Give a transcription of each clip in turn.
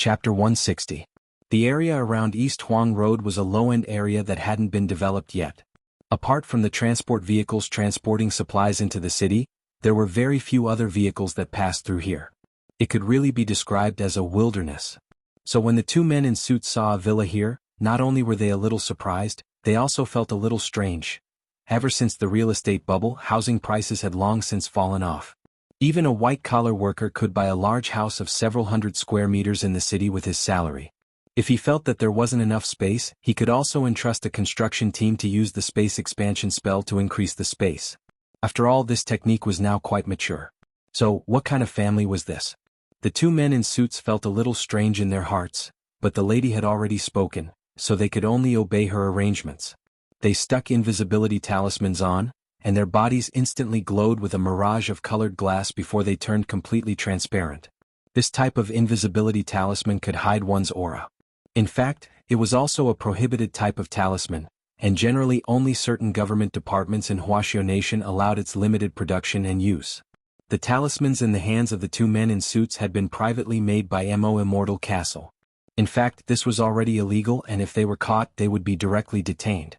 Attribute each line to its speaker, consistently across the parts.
Speaker 1: Chapter 160. The area around East Huang Road was a low-end area that hadn't been developed yet. Apart from the transport vehicles transporting supplies into the city, there were very few other vehicles that passed through here. It could really be described as a wilderness. So when the two men in suits saw a villa here, not only were they a little surprised, they also felt a little strange. Ever since the real estate bubble, housing prices had long since fallen off. Even a white-collar worker could buy a large house of several hundred square meters in the city with his salary. If he felt that there wasn't enough space, he could also entrust a construction team to use the space expansion spell to increase the space. After all, this technique was now quite mature. So, what kind of family was this? The two men in suits felt a little strange in their hearts, but the lady had already spoken, so they could only obey her arrangements. They stuck invisibility talismans on, and their bodies instantly glowed with a mirage of colored glass before they turned completely transparent. This type of invisibility talisman could hide one's aura. In fact, it was also a prohibited type of talisman, and generally only certain government departments in Wuxia Nation allowed its limited production and use. The talismans in the hands of the two men in suits had been privately made by Mo Immortal Castle. In fact, this was already illegal, and if they were caught, they would be directly detained.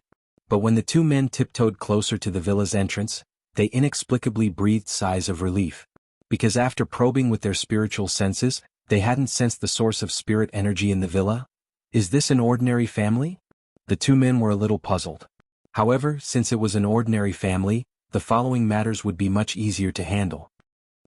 Speaker 1: But when the two men tiptoed closer to the villa's entrance, they inexplicably breathed sighs of relief. Because after probing with their spiritual senses, they hadn't sensed the source of spirit energy in the villa. Is this an ordinary family? The two men were a little puzzled. However, since it was an ordinary family, the following matters would be much easier to handle.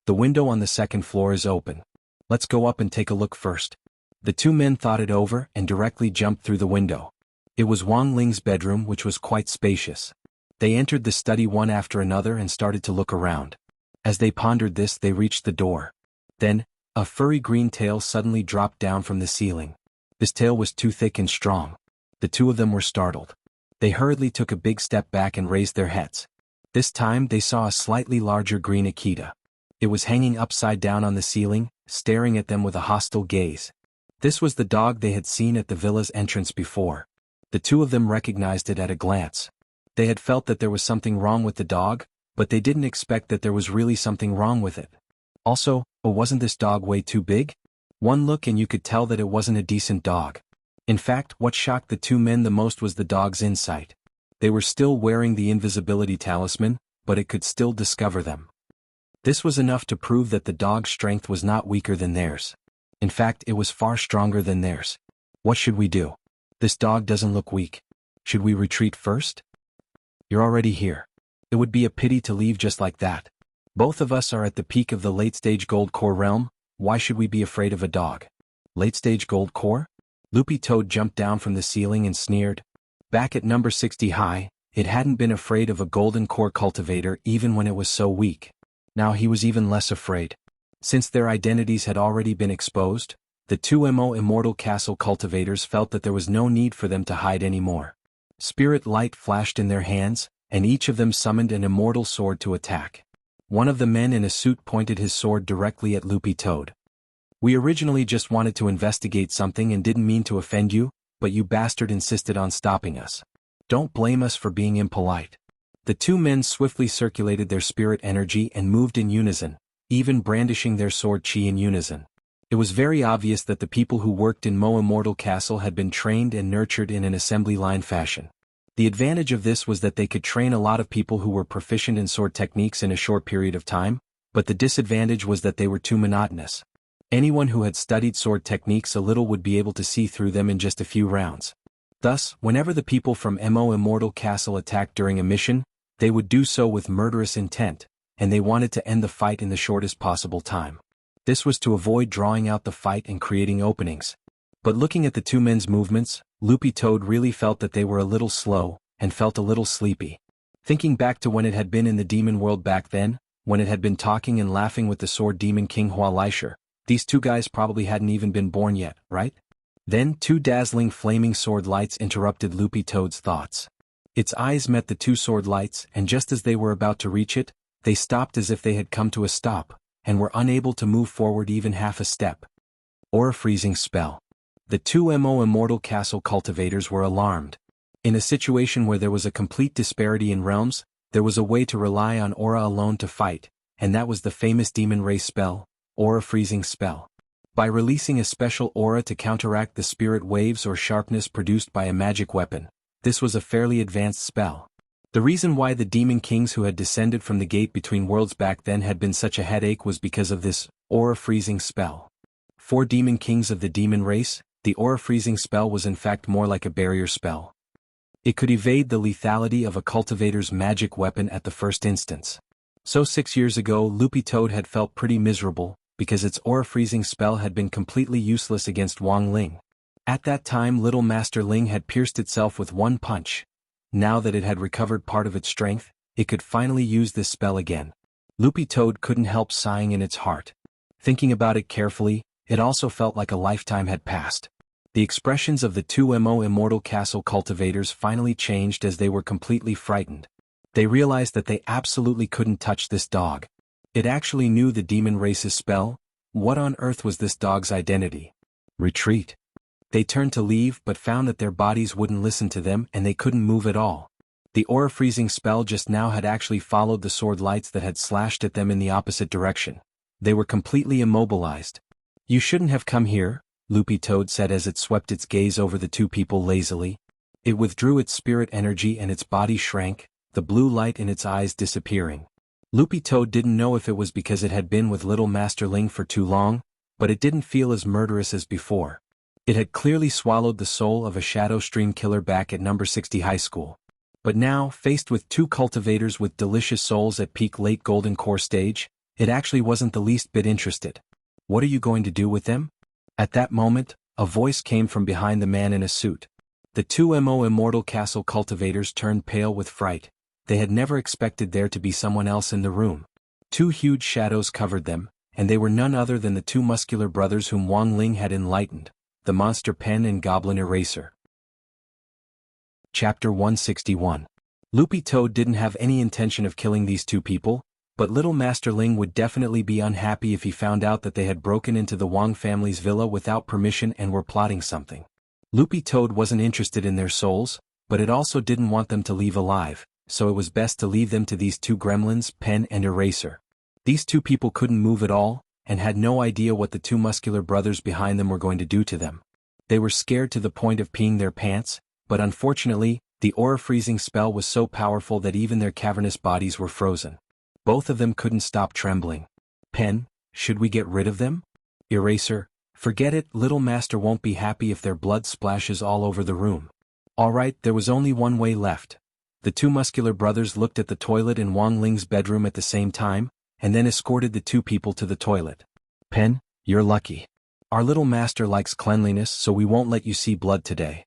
Speaker 1: The window on the second floor is open. Let's go up and take a look first. The two men thought it over and directly jumped through the window. It was Wang Ling's bedroom, which was quite spacious. They entered the study one after another and started to look around. As they pondered this, they reached the door. Then, a furry green tail suddenly dropped down from the ceiling. This tail was too thick and strong. The two of them were startled. They hurriedly took a big step back and raised their heads. This time they saw a slightly larger green Akita. It was hanging upside down on the ceiling, staring at them with a hostile gaze. This was the dog they had seen at the villa's entrance before. The two of them recognized it at a glance. They had felt that there was something wrong with the dog, but they didn't expect that there was really something wrong with it. Also, wasn't this dog way too big? One look and you could tell that it wasn't a decent dog. In fact, what shocked the two men the most was the dog's insight. They were still wearing the invisibility talisman, but it could still discover them. This was enough to prove that the dog's strength was not weaker than theirs. In fact, it was far stronger than theirs. What should we do? This dog doesn't look weak. Should we retreat first? You're already here. It would be a pity to leave just like that. Both of us are at the peak of the late-stage gold core realm. Why should we be afraid of a dog? Late-stage gold core? Loopy Toad jumped down from the ceiling and sneered. Back at number 60 high, it hadn't been afraid of a golden core cultivator even when it was so weak. Now he was even less afraid. Since their identities had already been exposed, the two Mo Immortal Castle cultivators felt that there was no need for them to hide anymore. Spirit light flashed in their hands, and each of them summoned an immortal sword to attack. One of the men in a suit pointed his sword directly at Loopy Toad. We originally just wanted to investigate something and didn't mean to offend you, but you bastard insisted on stopping us. Don't blame us for being impolite. The two men swiftly circulated their spirit energy and moved in unison, even brandishing their sword chi in unison. It was very obvious that the people who worked in Mo Immortal Castle had been trained and nurtured in an assembly line fashion. The advantage of this was that they could train a lot of people who were proficient in sword techniques in a short period of time, but the disadvantage was that they were too monotonous. Anyone who had studied sword techniques a little would be able to see through them in just a few rounds. Thus, whenever the people from Mo Immortal Castle attacked during a mission, they would do so with murderous intent, and they wanted to end the fight in the shortest possible time. This was to avoid drawing out the fight and creating openings. But looking at the two men's movements, Loopy Toad really felt that they were a little slow, and felt a little sleepy. Thinking back to when it had been in the demon world back then, when it had been talking and laughing with the sword demon King Hua Lisher, these two guys probably hadn't even been born yet, right? Then two dazzling flaming sword lights interrupted Loopy Toad's thoughts. Its eyes met the two sword lights, and just as they were about to reach it, they stopped as if they had come to a stop, and were unable to move forward even half a step. Aura freezing spell. The two Mo Immortal Castle cultivators were alarmed. In a situation where there was a complete disparity in realms, there was a way to rely on aura alone to fight, and that was the famous demon race spell, Aura freezing spell. by releasing a special aura to counteract the spirit waves or sharpness produced by a magic weapon. This was a fairly advanced spell. The reason why the demon kings who had descended from the gate between worlds back then had been such a headache was because of this aura freezing spell. For demon kings of the demon race, the aura freezing spell was in fact more like a barrier spell. It could evade the lethality of a cultivator's magic weapon at the first instance. So 6 years ago Loopy Toad had felt pretty miserable, because its aura freezing spell had been completely useless against Wang Ling. At that time Little Master Ling had pierced itself with one punch. Now that it had recovered part of its strength, it could finally use this spell again. Loopy Toad couldn't help sighing in its heart. Thinking about it carefully, it also felt like a lifetime had passed. The expressions of the two Immortal Castle cultivators finally changed as they were completely frightened. They realized that they absolutely couldn't touch this dog. It actually knew the demon race's spell. What on earth was this dog's identity? Retreat. They turned to leave but found that their bodies wouldn't listen to them and they couldn't move at all. The aura freezing spell just now had actually followed the sword lights that had slashed at them in the opposite direction. They were completely immobilized. "You shouldn't have come here," Loopy Toad said as it swept its gaze over the two people lazily. It withdrew its spirit energy and its body shrank, the blue light in its eyes disappearing. Loopy Toad didn't know if it was because it had been with Little Master Ling for too long, but it didn't feel as murderous as before. It had clearly swallowed the soul of a Shadow Stream killer back at number 60 high school. But now, faced with two cultivators with delicious souls at peak late golden core stage, it actually wasn't the least bit interested. "What are you going to do with them?" At that moment, a voice came from behind the man in a suit. The two Immortal Castle cultivators turned pale with fright. They had never expected there to be someone else in the room. Two huge shadows covered them, and they were none other than the two muscular brothers whom Wang Ling had enlightened, the monster pen and goblin eraser. Chapter 161. Loopy Toad didn't have any intention of killing these two people, but Little Master Ling would definitely be unhappy if he found out that they had broken into the Wang family's villa without permission and were plotting something. Loopy Toad wasn't interested in their souls, but it also didn't want them to leave alive, so it was best to leave them to these two gremlins, Pen and Eraser. These two people couldn't move at all, and had no idea what the two muscular brothers behind them were going to do to them. They were scared to the point of peeing their pants, but unfortunately, the aura freezing spell was so powerful that even their cavernous bodies were frozen. Both of them couldn't stop trembling. "Pen, should we get rid of them?" Eraser, "Forget it, Little Master won't be happy if their blood splashes all over the room." Alright, there was only one way left. The two muscular brothers looked at the toilet in Wang Ling's bedroom at the same time, and then escorted the two people to the toilet. "Pen, you're lucky. Our Little Master likes cleanliness, so we won't let you see blood today."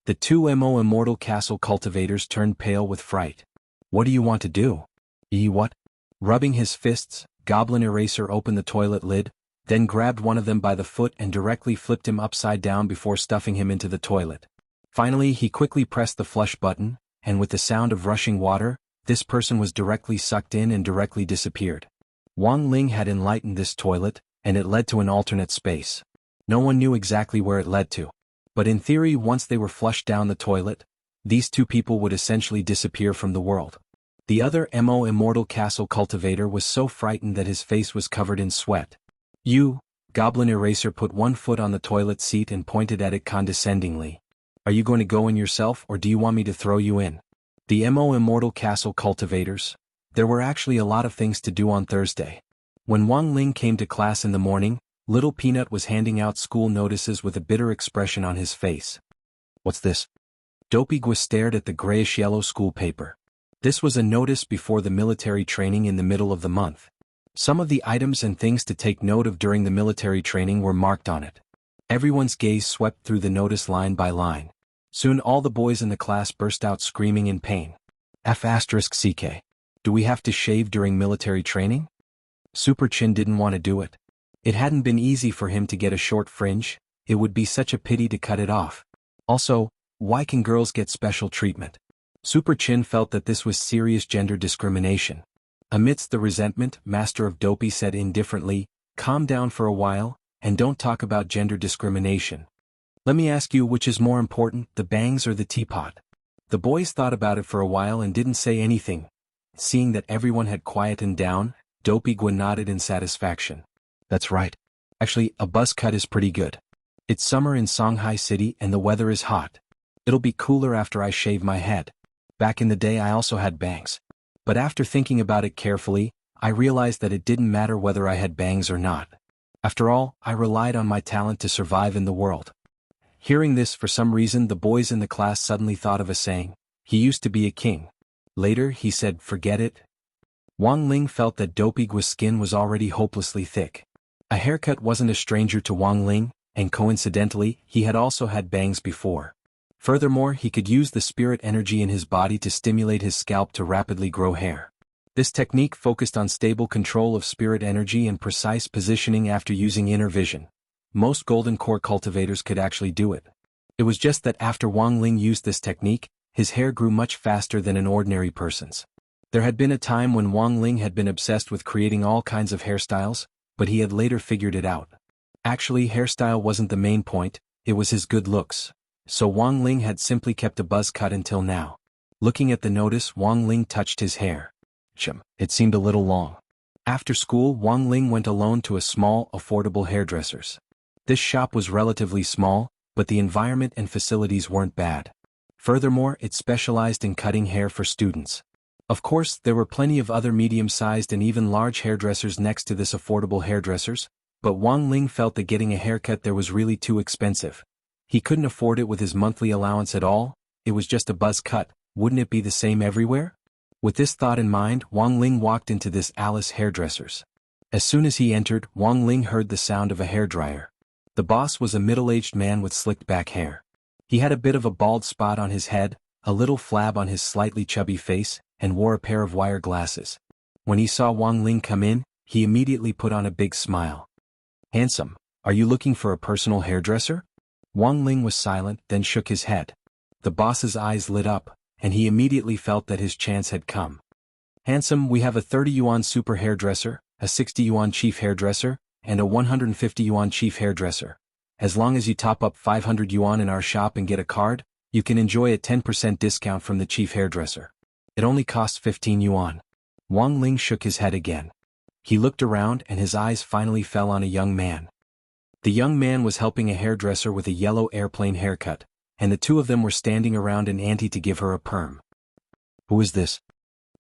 Speaker 1: The two Immortal Castle cultivators turned pale with fright. "What do you want to do?" What?" Rubbing his fists, Goblin Eraser opened the toilet lid, then grabbed one of them by the foot and directly flipped him upside down before stuffing him into the toilet. Finally he quickly pressed the flush button, and with the sound of rushing water, this person was directly sucked in and directly disappeared. Wang Ling had enlightened this toilet, and it led to an alternate space. No one knew exactly where it led to. But in theory, once they were flushed down the toilet, these two people would essentially disappear from the world. The other Immortal Castle cultivator was so frightened that his face was covered in sweat. "You," Goblin Eraser put one foot on the toilet seat and pointed at it condescendingly. "Are you going to go in yourself or do you want me to throw you in?" The Immortal Castle cultivators. There were actually a lot of things to do on Thursday. When Wang Ling came to class in the morning, Little Peanut was handing out school notices with a bitter expression on his face. "What's this?" Dopey stared at the grayish-yellow school paper. This was a notice before the military training in the middle of the month. Some of the items and things to take note of during the military training were marked on it. Everyone's gaze swept through the notice line by line. Soon all the boys in the class burst out screaming in pain. F***CK. Do we have to shave during military training? Super Chin didn't want to do it. It hadn't been easy for him to get a short fringe, it would be such a pity to cut it off. Also, why can girls get special treatment? Super Chin felt that this was serious gender discrimination. Amidst the resentment, Master of Dopey said indifferently, "Calm down for a while, and don't talk about gender discrimination. Let me ask you which is more important, the bangs or the teapot?" The boys thought about it for a while and didn't say anything. Seeing that everyone had quietened down, Dopey nodded in satisfaction. "That's right. Actually, a buzz cut is pretty good. It's summer in Shanghai City and the weather is hot. It'll be cooler after I shave my head. Back in the day I also had bangs. But after thinking about it carefully, I realized that it didn't matter whether I had bangs or not. After all, I relied on my talent to survive in the world. Hearing this, for some reason the boys in the class suddenly thought of a saying, "He used to be a king." Later he said, "Forget it." Wang Ling felt that Dopigua's skin was already hopelessly thick. A haircut wasn't a stranger to Wang Ling, and coincidentally, he had also had bangs before. Furthermore, he could use the spirit energy in his body to stimulate his scalp to rapidly grow hair. This technique focused on stable control of spirit energy and precise positioning after using inner vision. Most golden core cultivators could actually do it. It was just that after Wang Ling used this technique, his hair grew much faster than an ordinary person's. There had been a time when Wang Ling had been obsessed with creating all kinds of hairstyles, but he had later figured it out. Actually, hairstyle wasn't the main point, it was his good looks. So Wang Ling had simply kept a buzz cut until now. Looking at the notice, Wang Ling touched his hair. It seemed a little long. After school, Wang Ling went alone to a small, affordable hairdresser's. This shop was relatively small, but the environment and facilities weren't bad. Furthermore, it specialized in cutting hair for students. Of course, there were plenty of other medium-sized and even large hairdressers next to this affordable hairdressers, but Wang Ling felt that getting a haircut there was really too expensive. He couldn't afford it with his monthly allowance at all. It was just a buzz cut, wouldn't it be the same everywhere? With this thought in mind, Wang Ling walked into this Alice hairdresser's. As soon as he entered, Wang Ling heard the sound of a hairdryer. The boss was a middle-aged man with slicked back hair. He had a bit of a bald spot on his head, a little flab on his slightly chubby face, and wore a pair of wire glasses. When he saw Wang Ling come in, he immediately put on a big smile. "Handsome, are you looking for a personal hairdresser?" Wang Ling was silent, then shook his head. The boss's eyes lit up, and he immediately felt that his chance had come. "Handsome, we have a 30 yuan super hairdresser, a 60 yuan chief hairdresser, and a 150 yuan chief hairdresser. As long as you top up 500 yuan in our shop and get a card, you can enjoy a 10% discount from the chief hairdresser. It only costs 15 yuan. Wang Ling shook his head again. He looked around and his eyes finally fell on a young man. The young man was helping a hairdresser with a yellow airplane haircut, and the two of them were standing around an auntie to give her a perm. "Who is this?"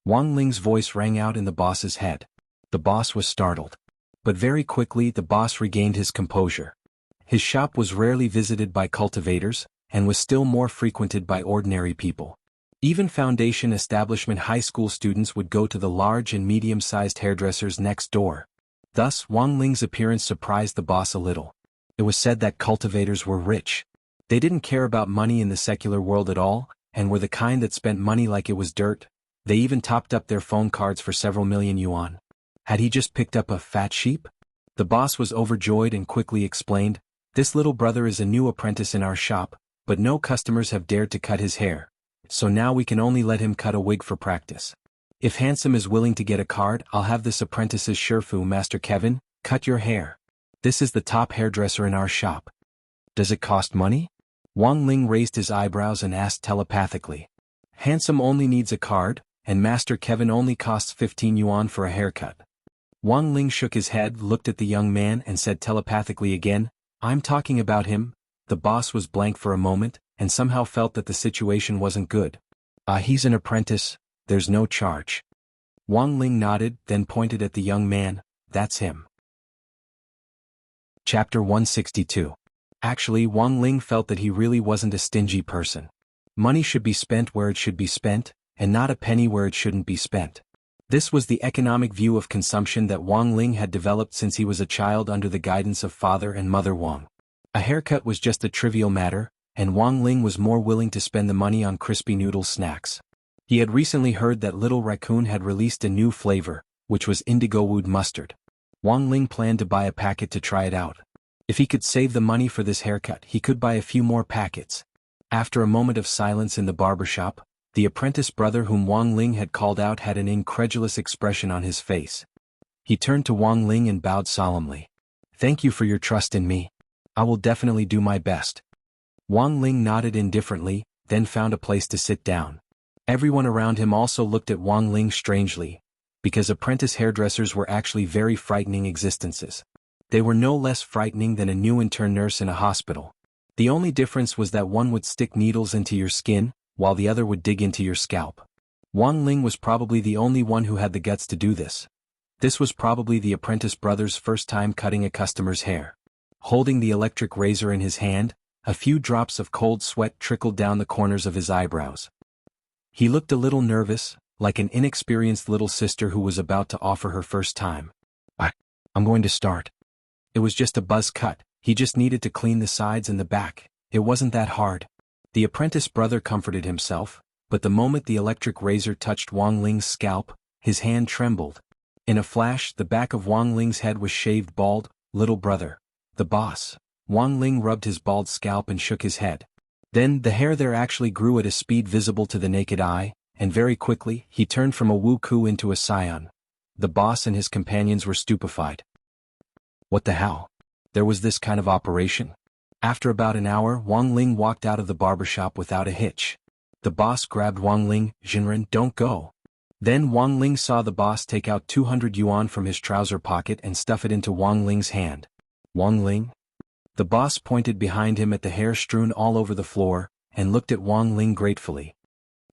Speaker 1: Wang Ling's voice rang out in the boss's head. The boss was startled. But very quickly the boss regained his composure. His shop was rarely visited by cultivators, and was still more frequented by ordinary people. Even foundation establishment high school students would go to the large and medium-sized hairdressers next door. Thus, Wang Ling's appearance surprised the boss a little. It was said that cultivators were rich. They didn't care about money in the secular world at all, and were the kind that spent money like it was dirt. They even topped up their phone cards for several million yuan. Had he just picked up a fat sheep? The boss was overjoyed and quickly explained, "This little brother is a new apprentice in our shop, but no customers have dared to cut his hair. So now we can only let him cut a wig for practice. If Handsome is willing to get a card, I'll have this apprentice's Shifu, Master Kevin, cut your hair. This is the top hairdresser in our shop." "Does it cost money?" Wang Ling raised his eyebrows and asked telepathically. "Handsome only needs a card, and Master Kevin only costs 15 yuan for a haircut." Wang Ling shook his head, looked at the young man and said telepathically again, "I'm talking about him." The boss was blank for a moment, and somehow felt that the situation wasn't good. He's an apprentice, there's no charge." Wang Ling nodded, then pointed at the young man, "That's him." Chapter 162. Actually, Wang Ling felt that he really wasn't a stingy person. Money should be spent where it should be spent, and not a penny where it shouldn't be spent. This was the economic view of consumption that Wang Ling had developed since he was a child under the guidance of father and mother Wang. A haircut was just a trivial matter, and Wang Ling was more willing to spend the money on crispy noodle snacks. He had recently heard that Little Raccoon had released a new flavor, which was indigo wood mustard. Wang Ling planned to buy a packet to try it out. If he could save the money for this haircut, he could buy a few more packets. After a moment of silence in the barber shop, the apprentice brother whom Wang Ling had called out had an incredulous expression on his face. He turned to Wang Ling and bowed solemnly. "Thank you for your trust in me. I will definitely do my best." Wang Ling nodded indifferently, then found a place to sit down. Everyone around him also looked at Wang Ling strangely, because apprentice hairdressers were actually very frightening existences. They were no less frightening than a new intern nurse in a hospital. The only difference was that one would stick needles into your skin, while the other would dig into your scalp. Wang Ling was probably the only one who had the guts to do this. This was probably the apprentice brother's first time cutting a customer's hair. Holding the electric razor in his hand, a few drops of cold sweat trickled down the corners of his eyebrows. He looked a little nervous, like an inexperienced little sister who was about to offer her first time. I'm going to start. It was just a buzz cut, he just needed to clean the sides and the back, it wasn't that hard. The apprentice brother comforted himself, but the moment the electric razor touched Wang Ling's scalp, his hand trembled. In a flash, the back of Wang Ling's head was shaved bald. Little brother. The boss. Wang Ling rubbed his bald scalp and shook his head. Then, the hair there actually grew at a speed visible to the naked eye, and very quickly, he turned from a Wu-Ku into a Scion. The boss and his companions were stupefied. What the hell? There was this kind of operation? After about an hour, Wang Ling walked out of the barbershop without a hitch. The boss grabbed Wang Ling. Jinren, don't go. Then Wang Ling saw the boss take out 200 yuan from his trouser pocket and stuff it into Wang Ling's hand. Wang Ling? The boss pointed behind him at the hair strewn all over the floor, and looked at Wang Ling gratefully.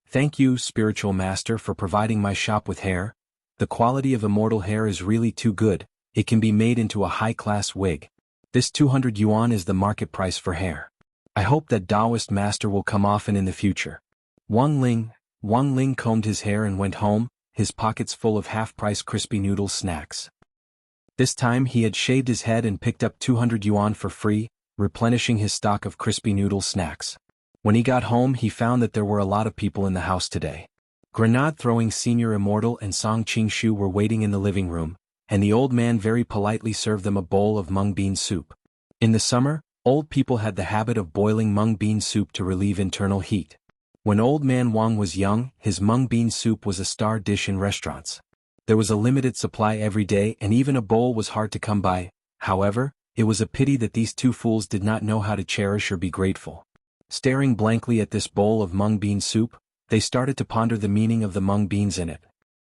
Speaker 1: Thank you, spiritual master, for providing my shop with hair. The quality of immortal hair is really too good, it can be made into a high-class wig. This 200 yuan is the market price for hair. I hope that Taoist master will come often in the future. Wang Ling combed his hair and went home, his pockets full of half-price crispy noodle snacks. This time he had shaved his head and picked up 200 yuan for free, replenishing his stock of crispy noodle snacks. When he got home he found that there were a lot of people in the house today. Grenade-throwing Senior Immortal and Song Qingshu were waiting in the living room, and the old man very politely served them a bowl of mung bean soup. In the summer, old people had the habit of boiling mung bean soup to relieve internal heat. When old man Wang was young, his mung bean soup was a star dish in restaurants. There was a limited supply every day and even a bowl was hard to come by. However, it was a pity that these two fools did not know how to cherish or be grateful. Staring blankly at this bowl of mung bean soup, they started to ponder the meaning of the mung beans in it.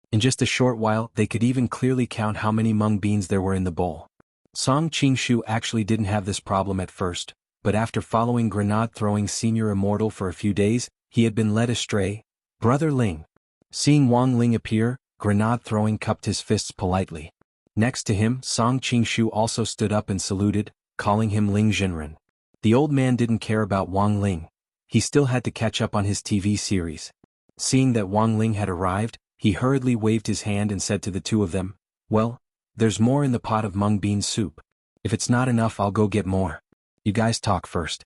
Speaker 1: In just a short while, they could even clearly count how many mung beans there were in the bowl. Song Qingshu actually didn't have this problem at first, but after following Grenade-throwing Senior Immortal for a few days, he had been led astray. Brother Ling. Seeing Wang Ling appear, Grenade-throwing cupped his fists politely. Next to him, Song Qingshu also stood up and saluted, calling him Ling Jinren. The old man didn't care about Wang Ling. He still had to catch up on his TV series. Seeing that Wang Ling had arrived, he hurriedly waved his hand and said to the two of them, well, there's more in the pot of mung bean soup. If it's not enough, I'll go get more. You guys talk first.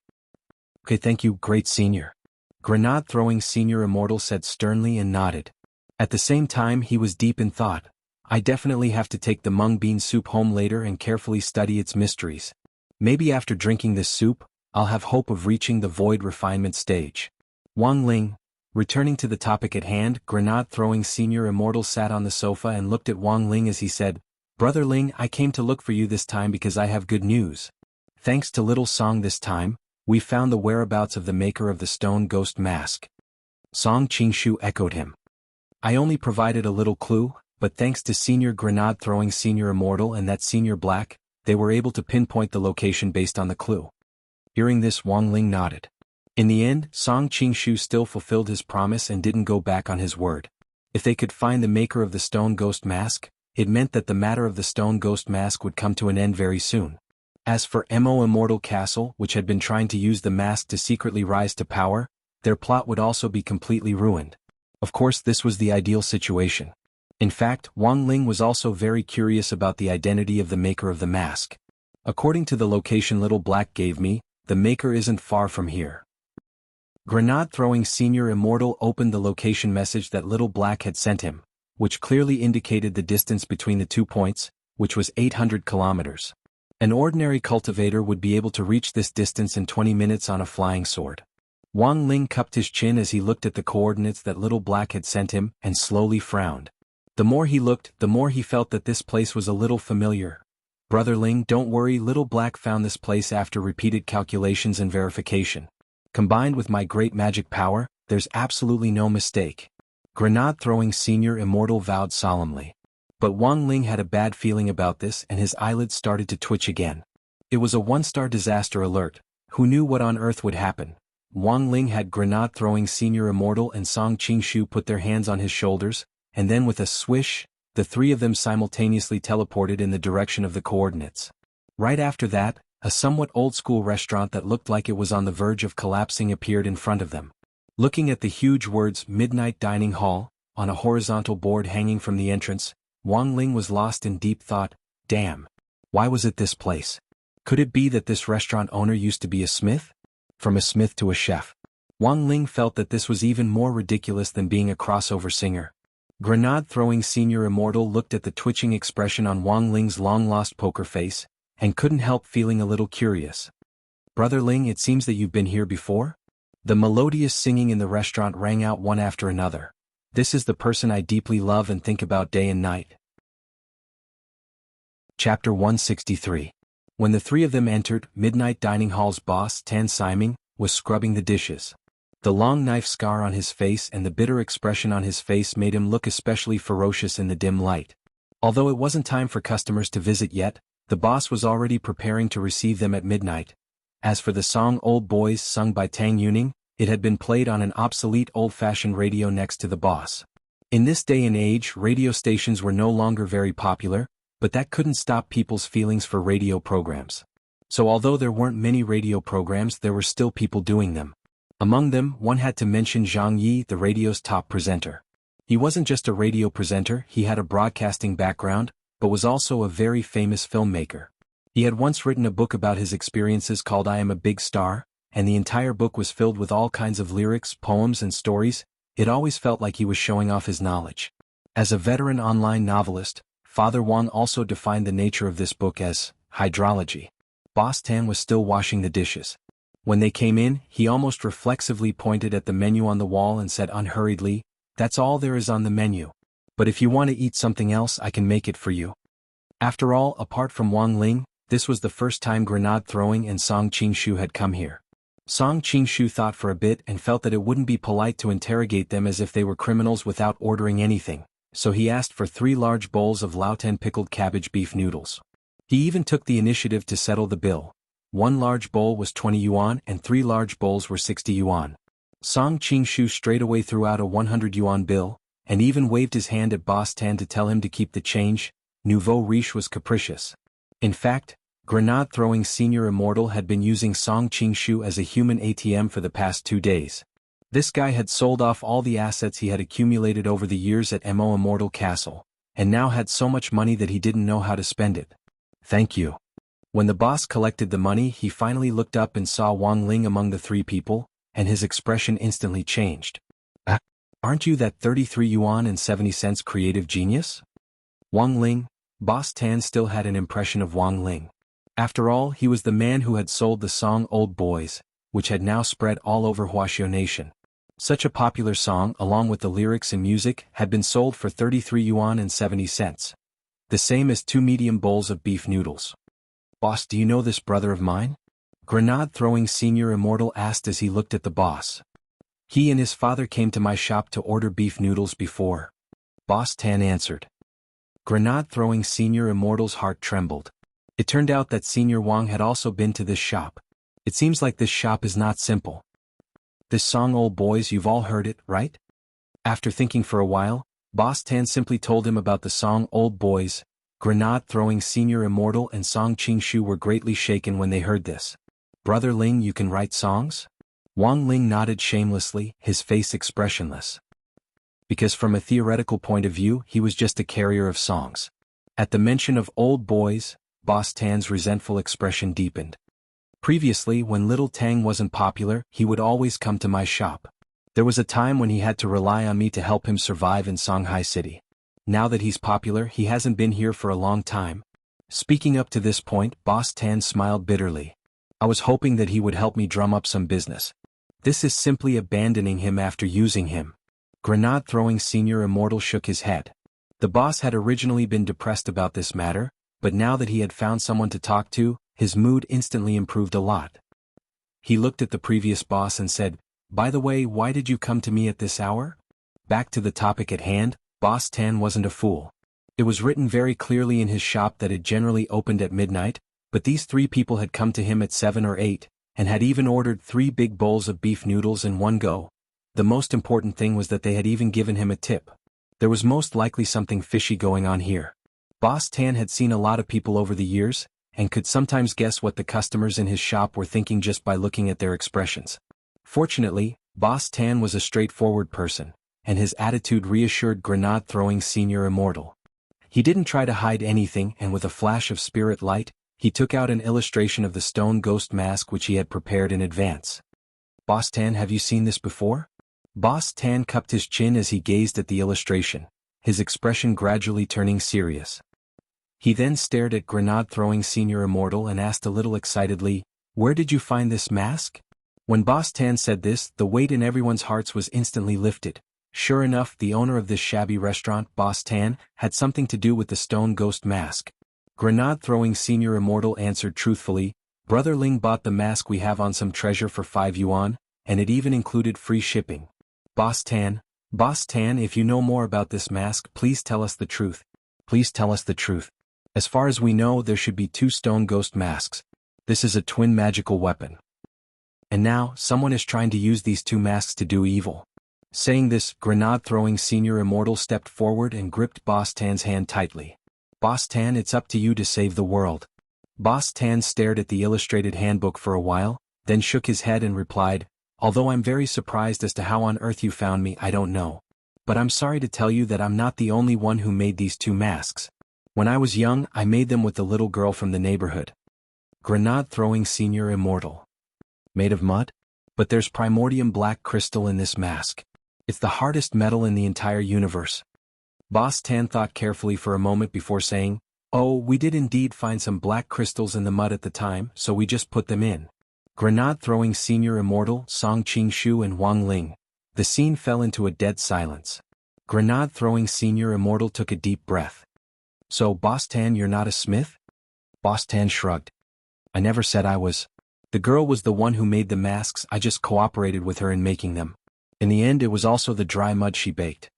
Speaker 1: Okay, thank you, great senior. Grenade-throwing Senior Immortal said sternly and nodded. At the same time he was deep in thought. I definitely have to take the mung bean soup home later and carefully study its mysteries. Maybe after drinking this soup, I'll have hope of reaching the void refinement stage. Wang Ling. Returning to the topic at hand, Grenade-throwing Senior Immortal sat on the sofa and looked at Wang Ling as he said, Brother Ling, I came to look for you this time because I have good news. Thanks to Little Song this time, we found the whereabouts of the maker of the stone ghost mask. Song Qingshu echoed him. I only provided a little clue, but thanks to Senior Grenade-throwing Senior Immortal and that Senior Black, they were able to pinpoint the location based on the clue. Hearing this, Wang Ling nodded. In the end, Song Qingshu still fulfilled his promise and didn't go back on his word. If they could find the maker of the stone ghost mask, it meant that the matter of the stone ghost mask would come to an end very soon. As for Mo Immortal Castle, which had been trying to use the mask to secretly rise to power, their plot would also be completely ruined. Of course, this was the ideal situation. In fact, Wang Ling was also very curious about the identity of the maker of the mask. According to the location Little Black gave me, the maker isn't far from here. Grenade-throwing Senior Immortal opened the location message that Little Black had sent him, which clearly indicated the distance between the 2 points, which was 800 kilometers. An ordinary cultivator would be able to reach this distance in 20 minutes on a flying sword. Wang Ling cupped his chin as he looked at the coordinates that Little Black had sent him and slowly frowned. The more he looked, the more he felt that this place was a little familiar. Brother Ling, don't worry, Little Black found this place after repeated calculations and verification. Combined with my great magic power, there's absolutely no mistake. Grenade-throwing Senior Immortal vowed solemnly. But Wang Ling had a bad feeling about this and his eyelids started to twitch again. It was a one-star disaster alert. Who knew what on earth would happen? Wang Ling had grenade-throwing senior immortal and Song Qingshu put their hands on his shoulders, and then with a swish, the three of them simultaneously teleported in the direction of the coordinates. Right after that, a somewhat old-school restaurant that looked like it was on the verge of collapsing appeared in front of them. Looking at the huge words Midnight Dining Hall, on a horizontal board hanging from the entrance, Wang Ling was lost in deep thought. Damn. Why was it this place? Could it be that this restaurant owner used to be a smith? From a smith to a chef. Wang Ling felt that this was even more ridiculous than being a crossover singer. Grenade-throwing senior immortal looked at the twitching expression on Wang Ling's long-lost poker face, and couldn't help feeling a little curious. Brother Ling, it seems that you've been here before? The melodious singing in the restaurant rang out one after another. This is the person I deeply love and think about day and night. Chapter 163. When the three of them entered, Midnight Dining Hall's boss, Tan Siming, was scrubbing the dishes. The long knife scar on his face and the bitter expression on his face made him look especially ferocious in the dim light. Although it wasn't time for customers to visit yet, the boss was already preparing to receive them at midnight. As for the song Old Boys sung by Tang Yuning, it had been played on an obsolete old-fashioned radio next to the boss. In this day and age, radio stations were no longer very popular, but that couldn't stop people's feelings for radio programs. So although there weren't many radio programs, there were still people doing them. Among them, one had to mention Zhang Yi, the radio's top presenter. He wasn't just a radio presenter, he had a broadcasting background, but was also a very famous filmmaker. He had once written a book about his experiences called I Am a Big Star, and the entire book was filled with all kinds of lyrics, poems and stories. It always felt like he was showing off his knowledge. As a veteran online novelist, Father Wang also defined the nature of this book as hydrology. Boss Tan was still washing the dishes. When they came in, he almost reflexively pointed at the menu on the wall and said unhurriedly, "That's all there is on the menu. But if you want to eat something else, I can make it for you." After all, apart from Wang Ling, this was the first time grenade-throwing and Song Qingshu had come here. Song Qingshu thought for a bit and felt that it wouldn't be polite to interrogate them as if they were criminals without ordering anything, so he asked for 3 large bowls of Laotan pickled cabbage beef noodles. He even took the initiative to settle the bill. 1 large bowl was 20 yuan and 3 large bowls were 60 yuan. Song Qingshu straightaway threw out a 100 yuan bill, and even waved his hand at Boss Tan to tell him to keep the change. Nouveau riche was capricious. In fact, grenade-throwing senior immortal had been using Song Qingshu as a human ATM for the past 2 days. This guy had sold off all the assets he had accumulated over the years at Mo Immortal Castle, and now had so much money that he didn't know how to spend it. "Thank you." When the boss collected the money, he finally looked up and saw Wang Ling among the 3 people, and his expression instantly changed. Aren't you that 33 yuan and 70 cents creative genius?" Wang Ling. Boss Tan still had an impression of Wang Ling. After all, he was the man who had sold the song Old Boys, which had now spread all over Huaxiao Nation. Such a popular song, along with the lyrics and music, had been sold for 33 yuan and 70 cents. The same as 2 medium bowls of beef noodles. "Boss, do you know this brother of mine?" Grenade-throwing senior immortal asked as he looked at the boss. "He and his father came to my shop to order beef noodles before." Boss Tan answered. Grenade-throwing senior immortal's heart trembled. It turned out that Senior Wang had also been to this shop. It seems like this shop is not simple. "This song Old Boys, you've all heard it, right?" After thinking for a while, Boss Tan simply told him about the song Old Boys. Grenade-throwing senior immortal and Song Qingshu were greatly shaken when they heard this. "Brother Ling, you can write songs?" Wang Ling nodded shamelessly, his face expressionless. Because from a theoretical point of view, he was just a carrier of songs. At the mention of Old Boys, Boss Tan's resentful expression deepened. "Previously, when Little Tang wasn't popular, he would always come to my shop. There was a time when he had to rely on me to help him survive in Songhai City. Now that he's popular, he hasn't been here for a long time." Speaking up to this point, Boss Tan smiled bitterly. "I was hoping that he would help me drum up some business. This is simply abandoning him after using him." Grenade-throwing senior immortal shook his head. The boss had originally been depressed about this matter, but now that he had found someone to talk to, his mood instantly improved a lot. He looked at the previous boss and said, "By the way, why did you come to me at this hour?" Back to the topic at hand, Boss Tan wasn't a fool. It was written very clearly in his shop that it generally opened at midnight, but these 3 people had come to him at 7 or 8, and had even ordered 3 big bowls of beef noodles in one go. The most important thing was that they had even given him a tip. There was most likely something fishy going on here. Boss Tan had seen a lot of people over the years, and could sometimes guess what the customers in his shop were thinking just by looking at their expressions. Fortunately, Boss Tan was a straightforward person, and his attitude reassured Grenade-throwing Senior Immortal. He didn't try to hide anything, and with a flash of spirit light, he took out an illustration of the stone ghost mask which he had prepared in advance. "Boss Tan, have you seen this before?" Boss Tan cupped his chin as he gazed at the illustration, his expression gradually turning serious. He then stared at Grenade-throwing Senior Immortal and asked a little excitedly, "Where did you find this mask?" When Boss Tan said this, the weight in everyone's hearts was instantly lifted. Sure enough, the owner of this shabby restaurant, Boss Tan, had something to do with the stone ghost mask. Grenade-throwing Senior Immortal answered truthfully, "Brother Ling bought the mask we have on some treasure for 5 yuan, and it even included free shipping." Boss Tan, if you know more about this mask, please tell us the truth. Please tell us the truth. As far as we know, there should be 2 stone ghost masks. This is a twin magical weapon. And now, someone is trying to use these 2 masks to do evil. Saying this, Grenade-throwing Senior Immortal stepped forward and gripped Boss Tan's hand tightly. "Boss Tan, it's up to you to save the world." Boss Tan stared at the illustrated handbook for a while, then shook his head and replied, "Although I'm very surprised as to how on earth you found me, I don't know. But I'm sorry to tell you that I'm not the only one who made these 2 masks. When I was young, I made them with the little girl from the neighborhood." Grenade-throwing Senior Immortal. Made of mud? But there's primordium black crystal in this mask. It's the hardest metal in the entire universe. Boss Tan thought carefully for a moment before saying, "Oh, we did indeed find some black crystals in the mud at the time, so we just put them in." Grenade-throwing Senior Immortal, Song Qingshu and Wang Ling. The scene fell into a dead silence. Grenade-throwing Senior Immortal took a deep breath. "So, Boss Tan, you're not a smith?" Boss Tan shrugged. "I never said I was. The girl was the one who made the masks, I just cooperated with her in making them. In the end, it was also the dry mud she baked."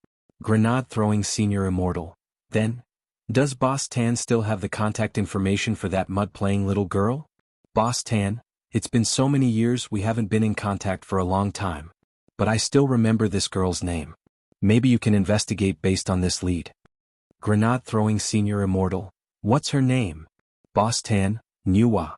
Speaker 1: Grenade-throwing Senior Immortal. "Then, does Boss Tan still have the contact information for that mud-playing little girl?" Boss Tan, "It's been so many years we haven't been in contact for a long time. But I still remember this girl's name. Maybe you can investigate based on this lead." Grenade-throwing Senior Immortal. "What's her name?" Boss Tan, "Nuwa."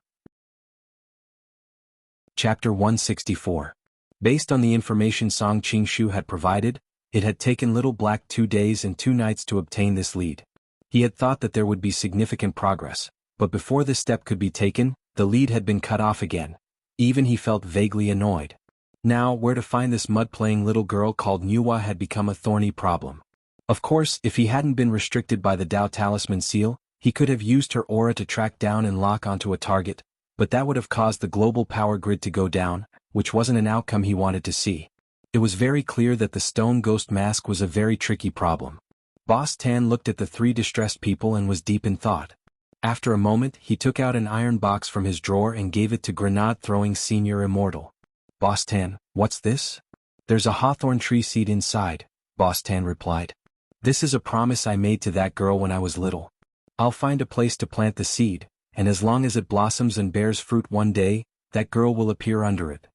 Speaker 1: Chapter 164. Based on the information Song Qingshu had provided, it had taken Little Black 2 days and 2 nights to obtain this lead. He had thought that there would be significant progress, but before this step could be taken, the lead had been cut off again. Even he felt vaguely annoyed. Now, where to find this mud-playing little girl called Nuwa had become a thorny problem. Of course, if he hadn't been restricted by the Dao Talisman seal, he could have used her aura to track down and lock onto a target, but that would have caused the global power grid to go down, which wasn't an outcome he wanted to see. It was very clear that the stone ghost mask was a very tricky problem. Boss Tan looked at the 3 distressed people and was deep in thought. After a moment, he took out an iron box from his drawer and gave it to Grenade-throwing Senior Immortal. "Boss Tan, what's this?" "There's a hawthorn tree seed inside," Boss Tan replied. "This is a promise I made to that girl when I was little. I'll find a place to plant the seed, and as long as it blossoms and bears fruit one day, that girl will appear under it."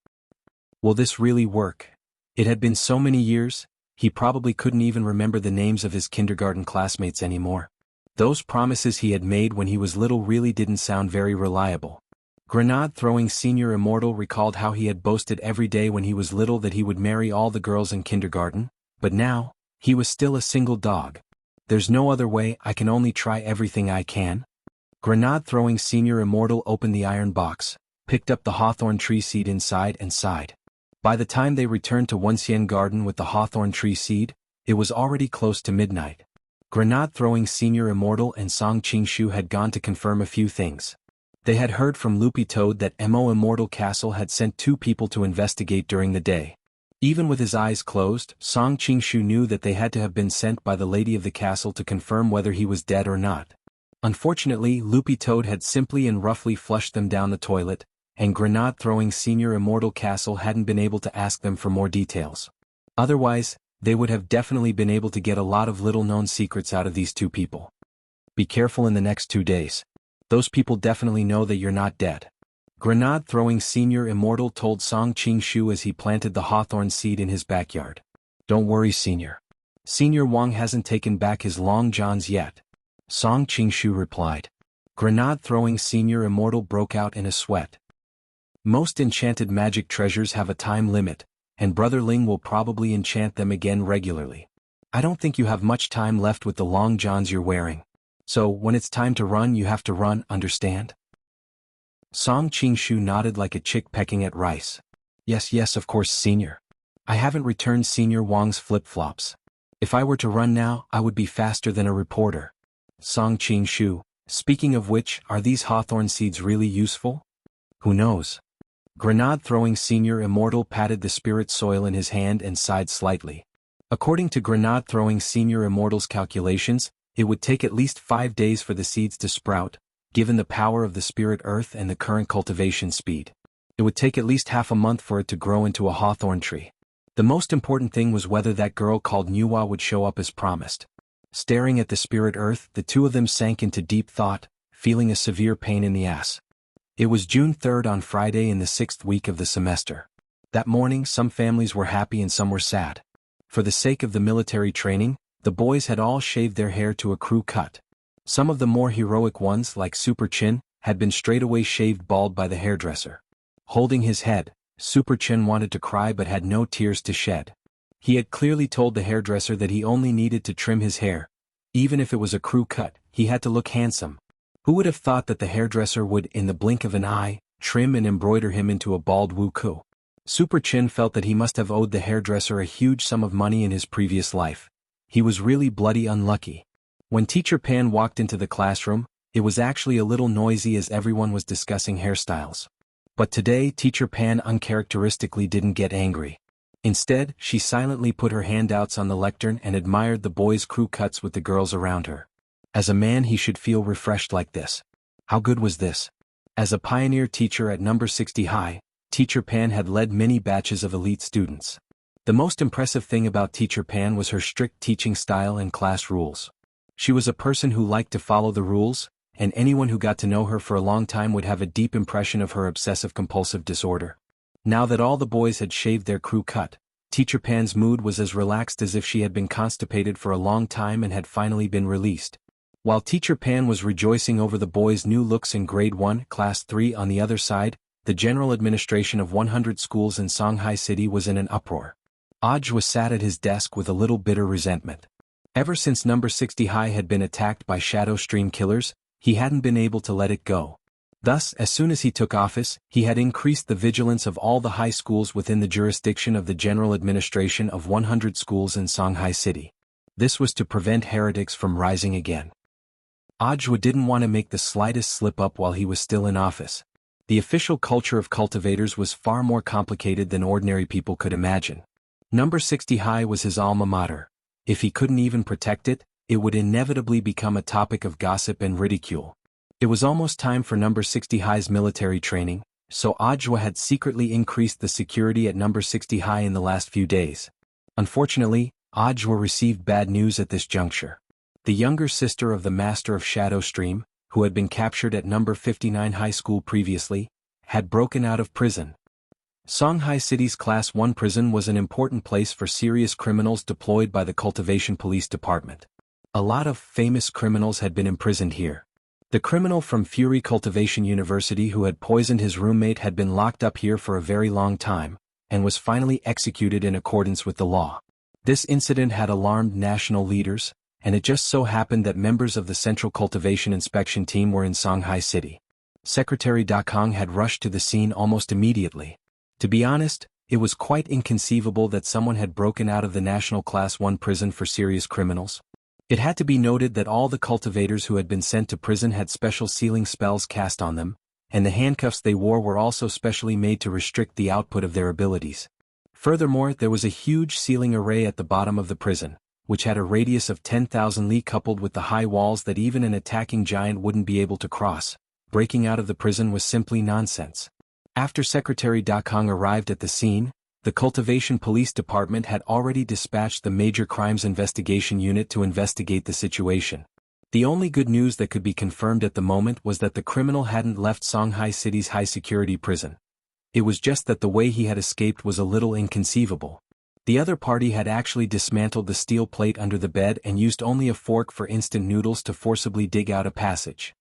Speaker 1: Will this really work? It had been so many years, he probably couldn't even remember the names of his kindergarten classmates anymore. Those promises he had made when he was little really didn't sound very reliable. Grenade-throwing Senior Immortal recalled how he had boasted every day when he was little that he would marry all the girls in kindergarten, but now, he was still a single dog. "There's no other way, I can only try everything I can." Grenade-throwing Senior Immortal opened the iron box, picked up the hawthorn tree seed inside and sighed. By the time they returned to Wuxian Garden with the hawthorn tree seed, it was already close to midnight. Grenade-throwing Senior Immortal and Song Qingshu had gone to confirm a few things. They had heard from Loopy Toad that Mo Immortal Castle had sent 2 people to investigate during the day. Even with his eyes closed, Song Qingshu knew that they had to have been sent by the lady of the castle to confirm whether he was dead or not. Unfortunately, Loopy Toad had simply and roughly flushed them down the toilet, and Grenade-throwing Senior Immortal Castle hadn't been able to ask them for more details. Otherwise, they would have definitely been able to get a lot of little-known secrets out of these two people. Be careful in the next 2 days. Those people definitely know that you're not dead. Grenade-throwing Senior Immortal told Song Qing-shu as he planted the hawthorn seed in his backyard. Don't worry, Senior. Senior Wang hasn't taken back his long johns yet. Song Qing-shu replied. Grenade-throwing Senior Immortal broke out in a sweat. Most enchanted magic treasures have a time limit, and Brother Ling will probably enchant them again regularly. I don't think you have much time left with the long johns you're wearing. So, when it's time to run, you have to run, understand? Song Qing-shu nodded like a chick pecking at rice. Yes, of course, Senior. I haven't returned Senior Wang's flip-flops. If I were to run now, I would be faster than a reporter. Song Qing-shu, speaking of which, are these hawthorn seeds really useful? Who knows? Grenade-throwing Senior Immortal patted the spirit soil in his hand and sighed slightly. According to Grenade-throwing Senior Immortal's calculations, it would take at least 5 days for the seeds to sprout, given the power of the spirit earth and the current cultivation speed. It would take at least half a month for it to grow into a hawthorn tree. The most important thing was whether that girl called Nuwa would show up as promised. Staring at the spirit earth, the two of them sank into deep thought, feeling a severe pain in the ass. It was June 3rd on Friday in the 6th week of the semester. That morning, some families were happy and some were sad. For the sake of the military training, the boys had all shaved their hair to a crew cut. Some of the more heroic ones, like Super Chin, had been straightaway shaved bald by the hairdresser. Holding his head, Super Chin wanted to cry but had no tears to shed. He had clearly told the hairdresser that he only needed to trim his hair. Even if it was a crew cut, he had to look handsome. Who would have thought that the hairdresser would, in the blink of an eye, trim and embroider him into a bald Wuku? Super Chin felt that he must have owed the hairdresser a huge sum of money in his previous life. He was really bloody unlucky. When Teacher Pan walked into the classroom, it was actually a little noisy as everyone was discussing hairstyles. But today Teacher Pan uncharacteristically didn't get angry. Instead, she silently put her handouts on the lectern and admired the boys' crew cuts with the girls around her. As a man, he should feel refreshed like this. How good was this? As a pioneer teacher at number 60 high, Teacher Pan had led many batches of elite students. The most impressive thing about Teacher Pan was her strict teaching style and class rules. She was a person who liked to follow the rules, and anyone who got to know her for a long time would have a deep impression of her obsessive-compulsive disorder. Now that all the boys had shaved their crew cut, Teacher Pan's mood was as relaxed as if she had been constipated for a long time and had finally been released. While Teacher Pan was rejoicing over the boys' new looks in Grade 1, Class 3 on the other side, the general administration of 100 schools in Songhai City was in an uproar. Aj sat at his desk with a little bitter resentment. Ever since number 60 high had been attacked by Shadow Stream killers, he hadn't been able to let it go. Thus, as soon as he took office, he had increased the vigilance of all the high schools within the jurisdiction of the general administration of 100 schools in Songhai City. This was to prevent heretics from rising again. Ajwa didn't want to make the slightest slip-up while he was still in office. The official culture of cultivators was far more complicated than ordinary people could imagine. Number 60 high was his alma mater. If he couldn't even protect it, it would inevitably become a topic of gossip and ridicule. It was almost time for number 60 high's military training, so Ajwa had secretly increased the security at number 60 high in the last few days. Unfortunately, Ajwa received bad news at this juncture. The younger sister of the master of Shadow Stream, who had been captured at number 59 high school previously, had broken out of prison. Songhai City's Class 1 prison was an important place for serious criminals deployed by the Cultivation Police Department. A lot of famous criminals had been imprisoned here. The criminal from Fury Cultivation University who had poisoned his roommate had been locked up here for a very long time, and was finally executed in accordance with the law. This incident had alarmed national leaders, and it just so happened that members of the Central Cultivation Inspection Team were in Songhai City. Secretary Da Kong had rushed to the scene almost immediately. To be honest, it was quite inconceivable that someone had broken out of the National Class 1 prison for serious criminals. It had to be noted that all the cultivators who had been sent to prison had special sealing spells cast on them, and the handcuffs they wore were also specially made to restrict the output of their abilities. Furthermore, there was a huge sealing array at the bottom of the prison, which had a radius of 10,000 li coupled with the high walls that even an attacking giant wouldn't be able to cross. Breaking out of the prison was simply nonsense. After Secretary Da Kong arrived at the scene, the Cultivation Police Department had already dispatched the Major Crimes Investigation Unit to investigate the situation. The only good news that could be confirmed at the moment was that the criminal hadn't left Songhai City's high-security prison. It was just that the way he had escaped was a little inconceivable. The other party had actually dismantled the steel plate under the bed and used only a fork for instant noodles to forcibly dig out a passage.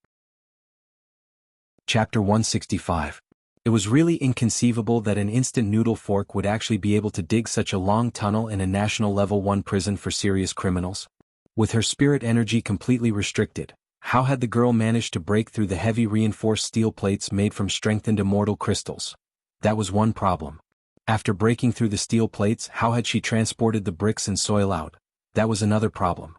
Speaker 1: Chapter 165. It was really inconceivable that an instant noodle fork would actually be able to dig such a long tunnel in a national level 1 prison for serious criminals. With her spirit energy completely restricted, how had the girl managed to break through the heavy reinforced steel plates made from strengthened immortal crystals? That was one problem. After breaking through the steel plates, how had she transported the bricks and soil out? That was another problem.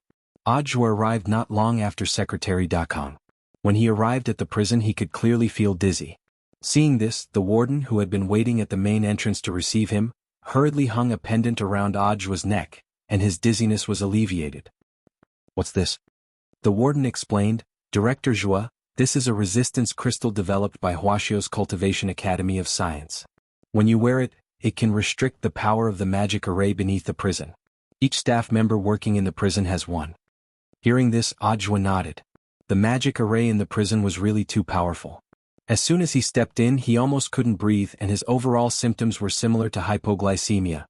Speaker 1: Ajwa arrived not long after Secretary Dakong. When he arrived at the prison, he could clearly feel dizzy. Seeing this, the warden, who had been waiting at the main entrance to receive him, hurriedly hung a pendant around Ajwa's neck, and his dizziness was alleviated. "What's this?" The warden explained. "Director Zhua, this is a resistance crystal developed by Huaxiao's Cultivation Academy of Science. When you wear it, it can restrict the power of the magic array beneath the prison. Each staff member working in the prison has one." Hearing this, Ajwa nodded. The magic array in the prison was really too powerful. As soon as he stepped in, he almost couldn't breathe, and his overall symptoms were similar to hypoglycemia: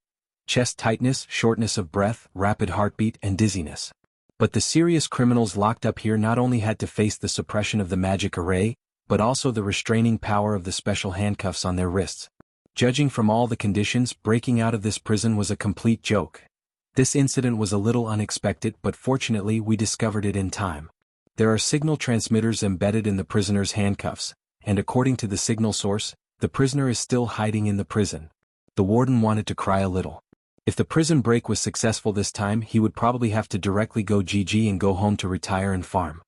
Speaker 1: chest tightness, shortness of breath, rapid heartbeat, and dizziness. But the serious criminals locked up here not only had to face the suppression of the magic array, but also the restraining power of the special handcuffs on their wrists. Judging from all the conditions, breaking out of this prison was a complete joke. This incident was a little unexpected, but fortunately we discovered it in time. There are signal transmitters embedded in the prisoner's handcuffs, and according to the signal source, the prisoner is still hiding in the prison. The warden wanted to cry a little. If the prison break was successful this time, he would probably have to directly go GG and go home to retire and farm.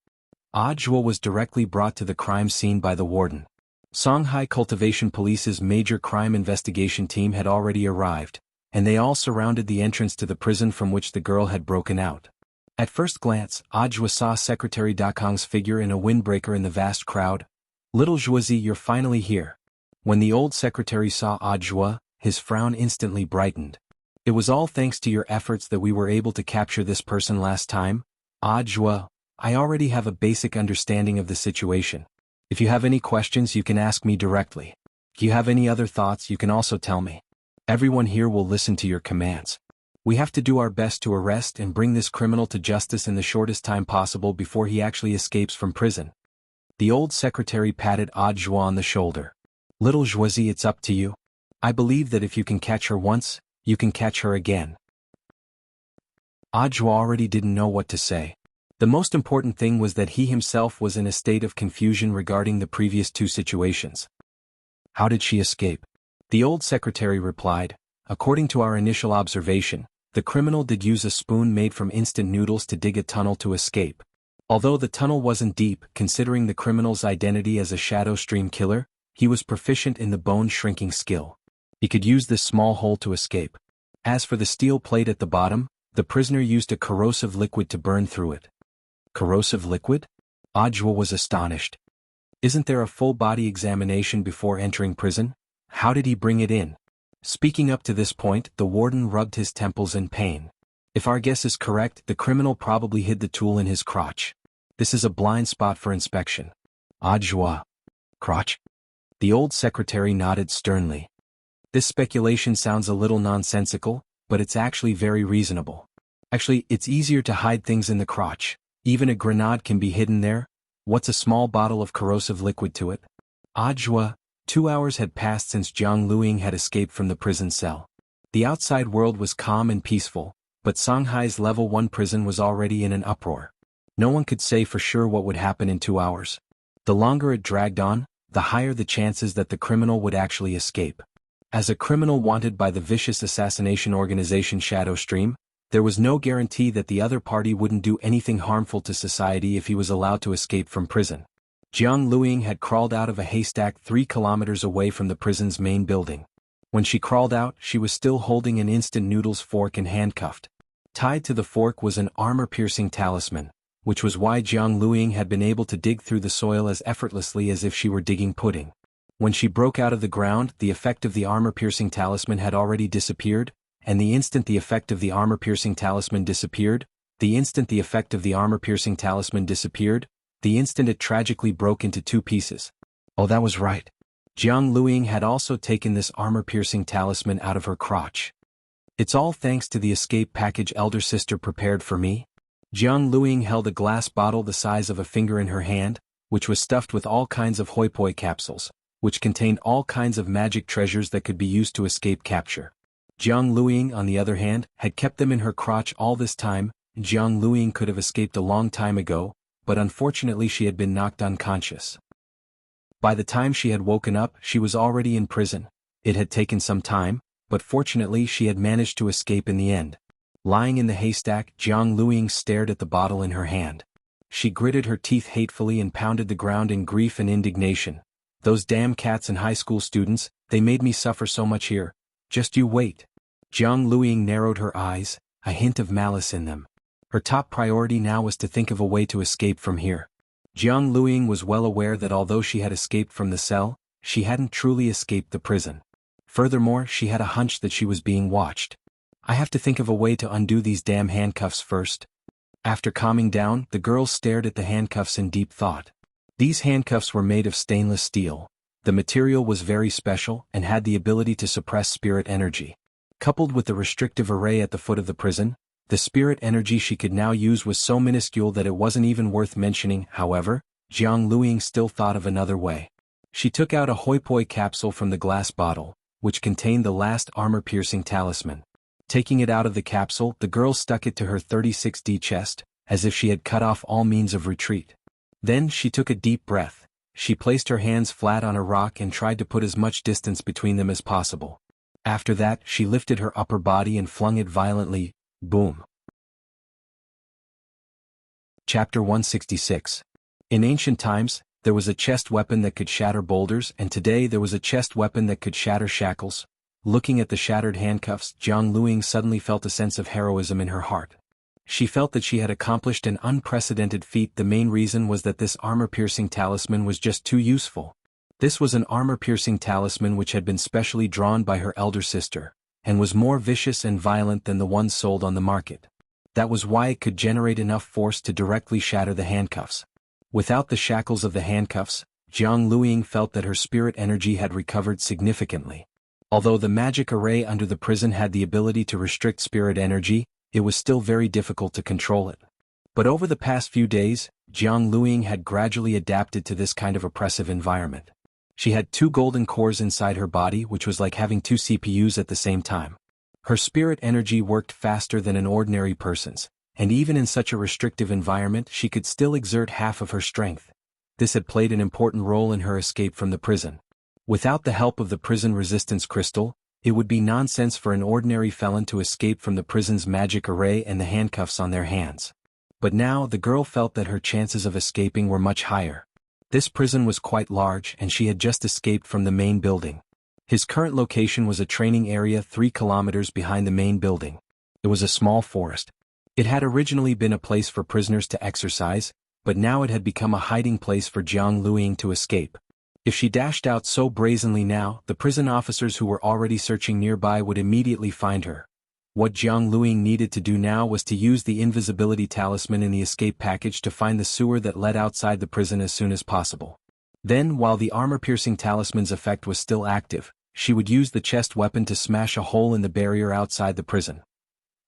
Speaker 1: Ajwa was directly brought to the crime scene by the warden. Songhai Cultivation Police's Major Crime Investigation Team had already arrived, and they all surrounded the entrance to the prison from which the girl had broken out. At first glance, Ajwa saw Secretary Dakong's figure in a windbreaker in the vast crowd. "Little Zhuazi, you're finally here." When the old secretary saw Ajwa, his frown instantly brightened. "It was all thanks to your efforts that we were able to capture this person last time. Ajwa, I already have a basic understanding of the situation. If you have any questions, you can ask me directly. If you have any other thoughts, you can also tell me. Everyone here will listen to your commands. We have to do our best to arrest and bring this criminal to justice in the shortest time possible before he actually escapes from prison." The old secretary patted Ajwa on the shoulder. "Little Zhuazi, it's up to you. I believe that if you can catch her once, you can catch her again." Ajwa already didn't know what to say. The most important thing was that he himself was in a state of confusion regarding the previous two situations. "How did she escape?" The old secretary replied. "According to our initial observation, the criminal did use a spoon made from instant noodles to dig a tunnel to escape. Although the tunnel wasn't deep, considering the criminal's identity as a shadow stream killer, he was proficient in the bone-shrinking skill. He could use this small hole to escape. As for the steel plate at the bottom, the prisoner used a corrosive liquid to burn through it." "Corrosive liquid?" Ajwa was astonished. "Isn't there a full-body examination before entering prison? How did he bring it in?" Speaking up to this point, the warden rubbed his temples in pain. "If our guess is correct, the criminal probably hid the tool in his crotch. This is a blind spot for inspection." "Ajwa. Crotch?" The old secretary nodded sternly. "This speculation sounds a little nonsensical, but it's actually very reasonable. Actually, it's easier to hide things in the crotch. Even a grenade can be hidden there. What's a small bottle of corrosive liquid to it?" Ajwa. 2 hours had passed since Jiang Luing had escaped from the prison cell. The outside world was calm and peaceful, but Songhai's level 1 prison was already in an uproar. No one could say for sure what would happen in 2 hours. The longer it dragged on, the higher the chances that the criminal would actually escape. As a criminal wanted by the vicious assassination organization Shadow Stream, there was no guarantee that the other party wouldn't do anything harmful to society if he was allowed to escape from prison. Jiang Luing had crawled out of a haystack 3 kilometers away from the prison's main building. When she crawled out, she was still holding an instant noodles fork and handcuffed. Tied to the fork was an armor-piercing talisman, which was why Jiang Luing had been able to dig through the soil as effortlessly as if she were digging pudding. When she broke out of the ground, the effect of the armor-piercing talisman had already disappeared, and the instant the effect of the armor-piercing talisman disappeared, the instant the effect of the armor-piercing talisman disappeared, the instant it tragically broke into two pieces. Oh, that was right. Jiang Luiying had also taken this armor-piercing talisman out of her crotch. It's all thanks to the escape package elder sister prepared for me. Jiang Luiying held a glass bottle the size of a finger in her hand, which was stuffed with all kinds of hoi poi capsules, which contained all kinds of magic treasures that could be used to escape capture. Jiang Luiying, on the other hand, had kept them in her crotch all this time. Jiang Luiying could have escaped a long time ago, but unfortunately she had been knocked unconscious. By the time she had woken up, she was already in prison. It had taken some time, but fortunately she had managed to escape in the end. Lying in the haystack, Jiang Luiying stared at the bottle in her hand. She gritted her teeth hatefully and pounded the ground in grief and indignation. Those damn cats and high school students, they made me suffer so much here. Just you wait. Jiang Luiying narrowed her eyes, a hint of malice in them. Her top priority now was to think of a way to escape from here. Jiang Luiying was well aware that although she had escaped from the cell, she hadn't truly escaped the prison. Furthermore, she had a hunch that she was being watched. I have to think of a way to undo these damn handcuffs first. After calming down, the girl stared at the handcuffs in deep thought. These handcuffs were made of stainless steel. The material was very special and had the ability to suppress spirit energy. Coupled with the restrictive array at the foot of the prison, the spirit energy she could now use was so minuscule that it wasn't even worth mentioning. However, Jiang Luiying still thought of another way. She took out a hoi poi capsule from the glass bottle, which contained the last armor-piercing talisman. Taking it out of the capsule, the girl stuck it to her 36D chest, as if she had cut off all means of retreat. Then she took a deep breath. She placed her hands flat on a rock and tried to put as much distance between them as possible. After that, she lifted her upper body and flung it violently. Boom. Chapter 166. In ancient times, there was a chest weapon that could shatter boulders, and today there was a chest weapon that could shatter shackles. Looking at the shattered handcuffs, Jiang Luiying suddenly felt a sense of heroism in her heart. She felt that she had accomplished an unprecedented feat. The main reason was that this armor-piercing talisman was just too useful. This was an armor-piercing talisman which had been specially drawn by her elder sister, and was more vicious and violent than the ones sold on the market. That was why it could generate enough force to directly shatter the handcuffs. Without the shackles of the handcuffs, Jiang Luiying felt that her spirit energy had recovered significantly. Although the magic array under the prison had the ability to restrict spirit energy, it was still very difficult to control it. But over the past few days, Jiang Luiying had gradually adapted to this kind of oppressive environment. She had 2 golden cores inside her body, which was like having 2 CPUs at the same time. Her spirit energy worked faster than an ordinary person's, and even in such a restrictive environment she could still exert half of her strength. This had played an important role in her escape from the prison. Without the help of the prison resistance crystal, it would be nonsense for an ordinary felon to escape from the prison's magic array and the handcuffs on their hands. But now the girl felt that her chances of escaping were much higher. This prison was quite large and she had just escaped from the main building. His current location was a training area 3 kilometers behind the main building. It was a small forest. It had originally been a place for prisoners to exercise, but now it had become a hiding place for Jiang Luiying to escape. If she dashed out so brazenly now, the prison officers who were already searching nearby would immediately find her. What Jiang Luiying needed to do now was to use the invisibility talisman in the escape package to find the sewer that led outside the prison as soon as possible. Then, while the armor-piercing talisman's effect was still active, she would use the chest weapon to smash a hole in the barrier outside the prison.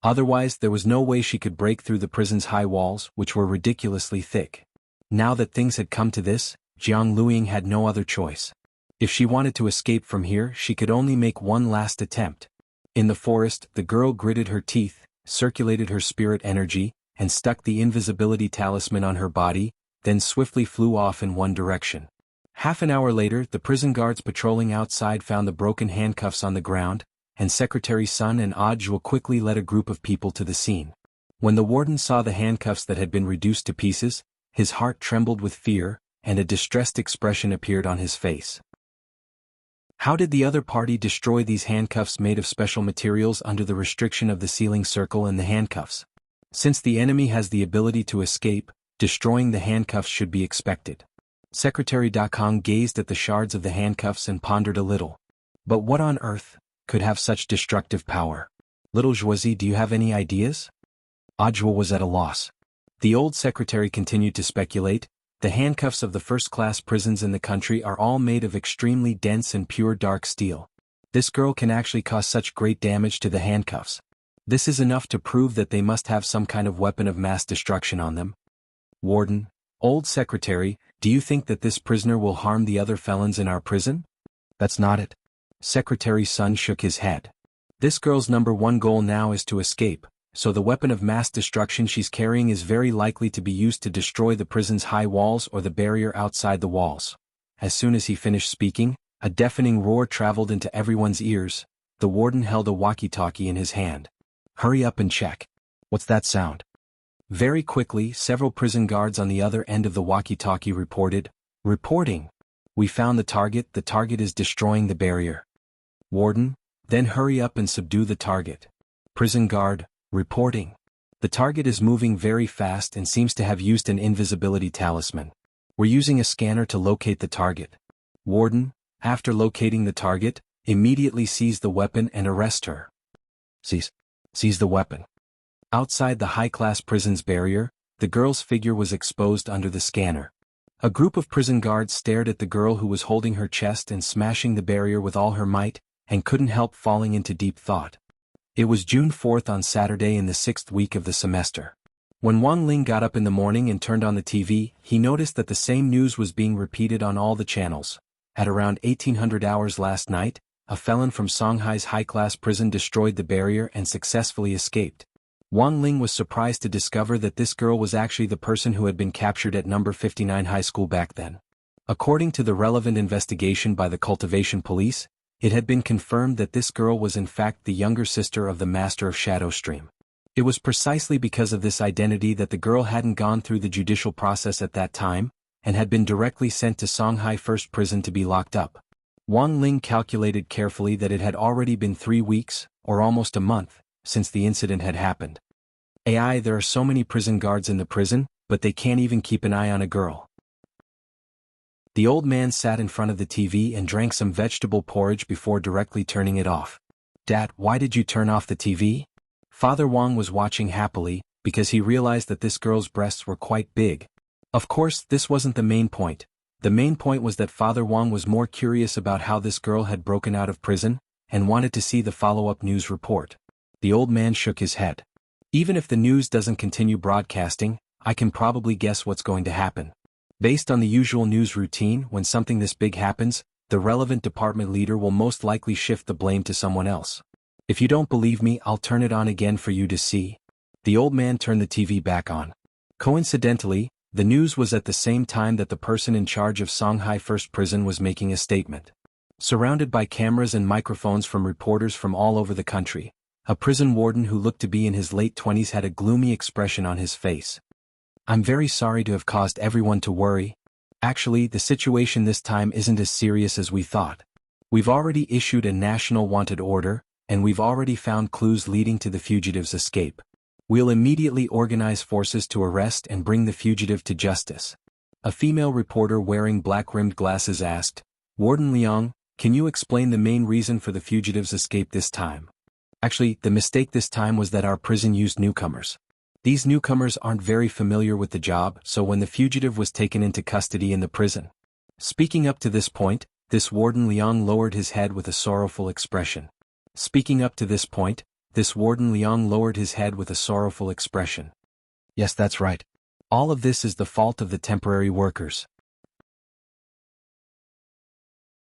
Speaker 1: Otherwise, there was no way she could break through the prison's high walls, which were ridiculously thick. Now that things had come to this, Jiang Luiying had no other choice. If she wanted to escape from here, she could only make one last attempt. In the forest, the girl gritted her teeth, circulated her spirit energy, and stuck the invisibility talisman on her body, then swiftly flew off in one direction. Half an hour later, the prison guards patrolling outside found the broken handcuffs on the ground, and Secretary Sun and Audiobook quickly led a group of people to the scene. When the warden saw the handcuffs that had been reduced to pieces, his heart trembled with fear, and a distressed expression appeared on his face. How did the other party destroy these handcuffs made of special materials under the restriction of the sealing circle and the handcuffs? Since the enemy has the ability to escape, destroying the handcuffs should be expected. Secretary Kong gazed at the shards of the handcuffs and pondered a little. But what on earth could have such destructive power? Little Joisy, do you have any ideas? Audiobook was at a loss. The old secretary continued to speculate. The handcuffs of the first-class prisons in the country are all made of extremely dense and pure dark steel. This girl can actually cause such great damage to the handcuffs. This is enough to prove that they must have some kind of weapon of mass destruction on them. Warden, old secretary, do you think that this prisoner will harm the other felons in our prison? That's not it. Secretary's son shook his head. This girl's #1 goal now is to escape, so the weapon of mass destruction she's carrying is very likely to be used to destroy the prison's high walls or the barrier outside the walls. As soon as he finished speaking, a deafening roar traveled into everyone's ears. The warden held a walkie-talkie in his hand. Hurry up and check. What's that sound? Very quickly, several prison guards on the other end of the walkie-talkie reported. Reporting. We found the target is destroying the barrier. Warden, then hurry up and subdue the target. Prison guard, reporting. The target is moving very fast and seems to have used an invisibility talisman. We're using a scanner to locate the target. Warden, after locating the target, immediately seize the weapon and arrest her. Seize the weapon. Outside the high-class prison's barrier, the girl's figure was exposed under the scanner. A group of prison guards stared at the girl who was holding her chest and smashing the barrier with all her might, and couldn't help falling into deep thought. It was June 4th on Saturday in the 6th week of the semester. When Wang Ling got up in the morning and turned on the TV, he noticed that the same news was being repeated on all the channels. At around 1800 hours last night, a felon from Songhai's high-class prison destroyed the barrier and successfully escaped. Wang Ling was surprised to discover that this girl was actually the person who had been captured at number 59 high school back then. According to the relevant investigation by the Cultivation Police, it had been confirmed that this girl was in fact the younger sister of the Master of Shadow Stream. It was precisely because of this identity that the girl hadn't gone through the judicial process at that time, and had been directly sent to Songhai First Prison to be locked up. Wang Ling calculated carefully that it had already been 3 weeks, or almost a month, since the incident had happened. There are so many prison guards in the prison, but they can't even keep an eye on a girl. The old man sat in front of the TV and drank some vegetable porridge before directly turning it off. Dad, why did you turn off the TV? Father Wang was watching happily, because he realized that this girl's breasts were quite big. Of course, this wasn't the main point. The main point was that Father Wang was more curious about how this girl had broken out of prison, and wanted to see the follow-up news report. The old man shook his head. Even if the news doesn't continue broadcasting, I can probably guess what's going to happen. Based on the usual news routine, when something this big happens, the relevant department leader will most likely shift the blame to someone else. If you don't believe me, I'll turn it on again for you to see. The old man turned the TV back on. Coincidentally, the news was at the same time that the person in charge of Songhai First Prison was making a statement. Surrounded by cameras and microphones from reporters from all over the country, a prison warden who looked to be in his late 20s had a gloomy expression on his face. I'm very sorry to have caused everyone to worry. Actually, the situation this time isn't as serious as we thought. We've already issued a national wanted order, and we've already found clues leading to the fugitive's escape. We'll immediately organize forces to arrest and bring the fugitive to justice. A female reporter wearing black-rimmed glasses asked, Warden Liang, can you explain the main reason for the fugitive's escape this time? Actually, the mistake this time was that our prison used newcomers. These newcomers aren't very familiar with the job, so when the fugitive was taken into custody in the prison. Speaking up to this point, this Warden Liang lowered his head with a sorrowful expression. Speaking up to this point, this Warden Liang lowered his head with a sorrowful expression. Yes, that's right. All of this is the fault of the temporary workers.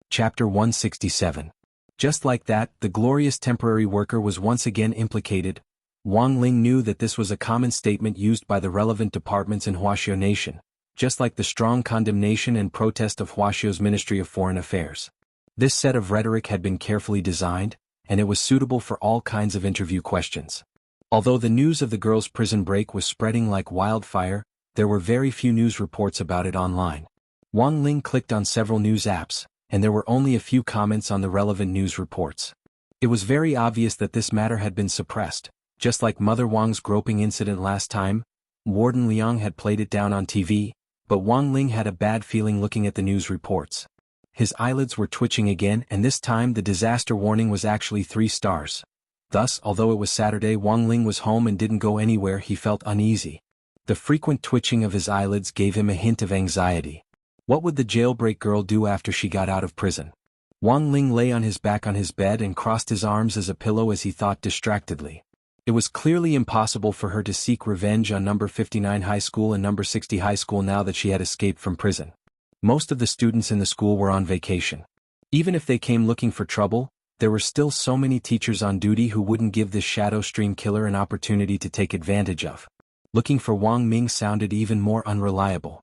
Speaker 1: Chapter 167. Just like that, the glorious temporary worker was once again implicated. Wang Ling knew that this was a common statement used by the relevant departments in Huaxiao Nation, just like the strong condemnation and protest of Huaxiao's Ministry of Foreign Affairs. This set of rhetoric had been carefully designed, and it was suitable for all kinds of interview questions. Although the news of the girl's prison break was spreading like wildfire, there were very few news reports about it online. Wang Ling clicked on several news apps, and there were only a few comments on the relevant news reports. It was very obvious that this matter had been suppressed, just like Mother Wang's groping incident last time. Warden Liang had played it down on TV, but Wang Ling had a bad feeling looking at the news reports. His eyelids were twitching again, and this time the disaster warning was actually 3 stars. Thus, although it was Saturday, Wang Ling was home and didn't go anywhere, he felt uneasy. The frequent twitching of his eyelids gave him a hint of anxiety. What would the jailbreak girl do after she got out of prison? Wang Ling lay on his back on his bed and crossed his arms as a pillow as he thought distractedly. It was clearly impossible for her to seek revenge on number 59 high school and number 60 high school now that she had escaped from prison. Most of the students in the school were on vacation. Even if they came looking for trouble, there were still so many teachers on duty who wouldn't give this shadow stream killer an opportunity to take advantage of. Looking for Wang Ming sounded even more unreliable.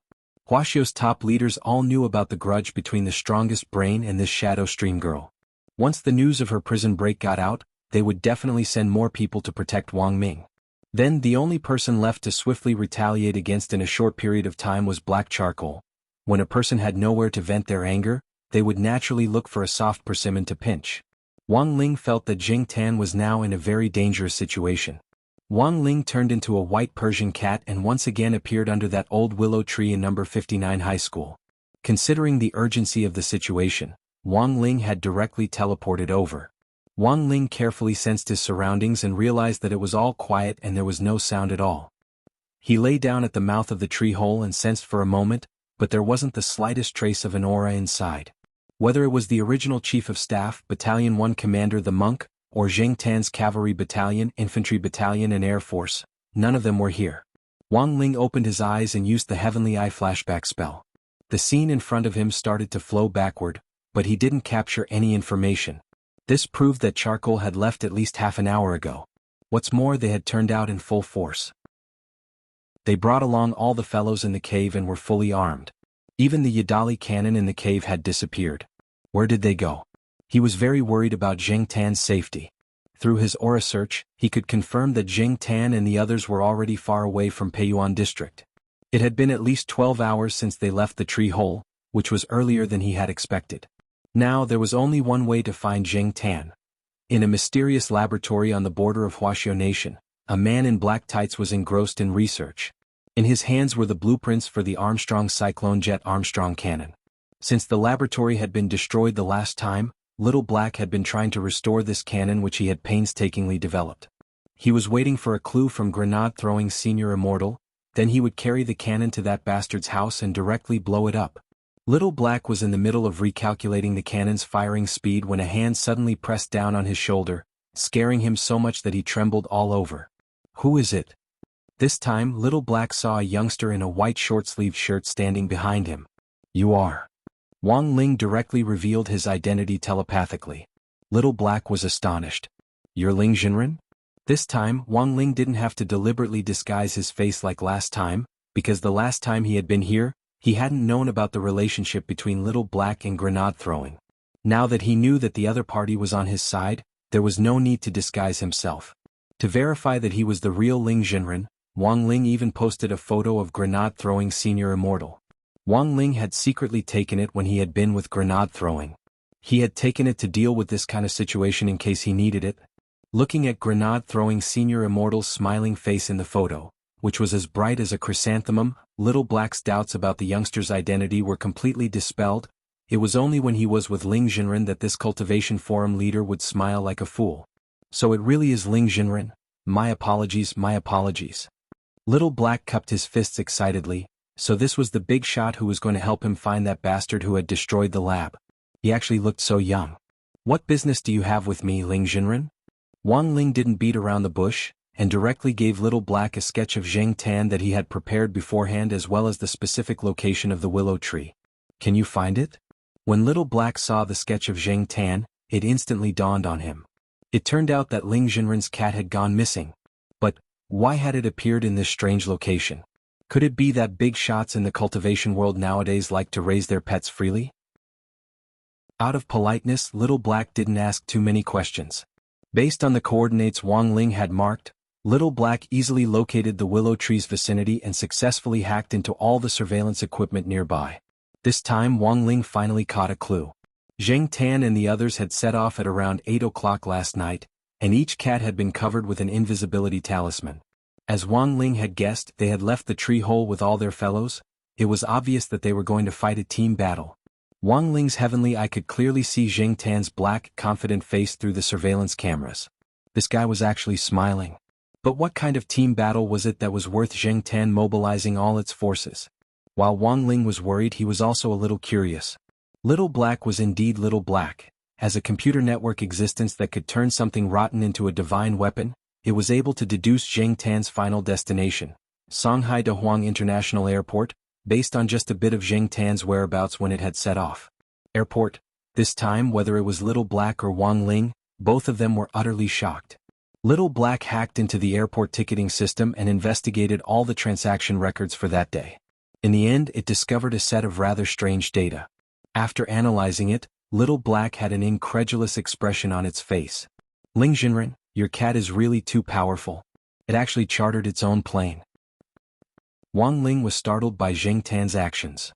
Speaker 1: Huaxiao's top leaders all knew about the grudge between the strongest brain and this shadow stream girl. Once the news of her prison break got out, they would definitely send more people to protect Wang Ming. Then the only person left to swiftly retaliate against in a short period of time was black charcoal. When a person had nowhere to vent their anger, they would naturally look for a soft persimmon to pinch. Wang Ling felt that Jing Tan was now in a very dangerous situation. Wang Ling turned into a white Persian cat and once again appeared under that old willow tree in number 59 high school. Considering the urgency of the situation, Wang Ling had directly teleported over. Wang Ling carefully sensed his surroundings and realized that it was all quiet and there was no sound at all. He lay down at the mouth of the tree hole and sensed for a moment, but there wasn't the slightest trace of an aura inside. Whether it was the original Chief of Staff, Battalion 1 Commander the Monk, or Jing Tan's Cavalry Battalion, Infantry Battalion and Air Force, none of them were here. Wang Ling opened his eyes and used the Heavenly Eye flashback spell. The scene in front of him started to flow backward, but he didn't capture any information. This proved that charcoal had left at least half an hour ago. What's more, they had turned out in full force. They brought along all the fellows in the cave and were fully armed. Even the Yadali cannon in the cave had disappeared. Where did they go? He was very worried about Jing Tan's safety. Through his aura search, he could confirm that Jing Tan and the others were already far away from Peiyuan district. It had been at least 12 hours since they left the tree hole, which was earlier than he had expected. Now there was only one way to find Jing Tan. In a mysterious laboratory on the border of Huaxiao Nation, a man in black tights was engrossed in research. In his hands were the blueprints for the Armstrong Cyclone Jet Armstrong cannon. Since the laboratory had been destroyed the last time, Little Black had been trying to restore this cannon which he had painstakingly developed. He was waiting for a clue from grenade-throwing Senior Immortal, then he would carry the cannon to that bastard's house and directly blow it up. Little Black was in the middle of recalculating the cannon's firing speed when a hand suddenly pressed down on his shoulder, scaring him so much that he trembled all over. Who is it? This time Little Black saw a youngster in a white short-sleeved shirt standing behind him. You are. Wang Ling directly revealed his identity telepathically. Little Black was astonished. You're Ling Jinren? This time Wang Ling didn't have to deliberately disguise his face like last time, because the last time he had been here, he hadn't known about the relationship between Little Black and grenade throwing. Now that he knew that the other party was on his side, there was no need to disguise himself. To verify that he was the real Ling Jinren, Wang Ling even posted a photo of grenade-throwing Senior Immortal. Wang Ling had secretly taken it when he had been with grenade throwing. He had taken it to deal with this kind of situation in case he needed it. Looking at grenade-throwing Senior Immortal's smiling face in the photo, which was as bright as a chrysanthemum, Little Black's doubts about the youngster's identity were completely dispelled. It was only when he was with Ling Jinren that this cultivation forum leader would smile like a fool. So it really is Ling Jinren? My apologies, my apologies. Little Black cupped his fists excitedly. So this was the big shot who was going to help him find that bastard who had destroyed the lab. He actually looked so young. What business do you have with me, Ling Jinren? Wang Ling didn't beat around the bush, and directly gave Little Black a sketch of Jing Tan that he had prepared beforehand as well as the specific location of the willow tree. Can you find it? When Little Black saw the sketch of Jing Tan, it instantly dawned on him. It turned out that Ling Jinren's cat had gone missing. But why had it appeared in this strange location? Could it be that big shots in the cultivation world nowadays like to raise their pets freely? Out of politeness, Little Black didn't ask too many questions. Based on the coordinates Wang Ling had marked, Little Black easily located the willow tree's vicinity and successfully hacked into all the surveillance equipment nearby. This time Wang Ling finally caught a clue. Jing Tan and the others had set off at around 8 o'clock last night, and each cat had been covered with an invisibility talisman. As Wang Ling had guessed, they had left the tree hole with all their fellows, it was obvious that they were going to fight a team battle. Wang Ling's heavenly eye could clearly see Zheng Tan's black, confident face through the surveillance cameras. This guy was actually smiling. But what kind of team battle was it that was worth Zheng Tan mobilizing all its forces? While Wang Ling was worried, he was also a little curious. Little Black was indeed Little Black. As a computer network existence that could turn something rotten into a divine weapon, it was able to deduce Zheng Tan's final destination, Shanghai Dehuang International Airport, based on just a bit of Zheng Tan's whereabouts when it had set off. Airport. This time, whether it was Little Black or Wang Ling, both of them were utterly shocked. Little Black hacked into the airport ticketing system and investigated all the transaction records for that day. In the end, it discovered a set of rather strange data. After analyzing it, Little Black had an incredulous expression on its face. Ling Jinren, your cat is really too powerful. It actually chartered its own plane. Wang Ling was startled by Zheng Tan's actions.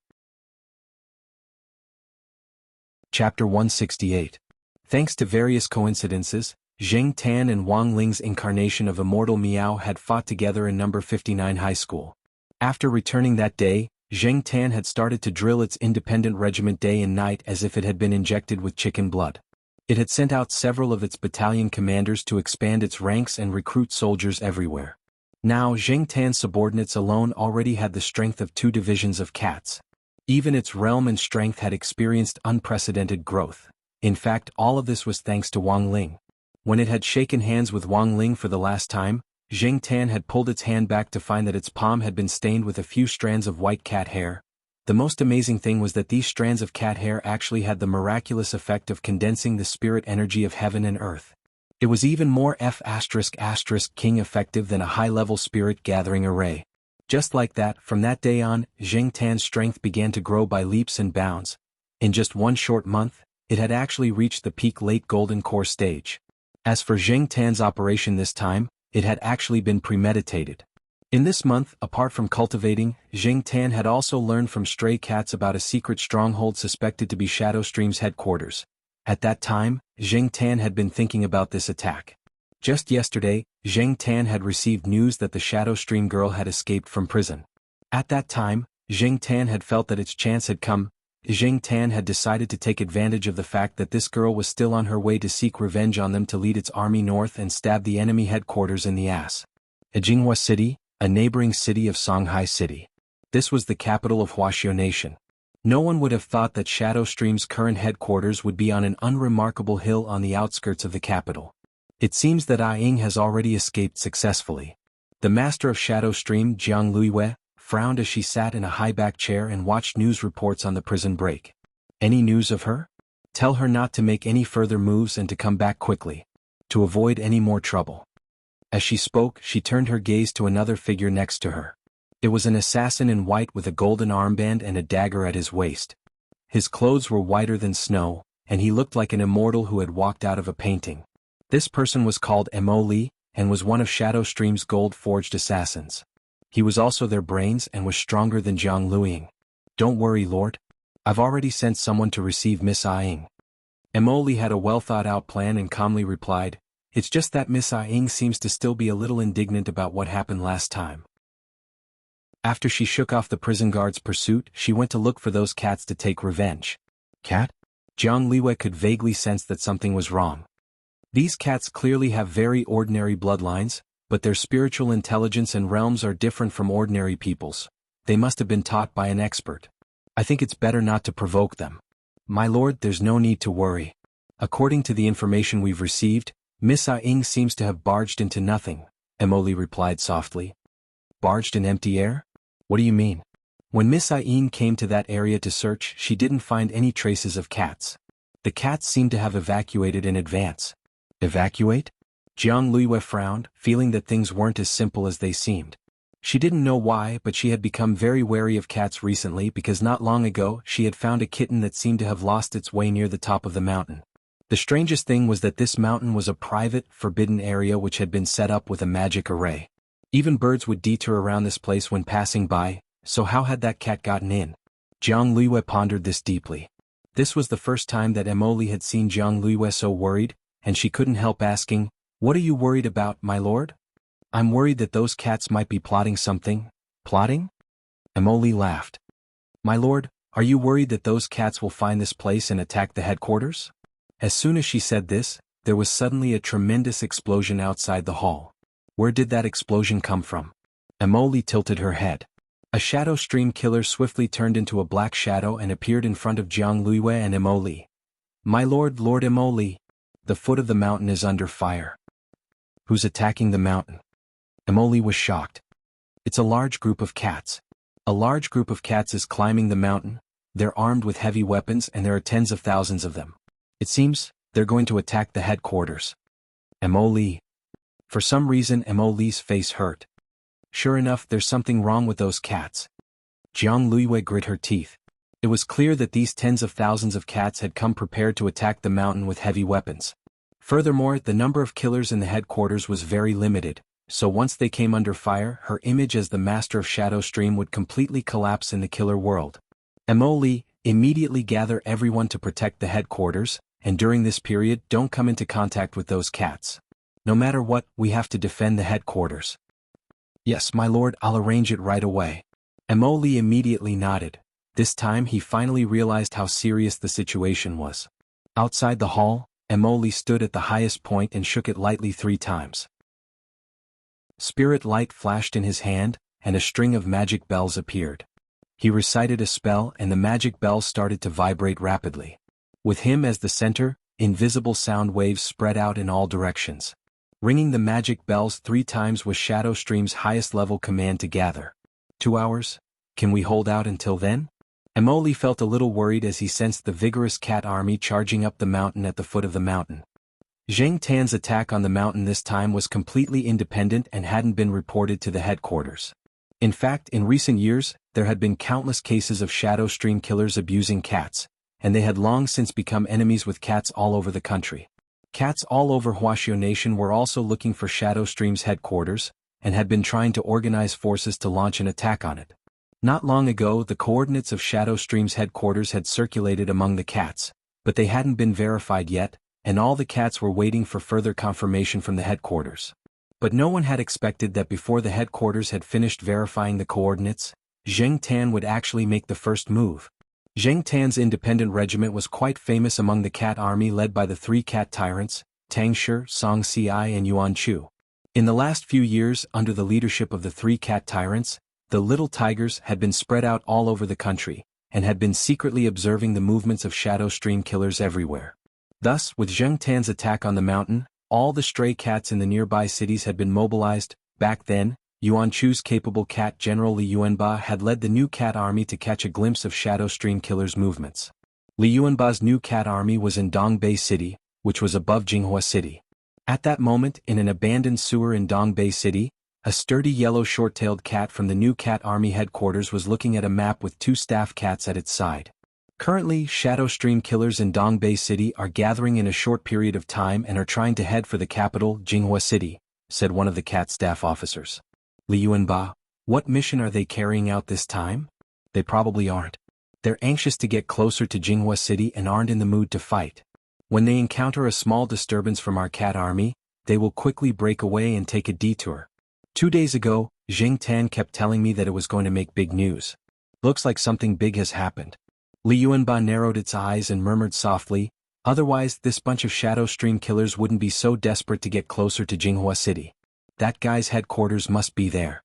Speaker 1: Chapter 168. Thanks to various coincidences, Zheng Tan and Wang Ling's incarnation of Immortal Miao had fought together in number 59 high school. After returning that day, Zheng Tan had started to drill its independent regiment day and night as if it had been injected with chicken blood. It had sent out several of its battalion commanders to expand its ranks and recruit soldiers everywhere. Now Zheng Tan's subordinates alone already had the strength of 2 divisions of cats. Even its realm and strength had experienced unprecedented growth. In fact, all of this was thanks to Wang Ling. When it had shaken hands with Wang Ling for the last time, Zheng Tan had pulled its hand back to find that its palm had been stained with a few strands of white cat hair. The most amazing thing was that these strands of cat hair actually had the miraculous effect of condensing the spirit energy of heaven and earth. It was even more F***king effective than a high-level spirit gathering array. Just like that, from that day on, Zheng Tan's strength began to grow by leaps and bounds. In just one short month, it had actually reached the peak late golden core stage. As for Zheng Tan's operation this time, it had actually been premeditated. In this month, apart from cultivating, Zheng Tan had also learned from stray cats about a secret stronghold suspected to be Shadow Stream's headquarters. At that time, Zheng Tan had been thinking about this attack. Just yesterday, Zheng Tan had received news that the Shadow Stream girl had escaped from prison. At that time, Zheng Tan had felt that its chance had come. Zheng Tan had decided to take advantage of the fact that this girl was still on her way to seek revenge on them to lead its army north and stab the enemy headquarters in the ass. Jinghua City, a neighboring city of Shanghai City. This was the capital of Wuxia Nation. No one would have thought that Shadow Stream's current headquarters would be on an unremarkable hill on the outskirts of the capital. It seems that Ai Ying has already escaped successfully. The master of Shadow Stream, Jiang Luiyue, frowned as she sat in a high-back chair and watched news reports on the prison break. Any news of her? Tell her not to make any further moves and to come back quickly. To avoid any more trouble. As she spoke, she turned her gaze to another figure next to her. It was an assassin in white with a golden armband and a dagger at his waist. His clothes were whiter than snow, and he looked like an immortal who had walked out of a painting. This person was called Mo Li, and was one of Shadow Stream's gold-forged assassins. He was also their brains and was stronger than Jiang Luiying. Don't worry, Lord. I've already sent someone to receive Miss Ai Ying. Mo Li had a well-thought-out plan and calmly replied, it's just that Miss Ai Ying seems to still be a little indignant about what happened last time. After she shook off the prison guard's pursuit, she went to look for those cats to take revenge. Cat? Jiang Liwei could vaguely sense that something was wrong. These cats clearly have very ordinary bloodlines, but their spiritual intelligence and realms are different from ordinary people's. They must have been taught by an expert. I think it's better not to provoke them. My lord, there's no need to worry. According to the information we've received, Miss Ai Ying seems to have barged into nothing, Emily replied softly. Barged in empty air? What do you mean? When Miss Ai Ying came to that area to search, she didn't find any traces of cats. The cats seemed to have evacuated in advance. Evacuate? Jiang Luiyue frowned, feeling that things weren't as simple as they seemed. She didn't know why, but she had become very wary of cats recently because not long ago she had found a kitten that seemed to have lost its way near the top of the mountain. The strangest thing was that this mountain was a private, forbidden area which had been set up with a magic array. Even birds would detour around this place when passing by, so how had that cat gotten in? Jiang Luiyue pondered this deeply. This was the first time that Emily had seen Jiang Luiyue so worried, and she couldn't help asking, "What are you worried about, my lord?" "I'm worried that those cats might be plotting something." "Plotting?" Emily laughed. My lord, are you worried that those cats will find this place and attack the headquarters? As soon as she said this, there was suddenly a tremendous explosion outside the hall. Where did that explosion come from? Emily tilted her head. A shadow stream killer swiftly turned into a black shadow and appeared in front of Jiang Luiyue and Emily. My lord, Lord Emily, the foot of the mountain is under fire. Who's attacking the mountain? Emily was shocked. It's a large group of cats. A large group of cats is climbing the mountain. They're armed with heavy weapons and there are tens of thousands of them. It seems they're going to attack the headquarters. Emily. For some reason Emily's face hurt. Sure enough, there's something wrong with those cats. Jiang Luiyue grit her teeth. It was clear that these tens of thousands of cats had come prepared to attack the mountain with heavy weapons. Furthermore, the number of killers in the headquarters was very limited, so once they came under fire, her image as the master of Shadow Stream would completely collapse in the killer world. Emily, immediately gather everyone to protect the headquarters, and during this period don't come into contact with those cats. No matter what, we have to defend the headquarters. Yes, my lord, I'll arrange it right away. Emily immediately nodded. This time he finally realized how serious the situation was. Outside the hall, Emily stood at the highest point and shook it lightly 3 times. Spirit light flashed in his hand, and a string of magic bells appeared. He recited a spell and the magic bells started to vibrate rapidly. With him as the center, invisible sound waves spread out in all directions. Ringing the magic bells 3 times was Shadow Stream's highest level command to gather. 2 hours? Can we hold out until then? Emily felt a little worried as he sensed the vigorous cat army charging up the mountain at the foot of the mountain. Zheng Tan's attack on the mountain this time was completely independent and hadn't been reported to the headquarters. In fact, in recent years, there had been countless cases of Shadow Stream killers abusing cats, and they had long since become enemies with cats all over the country. Cats all over Wuxia Nation were also looking for Shadow Stream's headquarters, and had been trying to organize forces to launch an attack on it. Not long ago, the coordinates of Shadow Stream's headquarters had circulated among the cats, but they hadn't been verified yet, and all the cats were waiting for further confirmation from the headquarters. But no one had expected that before the headquarters had finished verifying the coordinates, Zheng Tan would actually make the first move. Zheng Tan's independent regiment was quite famous among the cat army led by the 3 cat tyrants, Tang Shi, Song Ci and Yuan Chu. In the last few years, under the leadership of the 3 cat tyrants, the little tigers had been spread out all over the country, and had been secretly observing the movements of Shadow Stream killers everywhere. Thus, with Zheng Tan's attack on the mountain, all the stray cats in the nearby cities had been mobilized. Back then, Yuan Chu's capable cat General Li Yuanba had led the new cat army to catch a glimpse of Shadow Stream killers' movements. Li Yuanba's new cat army was in Dongbei City, which was above Jinghua City. At that moment, in an abandoned sewer in Dongbei City, a sturdy yellow short-tailed cat from the new cat army headquarters was looking at a map with 2 staff cats at its side. Currently, Shadow Stream killers in Dongbei City are gathering in a short period of time and are trying to head for the capital, Jinghua City, said one of the cat staff officers. Li Yuanba, what mission are they carrying out this time? They probably aren't. They're anxious to get closer to Jinghua City and aren't in the mood to fight. When they encounter a small disturbance from our cat army, they will quickly break away and take a detour. 2 days ago, Zheng Tan kept telling me that it was going to make big news. Looks like something big has happened. Li Yuanba narrowed its eyes and murmured softly, otherwise this bunch of Shadow Stream killers wouldn't be so desperate to get closer to Jinghua City. That guy's headquarters must be there.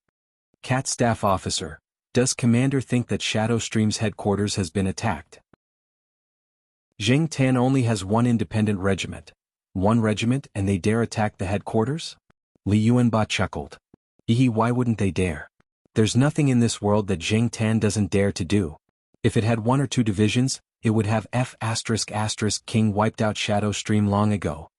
Speaker 1: Cat Staff Officer, does Commander think that Shadow Stream's headquarters has been attacked? Zheng Tan only has 1 independent regiment. 1 regiment and they dare attack the headquarters? Li Yuanba chuckled. Why wouldn't they dare? There's nothing in this world that Zheng Tan doesn't dare to do. If it had 1 or 2 divisions, it would have King wiped out Shadow Stream long ago.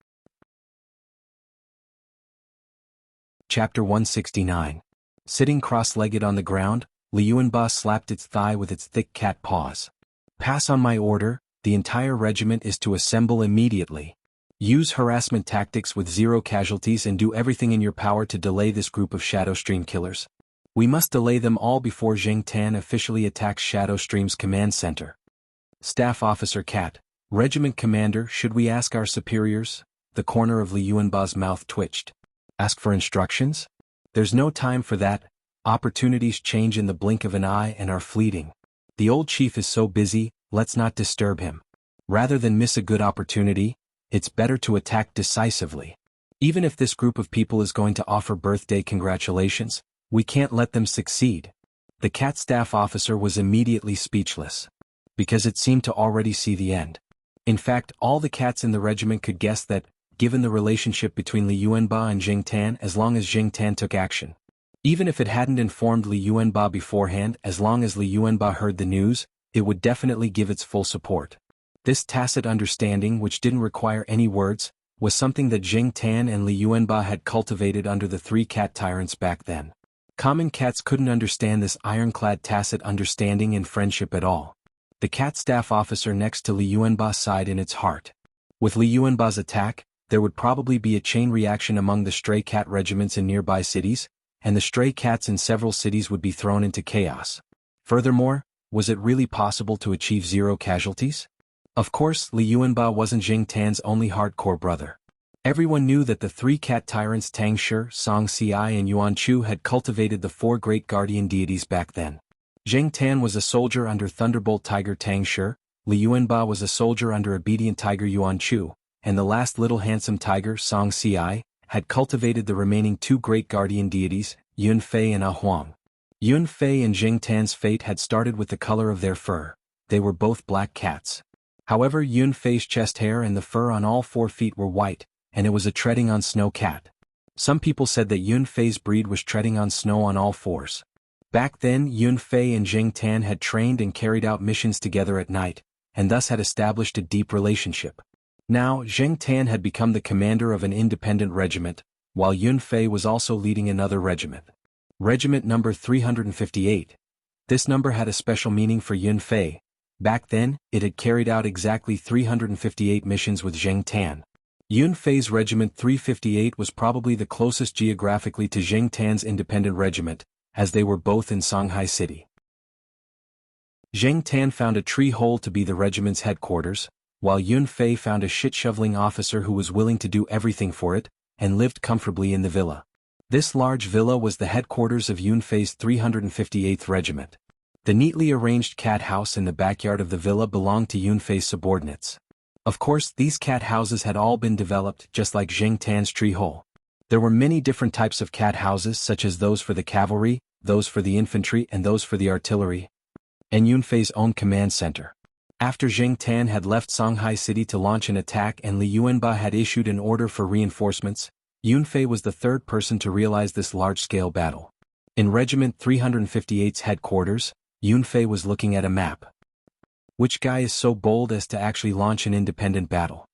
Speaker 1: Chapter 169. Sitting cross-legged on the ground, Li Yuanba slapped its thigh with its thick cat paws. Pass on my order, the entire regiment is to assemble immediately. Use harassment tactics with 0 casualties and do everything in your power to delay this group of Shadow Stream killers. We must delay them all before Zheng Tan officially attacks Shadow Stream's command center. Staff Officer Cat, Regiment Commander, should we ask our superiors? The corner of Li Yuanba's mouth twitched. Ask for instructions? There's no time for that. Opportunities change in the blink of an eye and are fleeting. The old chief is so busy, let's not disturb him. Rather than miss a good opportunity, it's better to attack decisively. Even if this group of people is going to offer birthday congratulations, we can't let them succeed. The cat staff officer was immediately speechless, because it seemed to already see the end. In fact, all the cats in the regiment could guess that, given the relationship between Li Yuanba and Jing Tan, as long as Jing Tan took action. Even if it hadn't informed Li Yuanba beforehand, as long as Li Yuanba heard the news, it would definitely give its full support. This tacit understanding, which didn't require any words, was something that Jing Tan and Li Yuanba had cultivated under the three cat tyrants back then. Common cats couldn't understand this ironclad tacit understanding and friendship at all. The cat staff officer next to Li Yuanba sighed in its heart. With Li Yuanba's attack, there would probably be a chain reaction among the stray cat regiments in nearby cities, and the stray cats in several cities would be thrown into chaos. Furthermore, was it really possible to achieve 0 casualties? Of course, Li Yuanba wasn't Jing Tan's only hardcore brother. Everyone knew that the three cat tyrants Tang Shi, Song Ci and Yuan Chu had cultivated the 4 great guardian deities back then. Jing Tan was a soldier under Thunderbolt Tiger Tang Shi, Li Yuanba was a soldier under Obedient Tiger Yuan Chu, and the last little handsome tiger Song Ci had cultivated the remaining 2 great guardian deities, Yun Fei and Ah Huang. Yun Fei and Jing Tan's fate had started with the color of their fur. They were both black cats. However, Yun Fei's chest hair and the fur on all 4 feet were white, and it was a treading on snow cat. Some people said that Yun Fei's breed was treading on snow on all 4s. Back then, Yun Fei and Jing Tan had trained and carried out missions together at night, and thus had established a deep relationship. Now, Jing Tan had become the commander of an independent regiment, while Yun Fei was also leading another regiment. Regiment number 358. This number had a special meaning for Yun Fei. Back then, it had carried out exactly 358 missions with Jing Tan. Yun Fei's Regiment 358 was probably the closest geographically to Jing Tan's independent regiment, as they were both in Songhai City. Jing Tan found a tree hole to be the regiment's headquarters, while Yun Fei found a shit-shoveling officer who was willing to do everything for it, and lived comfortably in the villa. This large villa was the headquarters of Yun Fei's 358th Regiment. The neatly arranged cat house in the backyard of the villa belonged to Yun Fei's subordinates. Of course, these cat houses had all been developed just like Jing Tan's tree hole. There were many different types of cat houses, such as those for the cavalry, those for the infantry and those for the artillery, and Yun Fei's own command center. After Jing Tan had left Songhai City to launch an attack and Li Yuanba had issued an order for reinforcements, Yun Fei was the third person to realize this large-scale battle. In Regiment 358's headquarters, Yun Fei was looking at a map. Which guy is so bold as to actually launch an independent battle?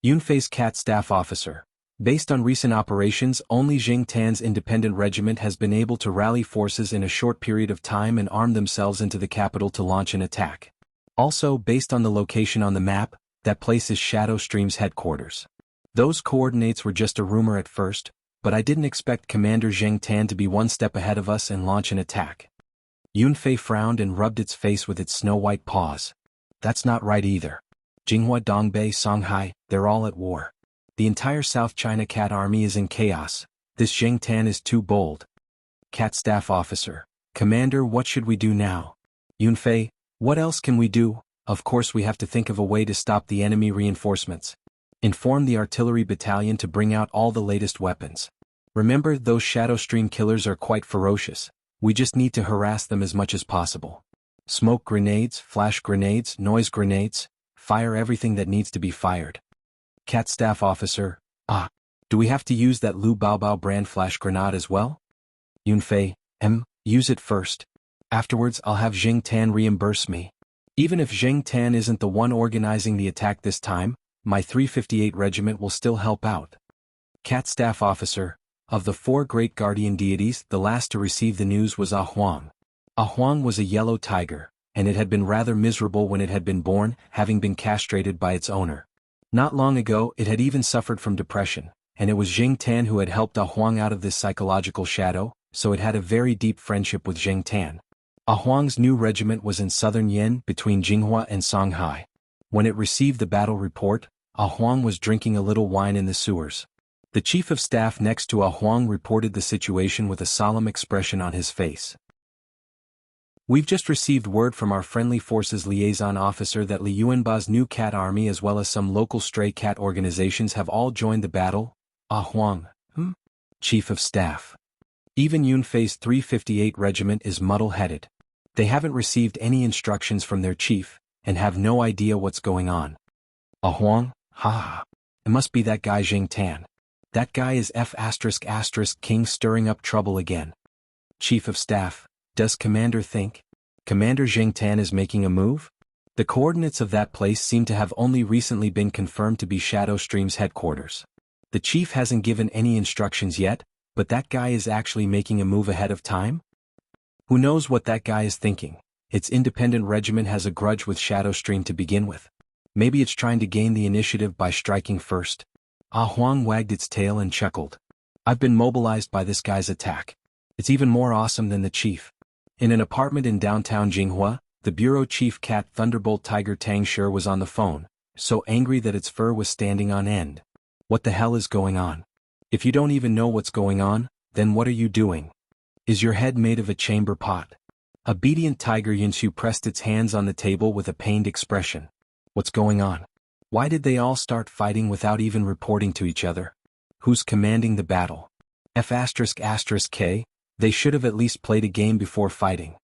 Speaker 1: Yun Fei's cat staff officer. Based on recent operations, only Jing Tan's independent regiment has been able to rally forces in a short period of time and arm themselves into the capital to launch an attack. Also, based on the location on the map, that place is Shadow Stream's headquarters. Those coordinates were just a rumor at first, but I didn't expect Commander Jing Tan to be one step ahead of us and launch an attack. Yun Fei frowned and rubbed its face with its snow-white paws. That's not right either. Jinghua, Dongbei, Songhai, they're all at war. The entire South China Cat Army is in chaos. This Jing Tan is too bold. Cat Staff Officer. Commander, what should we do now? Yun Fei, what else can we do? Of course we have to think of a way to stop the enemy reinforcements. Inform the artillery battalion to bring out all the latest weapons. Remember, those Shadow Stream killers are quite ferocious. We just need to harass them as much as possible. Smoke grenades, flash grenades, noise grenades, fire everything that needs to be fired. Cat Staff Officer, do we have to use that Lu Baobao brand flash grenade as well? Yun Fei, use it first. Afterwards I'll have Jing Tan reimburse me. Even if Jing Tan isn't the one organizing the attack this time, my 358 regiment will still help out. Cat Staff Officer, of the 4 great guardian deities, the last to receive the news was Ah Huang. Ah Huang was a yellow tiger, and it had been rather miserable when it had been born, having been castrated by its owner. Not long ago it had even suffered from depression, and it was Jing Tan who had helped Ah Huang out of this psychological shadow, so it had a very deep friendship with Jing Tan. Ah Huang's new regiment was in southern Yen between Jinghua and Songhai. When it received the battle report, Ah Huang was drinking a little wine in the sewers. The chief of staff next to Ah Huang reported the situation with a solemn expression on his face. We've just received word from our friendly forces liaison officer that Li Yuanba's new cat army as well as some local stray cat organizations have all joined the battle. Ah Huang, Chief of Staff. Even Yunfei's 358 Regiment is muddle-headed. They haven't received any instructions from their chief, and have no idea what's going on. Ah Huang, ha. It must be that guy Jing Tan. That guy is King stirring up trouble again. Chief of Staff, does Commander think Commander Jing Tan is making a move? The coordinates of that place seem to have only recently been confirmed to be Shadow Stream's headquarters. The chief hasn't given any instructions yet, but that guy is actually making a move ahead of time? Who knows what that guy is thinking? Its independent regiment has a grudge with Shadow Stream to begin with. Maybe it's trying to gain the initiative by striking first. Ah Huang wagged its tail and chuckled. I've been mobilized by this guy's attack. It's even more awesome than the chief. In an apartment in downtown Jinghua, the bureau chief cat Thunderbolt Tiger Tang Shi was on the phone, so angry that its fur was standing on end. What the hell is going on? If you don't even know what's going on, then what are you doing? Is your head made of a chamber pot? Obedient Tiger Yinsu pressed its hands on the table with a pained expression. What's going on? Why did they all start fighting without even reporting to each other? Who's commanding the battle? F***K, they should have at least played a game before fighting.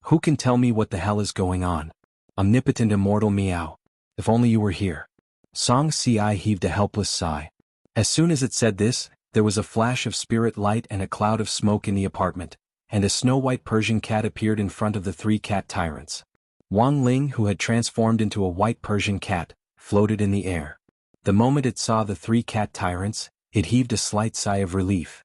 Speaker 1: Who can tell me what the hell is going on? Omnipotent immortal Meow. If only you were here. Song Ci heaved a helpless sigh. As soon as it said this, there was a flash of spirit light and a cloud of smoke in the apartment, and a snow-white Persian cat appeared in front of the three cat tyrants. Wang Ling, who had transformed into a white Persian cat, floated in the air. The moment it saw the three cat tyrants, it heaved a slight sigh of relief.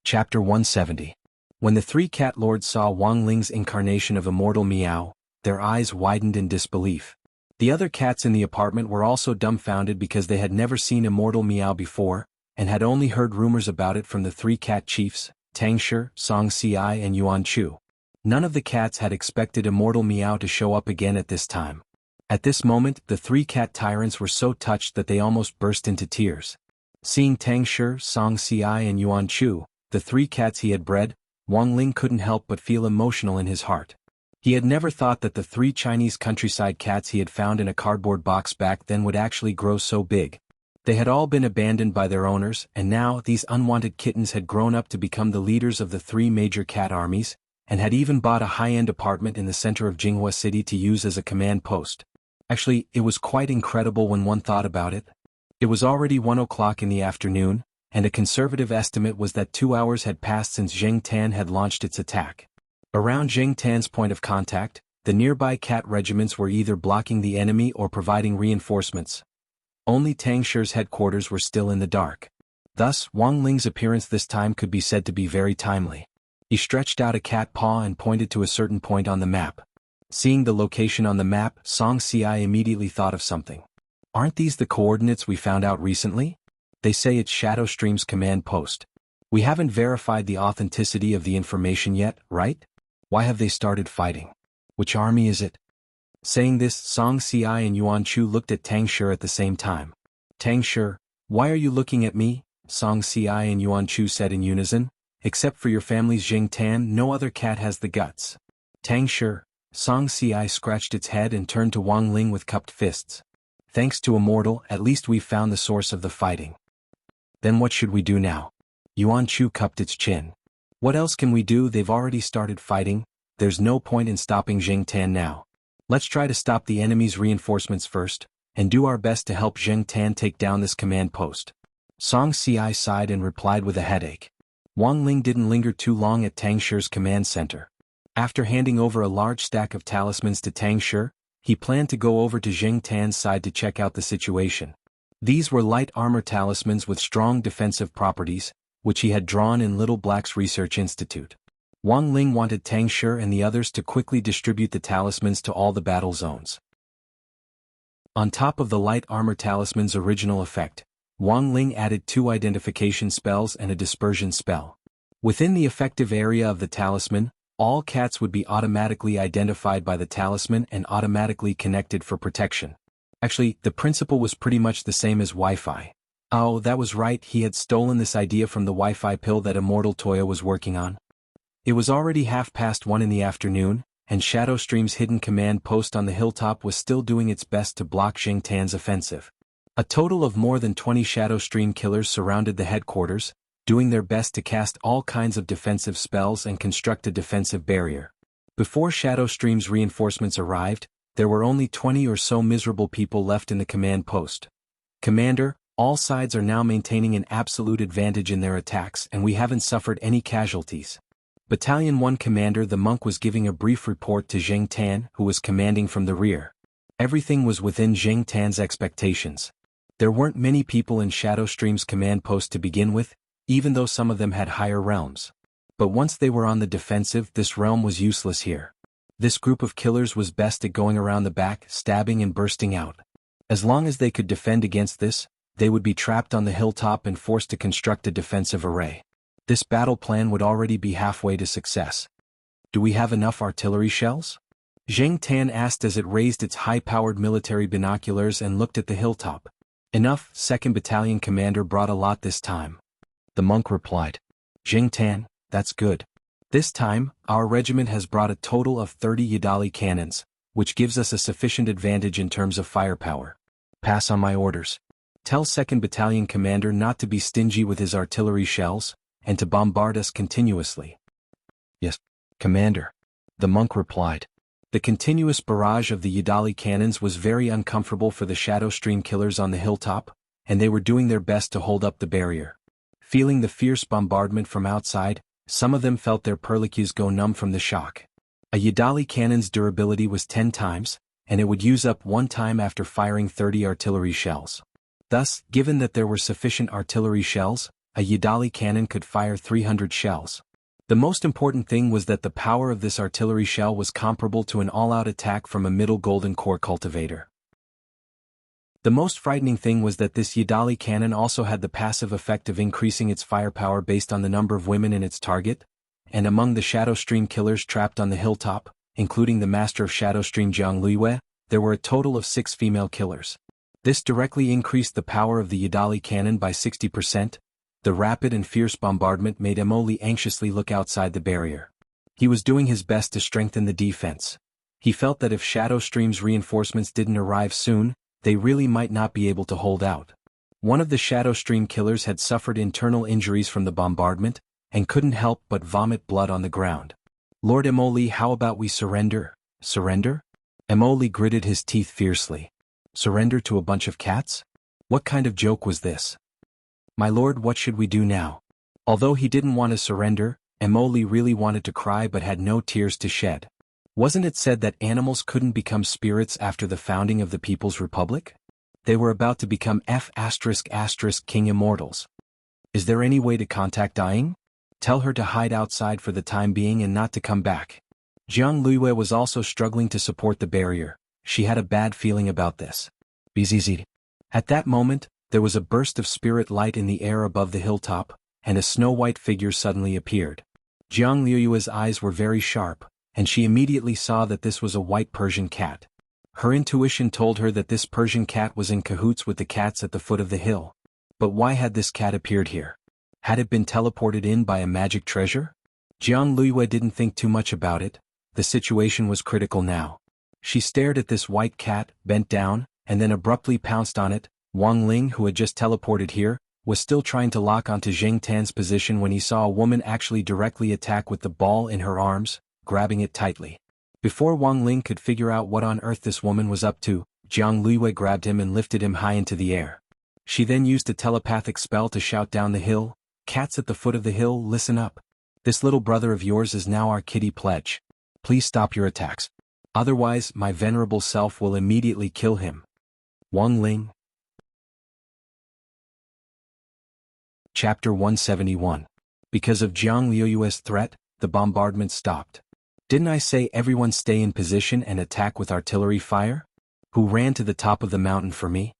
Speaker 1: Chapter 170. When the three cat lords saw Wang Ling's incarnation of immortal Meow, their eyes widened in disbelief. The other cats in the apartment were also dumbfounded because they had never seen immortal Meow before, and had only heard rumors about it from the three cat chiefs, Tang Shi, Song Ci and Yuan Chu. None of the cats had expected immortal Meow to show up again at this time. At this moment, the three cat tyrants were so touched that they almost burst into tears. Seeing Tang Shi, Song Ci and Yuan Chu, the three cats he had bred, Wang Ling couldn't help but feel emotional in his heart. He had never thought that the three Chinese countryside cats he had found in a cardboard box back then would actually grow so big. They had all been abandoned by their owners, and now these unwanted kittens had grown up to become the leaders of the three major cat armies, and had even bought a high-end apartment in the center of Jinghua City to use as a command post. Actually, it was quite incredible when one thought about it. It was already 1 o'clock in the afternoon, and a conservative estimate was that 2 hours had passed since Jing Tan had launched its attack. Around Jing Tan's point of contact, the nearby cat regiments were either blocking the enemy or providing reinforcements. Only Tang Shi's headquarters were still in the dark. Thus, Wang Ling's appearance this time could be said to be very timely. He stretched out a cat paw and pointed to a certain point on the map. Seeing the location on the map, Song Ci immediately thought of something. Aren't these the coordinates we found out recently? They say it's Shadow Stream's command post. We haven't verified the authenticity of the information yet, right? Why have they started fighting? Which army is it? Saying this, Song Ci and Yuan Chu looked at Tang Shi at the same time. Tang Shi, why are you looking at me? Song Ci and Yuan Chu said in unison. Except for your family's Jing Tan, no other cat has the guts. Tang Shi, Song Ci scratched its head and turned to Wang Ling with cupped fists. Thanks to Immortal, at least we've found the source of the fighting. Then what should we do now? Yuan Chu cupped its chin. What else can we do? They've already started fighting. There's no point in stopping Jing Tan now. Let's try to stop the enemy's reinforcements first, and do our best to help Jing Tan take down this command post. Song Ci sighed and replied with a headache. Wang Ling didn't linger too long at Tang Shi's command center. After handing over a large stack of talismans to Tang Shi, he planned to go over to Jing Tan's side to check out the situation. These were light armor talismans with strong defensive properties, which he had drawn in Little Black's research institute. Wang Ling wanted Tang Shi and the others to quickly distribute the talismans to all the battle zones. On top of the light armor talisman's original effect, Wang Ling added 2 identification spells and a dispersion spell. Within the effective area of the talisman, all cats would be automatically identified by the talisman and automatically connected for protection. Actually, the principle was pretty much the same as Wi-Fi. Oh, that was right, he had stolen this idea from the Wi-Fi pill that Immortal Toya was working on. It was already 1:30 in the afternoon, and Shadowstream's hidden command post on the hilltop was still doing its best to block Jing Tan's offensive. A total of more than 20 Shadowstream killers surrounded the headquarters, doing their best to cast all kinds of defensive spells and construct a defensive barrier. Before Shadowstream's reinforcements arrived, there were only 20 or so miserable people left in the command post. Commander, all sides are now maintaining an absolute advantage in their attacks and we haven't suffered any casualties. Battalion 1 Commander the monk was giving a brief report to Jing Tan, who was commanding from the rear. Everything was within Jing Tan's expectations. There weren't many people in Shadowstream's command post to begin with, even though some of them had higher realms. But once they were on the defensive, this realm was useless here. This group of killers was best at going around the back, stabbing and bursting out. As long as they could defend against this, they would be trapped on the hilltop and forced to construct a defensive array. This battle plan would already be halfway to success. Do we have enough artillery shells? Jing Tan asked as it raised its high-powered military binoculars and looked at the hilltop. Enough, 2nd Battalion Commander brought a lot this time. The monk replied. Jing Tan, that's good. This time, our regiment has brought a total of 30 Yidali cannons, which gives us a sufficient advantage in terms of firepower. Pass on my orders. Tell 2nd Battalion Commander not to be stingy with his artillery shells, and to bombard us continuously. Yes, Commander. The monk replied. The continuous barrage of the Yidali cannons was very uncomfortable for the Shadowstream killers on the hilltop, and they were doing their best to hold up the barrier. Feeling the fierce bombardment from outside, some of them felt their perlicus go numb from the shock. A Yidali cannon's durability was 10 times, and it would use up 1 time after firing 30 artillery shells. Thus, given that there were sufficient artillery shells, a Yidali cannon could fire 300 shells. The most important thing was that the power of this artillery shell was comparable to an all-out attack from a middle golden core cultivator. The most frightening thing was that this Yidali cannon also had the passive effect of increasing its firepower based on the number of women in its target, and among the Shadowstream killers trapped on the hilltop, including the master of Shadowstream Jiang Luiyue, there were a total of 6 female killers. This directly increased the power of the Yidali cannon by 60%. The rapid and fierce bombardment made Emoli anxiously look outside the barrier. He was doing his best to strengthen the defense. He felt that if Shadowstream's reinforcements didn't arrive soon, they really might not be able to hold out. One of the Shadowstream killers had suffered internal injuries from the bombardment, and couldn't help but vomit blood on the ground. Lord Emoli, how about we surrender? Surrender? Emoli gritted his teeth fiercely. Surrender to a bunch of cats? What kind of joke was this? My lord, what should we do now? Although he didn't want to surrender, Emoli really wanted to cry but had no tears to shed. Wasn't it said that animals couldn't become spirits after the founding of the People's Republic? They were about to become King immortals. Is there any way to contact Dying? Tell her to hide outside for the time being and not to come back. Jiang Luiyue was also struggling to support the barrier. She had a bad feeling about this. Bzzz. At that moment, there was a burst of spirit light in the air above the hilltop, and a snow-white figure suddenly appeared. Jiang Luiyue's eyes were very sharp, and she immediately saw that this was a white Persian cat. Her intuition told her that this Persian cat was in cahoots with the cats at the foot of the hill. But why had this cat appeared here? Had it been teleported in by a magic treasure? Jiang Luiyue didn't think too much about it. The situation was critical now. She stared at this white cat, bent down, and then abruptly pounced on it. Wang Ling, who had just teleported here, was still trying to lock onto Jing Tan's position when he saw a woman actually directly attack with the ball in her arms, grabbing it tightly. Before Wang Ling could figure out what on earth this woman was up to, Jiang Luiyue grabbed him and lifted him high into the air. She then used a telepathic spell to shout down the hill, "Cats at the foot of the hill, listen up. This little brother of yours is now our kitty pledge. Please stop your attacks. Otherwise, my venerable self will immediately kill him." Wang Ling. Chapter 171. Because of Jiang Luiyue's threat, the bombardment stopped. Didn't I say everyone stay in position and attack with artillery fire? Who ran to the top of the mountain for me?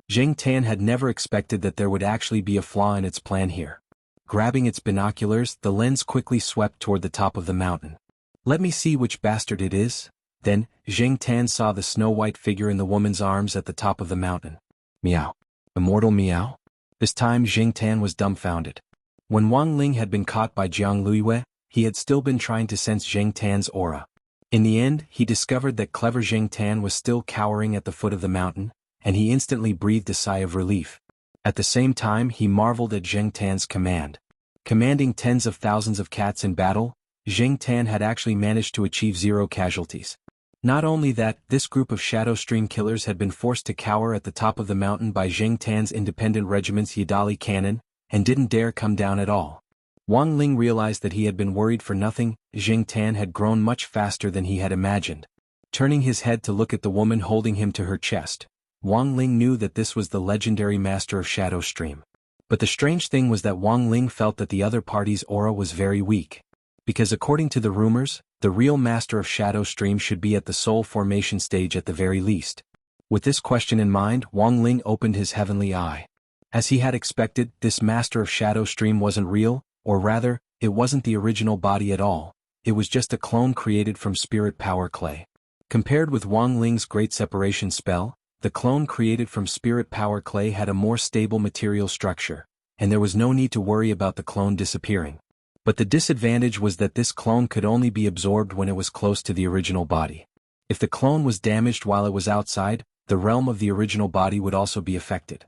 Speaker 1: Jing Tan had never expected that there would actually be a flaw in its plan here. Grabbing its binoculars, the lens quickly swept toward the top of the mountain. Let me see which bastard it is. Then, Jing Tan saw the snow-white figure in the woman's arms at the top of the mountain. Meow. Immortal meow? This time Jing Tan was dumbfounded. When Wang Ling had been caught by Jiang Luiyue, he had still been trying to sense Zheng Tan's aura. In the end, he discovered that clever Zheng Tan was still cowering at the foot of the mountain, and he instantly breathed a sigh of relief. At the same time, he marveled at Zheng Tan's command. Commanding tens of thousands of cats in battle, Zheng Tan had actually managed to achieve 0 casualties. Not only that, this group of Shadow Stream killers had been forced to cower at the top of the mountain by Zheng Tan's independent regiment's Yidali cannon, and didn't dare come down at all. Wang Ling realized that he had been worried for nothing. Zheng Tan had grown much faster than he had imagined. Turning his head to look at the woman holding him to her chest, Wang Ling knew that this was the legendary master of Shadow Stream. But the strange thing was that Wang Ling felt that the other party's aura was very weak. Because according to the rumors, the real master of Shadow Stream should be at the soul formation stage at the very least. With this question in mind, Wang Ling opened his heavenly eye. As he had expected, this master of Shadow Stream wasn't real, or rather, it wasn't the original body at all. It was just a clone created from spirit power clay. Compared with Wang Ling's great separation spell, the clone created from spirit power clay had a more stable material structure, and there was no need to worry about the clone disappearing. But the disadvantage was that this clone could only be absorbed when it was close to the original body. If the clone was damaged while it was outside, the realm of the original body would also be affected.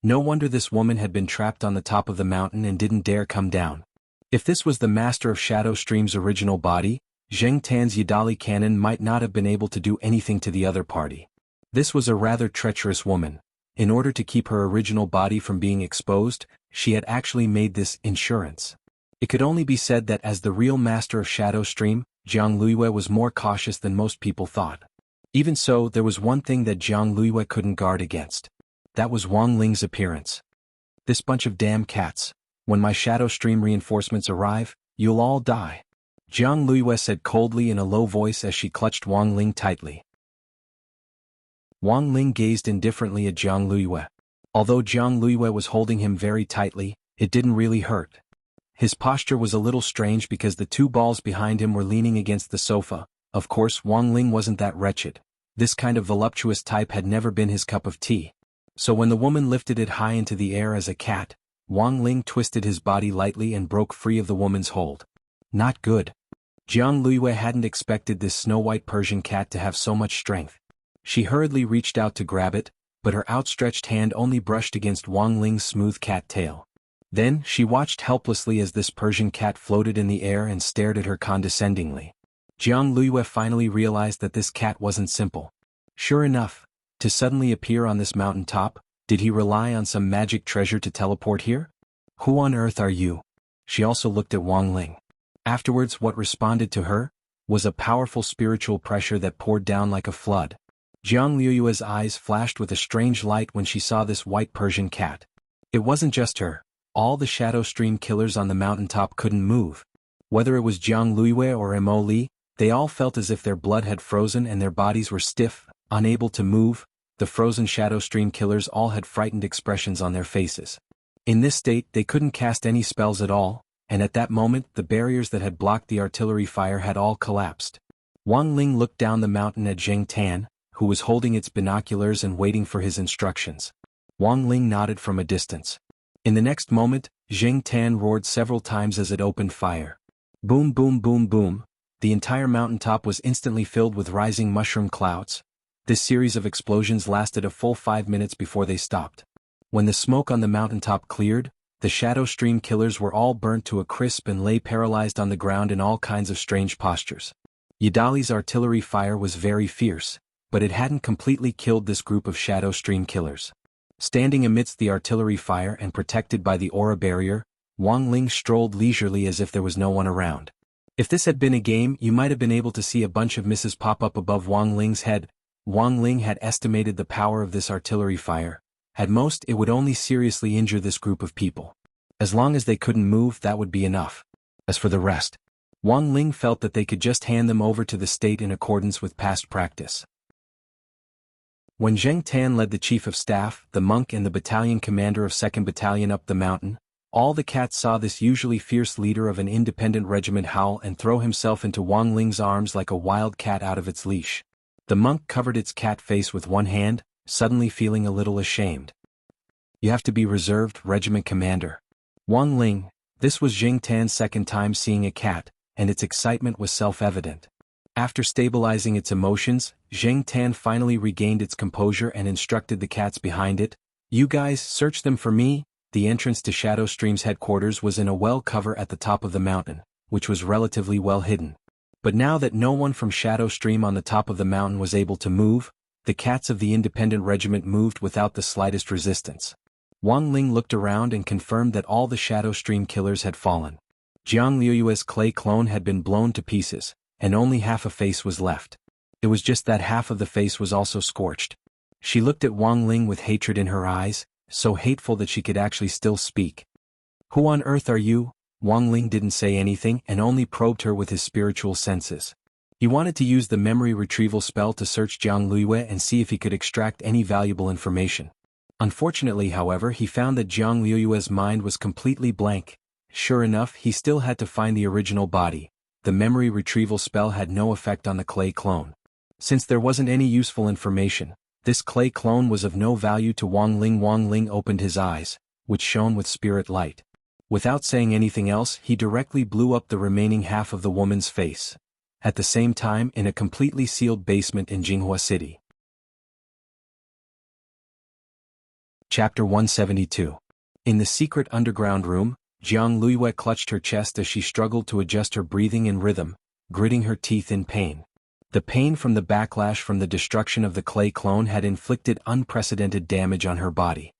Speaker 1: No wonder this woman had been trapped on the top of the mountain and didn't dare come down. If this was the master of Shadow Stream's original body, Zheng Tan's Yidali cannon might not have been able to do anything to the other party. This was a rather treacherous woman. In order to keep her original body from being exposed, she had actually made this insurance. It could only be said that as the real master of Shadow Stream, Jiang Luiyue was more cautious than most people thought. Even so, there was one thing that Jiang Luiyue couldn't guard against. That was Wang Ling's appearance. This bunch of damn cats. When my Shadow Stream reinforcements arrive, you'll all die. Jiang Luiyue said coldly in a low voice as she clutched Wang Ling tightly. Wang Ling gazed indifferently at Jiang Luiyue. Although Jiang Luiyue was holding him very tightly, it didn't really hurt. His posture was a little strange because the 2 balls behind him were leaning against the sofa. Of course, Wang Ling wasn't that wretched. This kind of voluptuous type had never been his cup of tea. So when the woman lifted it high into the air as a cat, Wang Ling twisted his body lightly and broke free of the woman's hold. Not good. Jiang Luiyue hadn't expected this snow-white Persian cat to have so much strength. She hurriedly reached out to grab it, but her outstretched hand only brushed against Wang Ling's smooth cat tail. Then, she watched helplessly as this Persian cat floated in the air and stared at her condescendingly. Jiang Luiyue finally realized that this cat wasn't simple. Sure enough, to suddenly appear on this mountain top, did he rely on some magic treasure to teleport here? Who on earth are you? She also looked at Wang Ling. Afterwards, what responded to her was a powerful spiritual pressure that poured down like a flood. Jiang Luiyue's eyes flashed with a strange light when she saw this white Persian cat. It wasn't just her. All the Shadow Stream killers on the mountaintop couldn't move. Whether it was Jiang Luiyue or Mo Li, they all felt as if their blood had frozen and their bodies were stiff, unable to move. The frozen Shadow Stream killers all had frightened expressions on their faces. In this state, they couldn't cast any spells at all, and at that moment, the barriers that had blocked the artillery fire had all collapsed. Wang Ling looked down the mountain at Zheng Tan, who was holding its binoculars and waiting for his instructions. Wang Ling nodded from a distance. In the next moment, Zheng Tan roared several times as it opened fire. Boom boom boom boom. The entire mountaintop was instantly filled with rising mushroom clouds. This series of explosions lasted a full 5 minutes before they stopped. When the smoke on the mountaintop cleared, the Shadow Stream killers were all burnt to a crisp and lay paralyzed on the ground in all kinds of strange postures. Yidali's artillery fire was very fierce, but it hadn't completely killed this group of Shadow Stream killers. Standing amidst the artillery fire and protected by the aura barrier, Wang Ling strolled leisurely as if there was no one around. If this had been a game, you might have been able to see a bunch of misses pop up above Wang Ling's head. Wang Ling had estimated the power of this artillery fire. At most, it would only seriously injure this group of people. As long as they couldn't move, that would be enough. As for the rest, Wang Ling felt that they could just hand them over to the state in accordance with past practice. When Zheng Tan led the chief of staff, the monk and the battalion commander of 2nd Battalion up the mountain, all the cats saw this usually fierce leader of an independent regiment howl and throw himself into Wang Ling's arms like a wild cat out of its leash. The monk covered its cat face with one hand, suddenly feeling a little ashamed. You have to be reserved, regiment commander. Wang Ling, this was Zheng Tan's second time seeing a cat, and its excitement was self-evident. After stabilizing its emotions, Zheng Tan finally regained its composure and instructed the cats behind it, "You guys, search them for me." The entrance to Shadow Stream's headquarters was in a well cover at the top of the mountain, which was relatively well hidden. But now that no one from Shadow Stream on the top of the mountain was able to move, the cats of the independent regiment moved without the slightest resistance. Wang Ling looked around and confirmed that all the Shadow Stream killers had fallen. Jiang Liuyue's clay clone had been blown to pieces, and only half a face was left. It was just that half of the face was also scorched. She looked at Wang Ling with hatred in her eyes, so hateful that she could actually still speak. "Who on earth are you?" Wang Ling didn't say anything and only probed her with his spiritual senses. He wanted to use the memory retrieval spell to search Jiang Liyue and see if he could extract any valuable information. Unfortunately, however, he found that Jiang Liyue's mind was completely blank. Sure enough, he still had to find the original body. The memory retrieval spell had no effect on the clay clone. Since there wasn't any useful information, this clay clone was of no value to Wang Ling. Wang Ling opened his eyes, which shone with spirit light. Without saying anything else, he directly blew up the remaining half of the woman's face. At the same time, in a completely sealed basement in Jinghua City. Chapter 172. In the secret underground room, Jiang Liyue clutched her chest as she struggled to adjust her breathing in rhythm, gritting her teeth in pain. The pain from the backlash from the destruction of the clay clone had inflicted unprecedented damage on her body.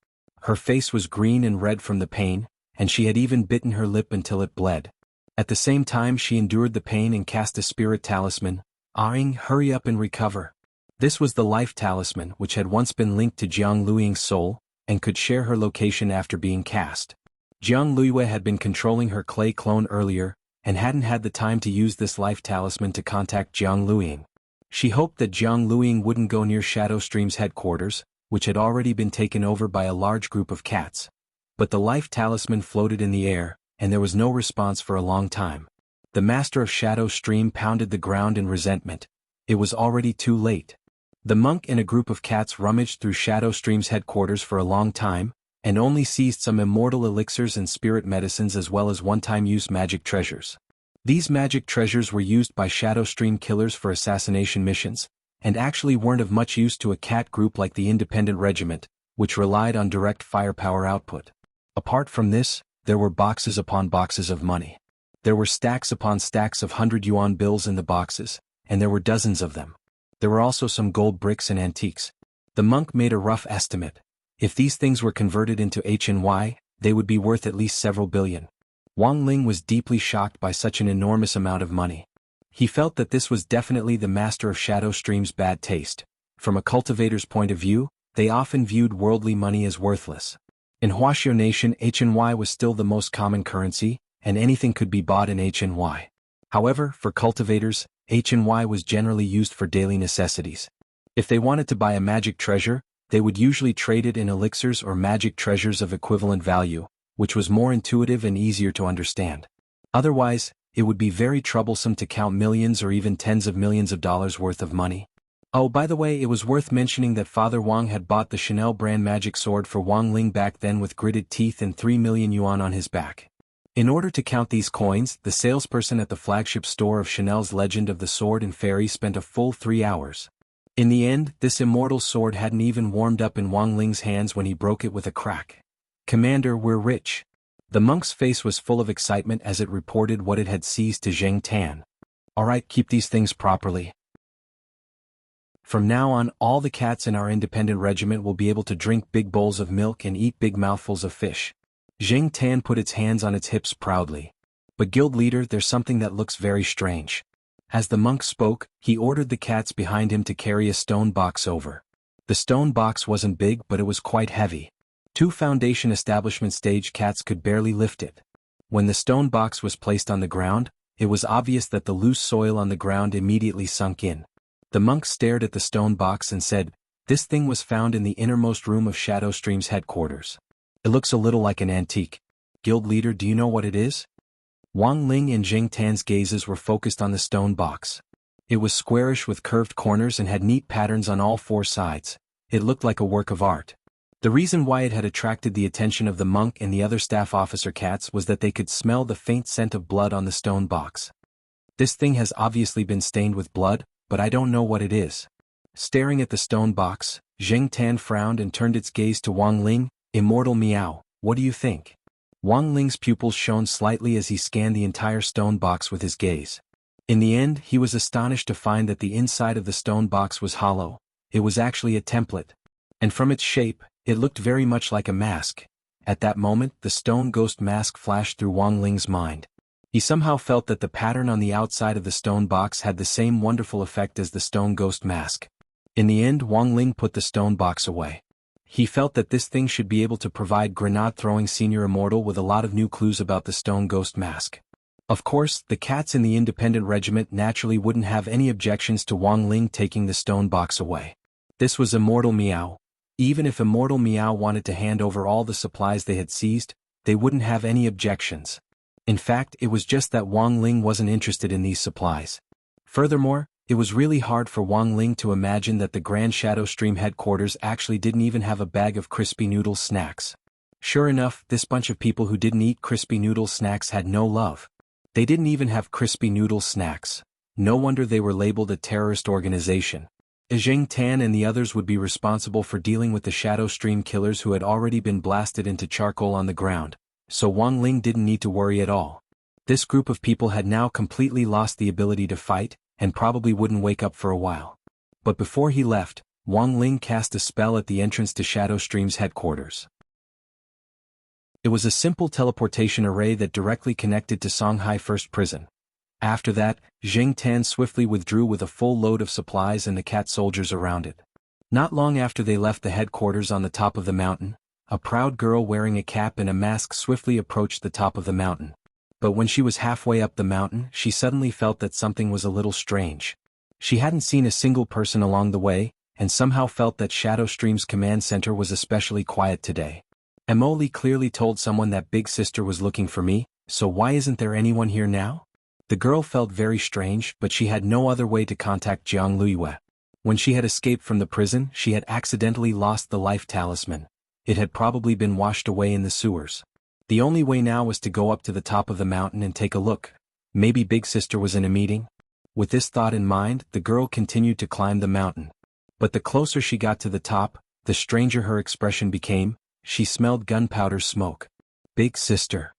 Speaker 1: Her face was green and red from the pain, and she had even bitten her lip until it bled. At the same time she endured the pain and cast a spirit talisman, "Aing, hurry up and recover." This was the life talisman which had once been linked to Jiang Luying's soul, and could share her location after being cast. Jiang Liyue had been controlling her clay clone earlier, and hadn't had the time to use this life talisman to contact Jiang Luying. She hoped that Jiang Luying wouldn't go near Shadow Stream's headquarters, which had already been taken over by a large group of cats. But the life talisman floated in the air, and there was no response for a long time. The master of Shadow Stream pounded the ground in resentment. It was already too late. The monk and a group of cats rummaged through Shadow Stream's headquarters for a long time, and only seized some immortal elixirs and spirit medicines as well as one-time use magic treasures. These magic treasures were used by Shadow Stream killers for assassination missions, and actually weren't of much use to a cat group like the Independent Regiment, which relied on direct firepower output. Apart from this, there were boxes upon boxes of money. There were stacks upon stacks of 100 yuan bills in the boxes, and there were dozens of them. There were also some gold bricks and antiques. The monk made a rough estimate. If these things were converted into HNY, they would be worth at least several billion. Wang Ling was deeply shocked by such an enormous amount of money. He felt that this was definitely the master of Shadow Stream's bad taste. From a cultivator's point of view, they often viewed worldly money as worthless. In Huaxiao Nation, HNY was still the most common currency, and anything could be bought in HNY. However, for cultivators, HNY was generally used for daily necessities. If they wanted to buy a magic treasure, they would usually trade it in elixirs or magic treasures of equivalent value, which was more intuitive and easier to understand. Otherwise, it would be very troublesome to count millions or even tens of millions of dollars worth of money. Oh, by the way, it was worth mentioning that Father Wang had bought the Chanel brand magic sword for Wang Ling back then with gritted teeth and 3 million yuan on his back. In order to count these coins, the salesperson at the flagship store of Chanel's Legend of the Sword and Fairy spent a full 3 hours. In the end, this immortal sword hadn't even warmed up in Wang Ling's hands when he broke it with a crack. "Commander, we're rich." The monk's face was full of excitement as it reported what it had seized to Zheng Tan. "Alright, keep these things properly. From now on, all the cats in our independent regiment will be able to drink big bowls of milk and eat big mouthfuls of fish." Zheng Tan put its hands on its hips proudly. "But guild leader, there's something that looks very strange." As the monk spoke, he ordered the cats behind him to carry a stone box over. The stone box wasn't big, but it was quite heavy. 2 foundation establishment stage cats could barely lift it. When the stone box was placed on the ground, it was obvious that the loose soil on the ground immediately sunk in. The monk stared at the stone box and said, "This thing was found in the innermost room of Shadow Stream's headquarters. It looks a little like an antique. Guild leader, do you know what it is?" Wang Ling and Zheng Tan's gazes were focused on the stone box. It was squarish with curved corners and had neat patterns on all 4 sides. It looked like a work of art. The reason why it had attracted the attention of the monk and the other staff officer cats was that they could smell the faint scent of blood on the stone box. This thing has obviously been stained with blood, but I don't know what it is. Staring at the stone box, Zheng Tan frowned and turned its gaze to Wang Ling. Immortal Miao, what do you think? Wang Ling's pupils shone slightly as he scanned the entire stone box with his gaze. In the end, he was astonished to find that the inside of the stone box was hollow. It was actually a template. And from its shape, it looked very much like a mask. At that moment, the stone ghost mask flashed through Wang Ling's mind. He somehow felt that the pattern on the outside of the stone box had the same wonderful effect as the stone ghost mask. In the end, Wang Ling put the stone box away. He felt that this thing should be able to provide grenade-throwing senior immortal with a lot of new clues about the stone ghost mask. Of course, the cats in the independent regiment naturally wouldn't have any objections to Wang Ling taking the stone box away. This was Immortal Miao. Even if Immortal Miao wanted to hand over all the supplies they had seized, they wouldn't have any objections. In fact, it was just that Wang Ling wasn't interested in these supplies. Furthermore, it was really hard for Wang Ling to imagine that the Grand Shadow Stream headquarters actually didn't even have a bag of crispy noodle snacks. Sure enough, this bunch of people who didn't eat crispy noodle snacks had no love. They didn't even have crispy noodle snacks. No wonder they were labeled a terrorist organization. Zheng Tan and the others would be responsible for dealing with the Shadow Stream killers who had already been blasted into charcoal on the ground, so Wang Ling didn't need to worry at all. This group of people had now completely lost the ability to fight, and probably wouldn't wake up for a while. But before he left, Wang Ling cast a spell at the entrance to Shadow Stream's headquarters. It was a simple teleportation array that directly connected to Songhai First Prison. After that, Zheng Tan swiftly withdrew with a full load of supplies and the cat soldiers around it. Not long after they left the headquarters on the top of the mountain, a proud girl wearing a cap and a mask swiftly approached the top of the mountain. But when she was halfway up the mountain, she suddenly felt that something was a little strange. She hadn't seen a single person along the way, and somehow felt that Shadow Stream's command center was especially quiet today. Emily clearly told someone that Big Sister was looking for me, so why isn't there anyone here now? The girl felt very strange, but she had no other way to contact Jiang Luiyue. When she had escaped from the prison, she had accidentally lost the life talisman. It had probably been washed away in the sewers. The only way now was to go up to the top of the mountain and take a look. Maybe Big Sister was in a meeting? With this thought in mind, the girl continued to climb the mountain. But the closer she got to the top, the stranger her expression became. She smelled gunpowder smoke. Big Sister.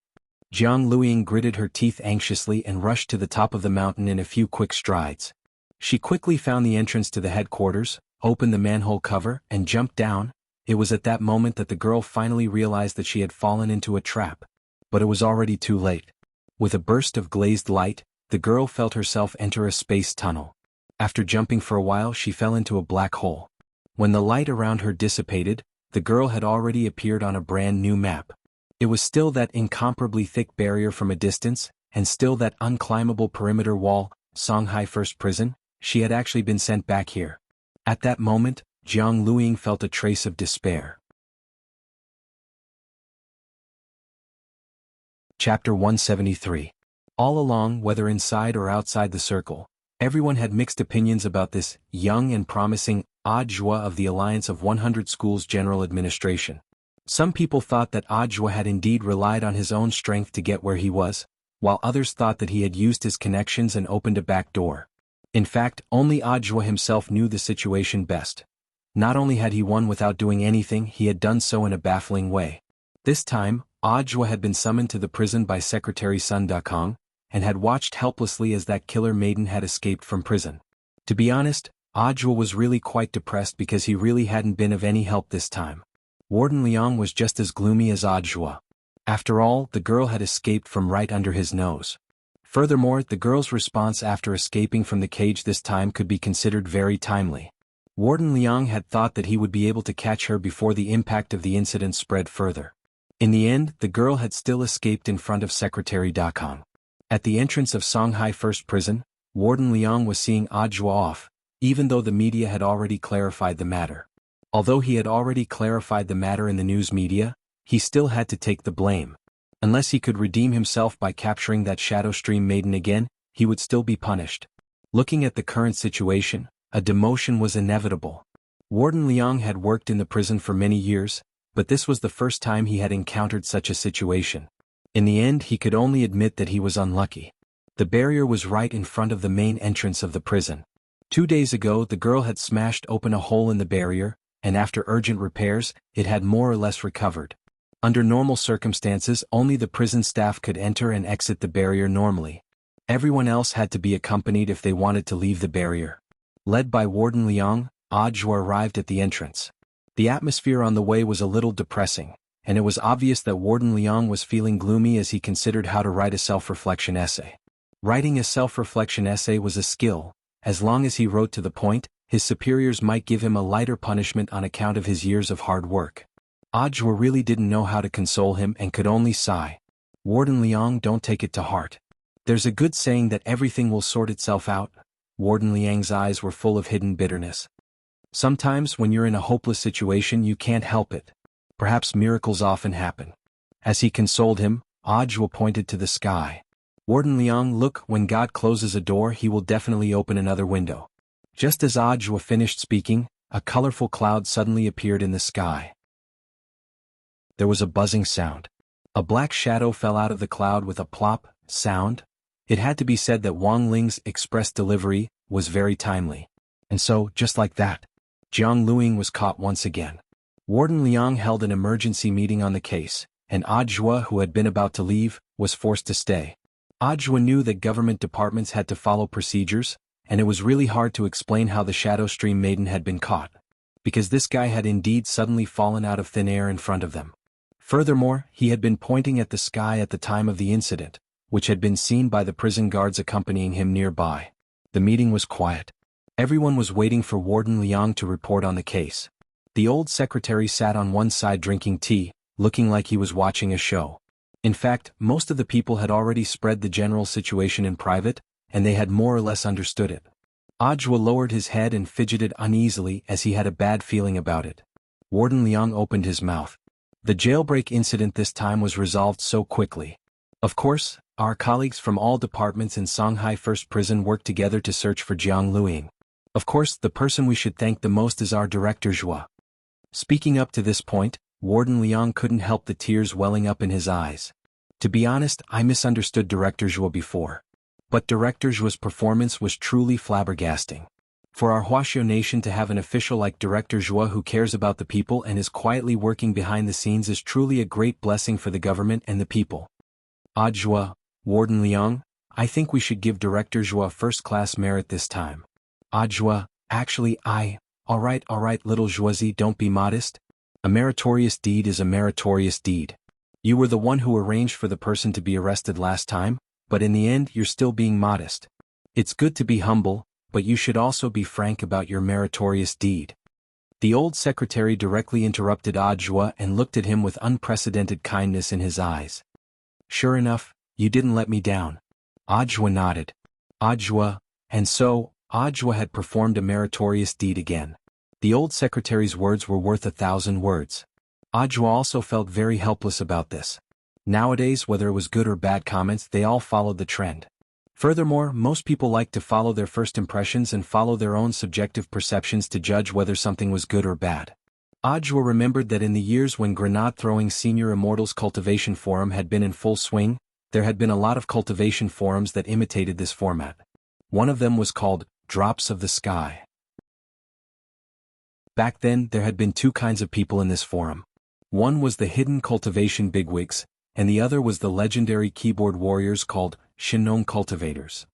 Speaker 1: Jiang Luiying gritted her teeth anxiously and rushed to the top of the mountain in a few quick strides. She quickly found the entrance to the headquarters, opened the manhole cover, and jumped down. It was at that moment that the girl finally realized that she had fallen into a trap. But it was already too late. With a burst of glazed light, the girl felt herself enter a space tunnel. After jumping for a while, she fell into a black hole. When the light around her dissipated, the girl had already appeared on a brand new map. It was still that incomparably thick barrier from a distance, and still that unclimbable perimeter wall, Songhai First Prison. She had actually been sent back here. At that moment, Jiang Luiying felt a trace of despair. Chapter 173. All along, whether inside or outside the circle, everyone had mixed opinions about this young and promising Audiobook of the Alliance of 100 Schools General Administration. Some people thought that Audiobook had indeed relied on his own strength to get where he was, while others thought that he had used his connections and opened a back door. In fact, only Audiobook himself knew the situation best. Not only had he won without doing anything, he had done so in a baffling way. This time, Audiobook had been summoned to the prison by Secretary Sun Dakong, and had watched helplessly as that killer maiden had escaped from prison. To be honest, Audiobook was really quite depressed because he really hadn't been of any help this time. Warden Liang was just as gloomy as Audiobook. After all, the girl had escaped from right under his nose. Furthermore, the girl's response after escaping from the cage this time could be considered very timely. Warden Liang had thought that he would be able to catch her before the impact of the incident spread further. In the end, the girl had still escaped in front of Secretary Dakong. At the entrance of Songhai First Prison, Warden Liang was seeing Audiobook off, even though the media had already clarified the matter. Although he had already clarified the matter in the news media, he still had to take the blame. Unless he could redeem himself by capturing that Shadow Stream maiden again, he would still be punished. Looking at the current situation, a demotion was inevitable. Warden Liang had worked in the prison for many years, but this was the first time he had encountered such a situation. In the end, he could only admit that he was unlucky. The barrier was right in front of the main entrance of the prison. 2 days ago the girl had smashed open a hole in the barrier, and after urgent repairs, it had more or less recovered. Under normal circumstances only the prison staff could enter and exit the barrier normally. Everyone else had to be accompanied if they wanted to leave the barrier. Led by Warden Liang, Audiobook arrived at the entrance. The atmosphere on the way was a little depressing, and it was obvious that Warden Liang was feeling gloomy as he considered how to write a self-reflection essay. Writing a self-reflection essay was a skill. As long as he wrote to the point, his superiors might give him a lighter punishment on account of his years of hard work. Audiobook really didn't know how to console him and could only sigh. Warden Liang, don't take it to heart. There's a good saying that everything will sort itself out. Warden Liang's eyes were full of hidden bitterness. Sometimes when you're in a hopeless situation you can't help it. Perhaps miracles often happen. As he consoled him, Audiobook pointed to the sky. Warden Liang, look, when God closes a door he will definitely open another window. Just as Audiobook finished speaking, a colorful cloud suddenly appeared in the sky. There was a buzzing sound. A black shadow fell out of the cloud with a plop sound. It had to be said that Wang Ling's express delivery was very timely. And so, just like that, Jiang Luing was caught once again. Warden Liang held an emergency meeting on the case, and Audiobook, who had been about to leave, was forced to stay. Audiobook knew that government departments had to follow procedures, and it was really hard to explain how the Shadow Stream Maiden had been caught. Because this guy had indeed suddenly fallen out of thin air in front of them. Furthermore, he had been pointing at the sky at the time of the incident, which had been seen by the prison guards accompanying him nearby. The meeting was quiet. Everyone was waiting for Warden Liang to report on the case. The old secretary sat on one side drinking tea, looking like he was watching a show. In fact, most of the people had already spread the general situation in private, and they had more or less understood it. Audiobook lowered his head and fidgeted uneasily as he had a bad feeling about it. Warden Liang opened his mouth. The jailbreak incident this time was resolved so quickly. Of course, our colleagues from all departments in Shanghai First Prison worked together to search for Jiang Luing. Of course, the person we should thank the most is our director Zhua. Speaking up to this point, Warden Liang couldn't help the tears welling up in his eyes. To be honest, I misunderstood Director Zhua before. But Director Zhua's performance was truly flabbergasting. For our Wuxia nation to have an official like Director Zhua who cares about the people and is quietly working behind the scenes is truly a great blessing for the government and the people. Zhua, Warden Liang, I think we should give Director Zhua first-class merit this time. Zhua, actually alright little Zhuazi, don't be modest. A meritorious deed is a meritorious deed. You were the one who arranged for the person to be arrested last time, but in the end you're still being modest. It's good to be humble, but you should also be frank about your meritorious deed. The old secretary directly interrupted Zhua and looked at him with unprecedented kindness in his eyes. Sure enough, you didn't let me down. Zhua nodded. Zhua, and so, Zhua had performed a meritorious deed again. The old secretary's words were worth 1,000 words. Zhua also felt very helpless about this. Nowadays, whether it was good or bad comments, they all followed the trend. Furthermore, most people like to follow their first impressions and follow their own subjective perceptions to judge whether something was good or bad. Zhua remembered that in the years when grenade-throwing Senior Immortals Cultivation Forum had been in full swing, there had been a lot of cultivation forums that imitated this format. One of them was called Drops of the Sky. Back then, there had been two kinds of people in this forum. One was the hidden cultivation bigwigs, and the other was the legendary keyboard warriors called Shinong cultivators.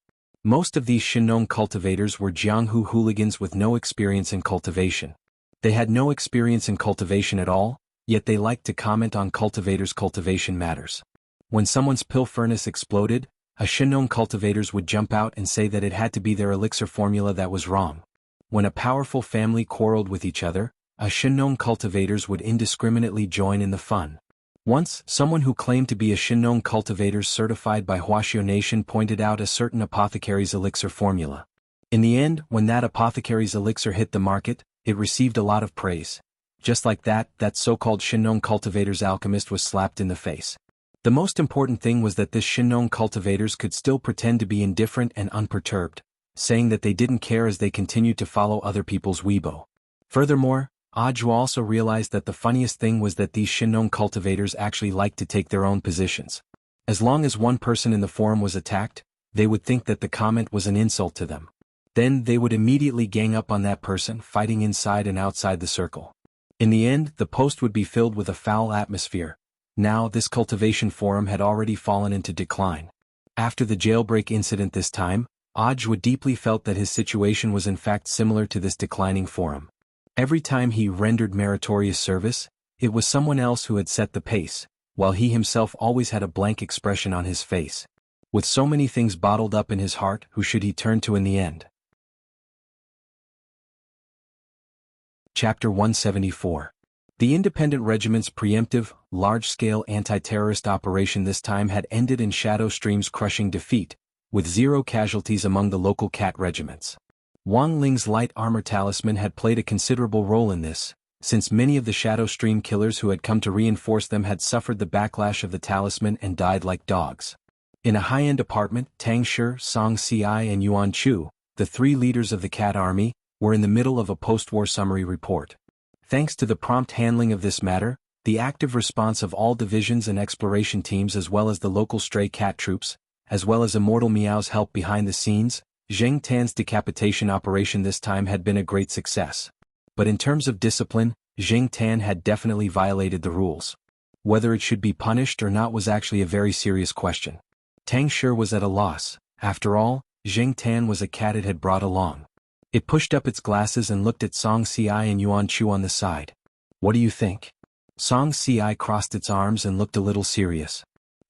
Speaker 1: Most of these Shinong cultivators were Jianghu hooligans with no experience in cultivation. They had no experience in cultivation at all, yet they liked to comment on cultivators' cultivation matters. When someone's pill furnace exploded, a Shinong cultivators would jump out and say that it had to be their elixir formula that was wrong. When a powerful family quarreled with each other, a Shinong cultivators would indiscriminately join in the fun. Once, someone who claimed to be a Shinong cultivator certified by Wuxia Nation pointed out a certain apothecary's elixir formula. In the end, when that apothecary's elixir hit the market, it received a lot of praise. Just like that so-called Shinong cultivator's alchemist was slapped in the face. The most important thing was that this Shinong cultivators could still pretend to be indifferent and unperturbed, saying that they didn't care as they continued to follow other people's Weibo. Furthermore, Zhua also realized that the funniest thing was that these Shinong cultivators actually liked to take their own positions. As long as one person in the forum was attacked, they would think that the comment was an insult to them. Then they would immediately gang up on that person, fighting inside and outside the circle. In the end, the post would be filled with a foul atmosphere. Now this cultivation forum had already fallen into decline. After the jailbreak incident this time, Ojwa deeply felt that his situation was in fact similar to this declining forum. Every time he rendered meritorious service, it was someone else who had set the pace, while he himself always had a blank expression on his face. With so many things bottled up in his heart, who should he turn to in the end? Chapter 174. The independent regiment's preemptive, large-scale anti-terrorist operation this time had ended in Shadow Stream's crushing defeat, with 0 casualties among the local cat regiments. Wang Ling's light armor talisman had played a considerable role in this, since many of the Shadow Stream killers who had come to reinforce them had suffered the backlash of the talisman and died like dogs. In a high-end apartment, Tang Shi, Song Ci, and Yuan Chu, the 3 leaders of the cat army, were in the middle of a post-war summary report. Thanks to the prompt handling of this matter, the active response of all divisions and exploration teams as well as the local stray cat troops, as well as Immortal Meow's help behind the scenes, Zheng Tan's decapitation operation this time had been a great success. But in terms of discipline, Zheng Tan had definitely violated the rules. Whether it should be punished or not was actually a very serious question. Tang Shi was at a loss. After all, Zheng Tan was a cat it had brought along. It pushed up its glasses and looked at Song Ci and Yuan Chu on the side. "What do you think?" Song Ci crossed its arms and looked a little serious.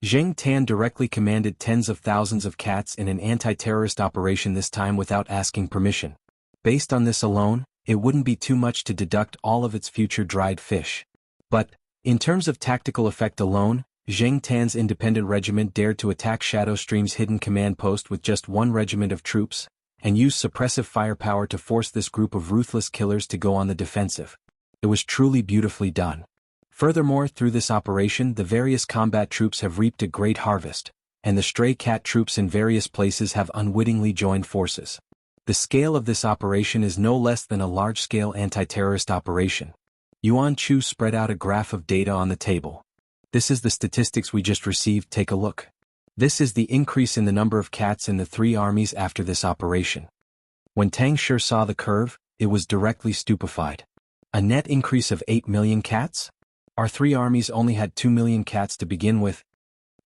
Speaker 1: Zheng Tan directly commanded tens of thousands of cats in an anti-terrorist operation this time without asking permission. Based on this alone, it wouldn't be too much to deduct all of its future dried fish. But, in terms of tactical effect alone, Zheng Tan's independent regiment dared to attack Shadow Stream's hidden command post with just 1 regiment of troops, and used suppressive firepower to force this group of ruthless killers to go on the defensive. It was truly beautifully done. Furthermore, through this operation the various combat troops have reaped a great harvest, and the stray cat troops in various places have unwittingly joined forces. The scale of this operation is no less than a large-scale anti-terrorist operation. Yuan Chu spread out a graph of data on the table. "This is the statistics we just received, take a look. This is the increase in the number of cats in the 3 armies after this operation." When Tang Shi saw the curve, it was directly stupefied. A net increase of 8 million cats? Our 3 armies only had 2 million cats to begin with.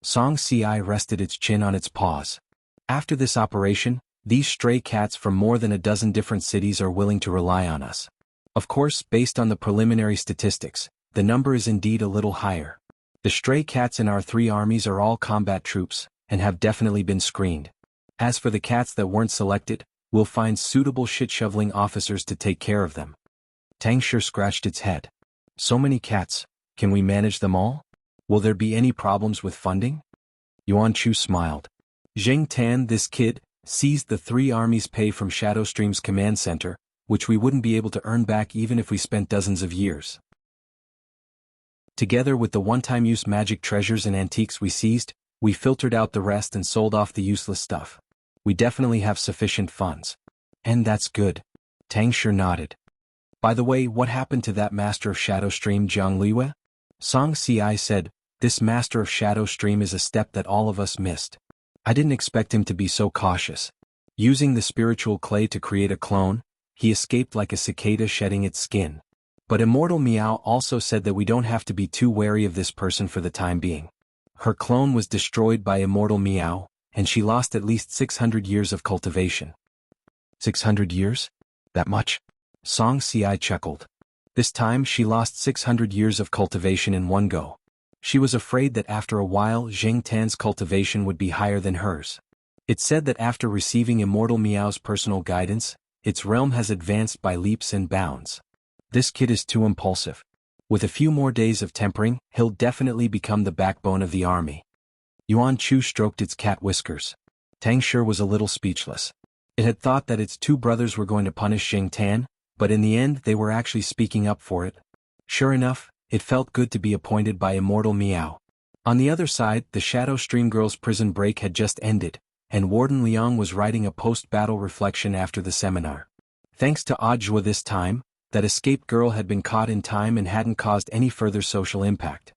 Speaker 1: Song Ci rested its chin on its paws. After this operation, these stray cats from more than a dozen different cities are willing to rely on us. Of course, based on the preliminary statistics, the number is indeed a little higher. The stray cats in our 3 armies are all combat troops, and have definitely been screened. As for the cats that weren't selected, we'll find suitable shit-shoveling officers to take care of them. Tang Shi scratched its head. "So many cats, can we manage them all? Will there be any problems with funding?" Yuan Chu smiled. "Zheng Tan, this kid, seized the 3 armies' pay from Shadow Stream's command center, which we wouldn't be able to earn back even if we spent dozens of years. Together with the one-time use magic treasures and antiques we seized, we filtered out the rest and sold off the useless stuff. We definitely have sufficient funds." "And that's good." Tang Shi nodded. "By the way, what happened to that master of Shadow Stream, Jiang Liwei?" Song Ci said, "This master of Shadow Stream is a step that all of us missed. I didn't expect him to be so cautious. Using the spiritual clay to create a clone, he escaped like a cicada shedding its skin. But Immortal Meow also said that we don't have to be too wary of this person for the time being. Her clone was destroyed by Immortal Meow, and she lost at least 600 years of cultivation." 600 years? That much? Song Ci chuckled. This time she lost 600 years of cultivation in one go. She was afraid that after a while Zheng Tan's cultivation would be higher than hers. It said that after receiving Immortal Meow's personal guidance, its realm has advanced by leaps and bounds. This kid is too impulsive. With a few more days of tempering, he'll definitely become the backbone of the army. Yuan Chu stroked its cat whiskers. Tang Shi was a little speechless. It had thought that its 2 brothers were going to punish Zheng Tan, but in the end they were actually speaking up for it. Sure enough, it felt good to be appointed by Immortal Meow. On the other side, the Shadow Stream girls' prison break had just ended, and Warden Liang was writing a post-battle reflection after the seminar. Thanks to Ojwa this time, that escaped girl had been caught in time and hadn't caused any further social impact.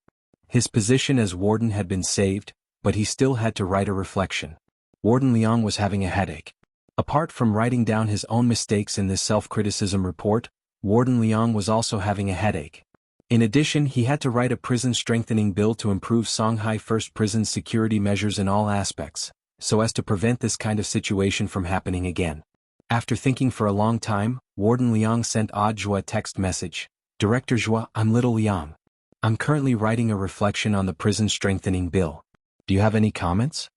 Speaker 1: His position as warden had been saved, but he still had to write a reflection. Warden Liang was having a headache. Apart from writing down his own mistakes in this self-criticism report, Warden Liang was also having a headache. In addition, he had to write a prison strengthening bill to improve Songhai First Prison's security measures in all aspects, so as to prevent this kind of situation from happening again. After thinking for a long time, Warden Liang sent Zhua a text message. Director Zhua, I'm Little Liang. I'm currently writing a reflection on the prison strengthening bill. Do you have any comments?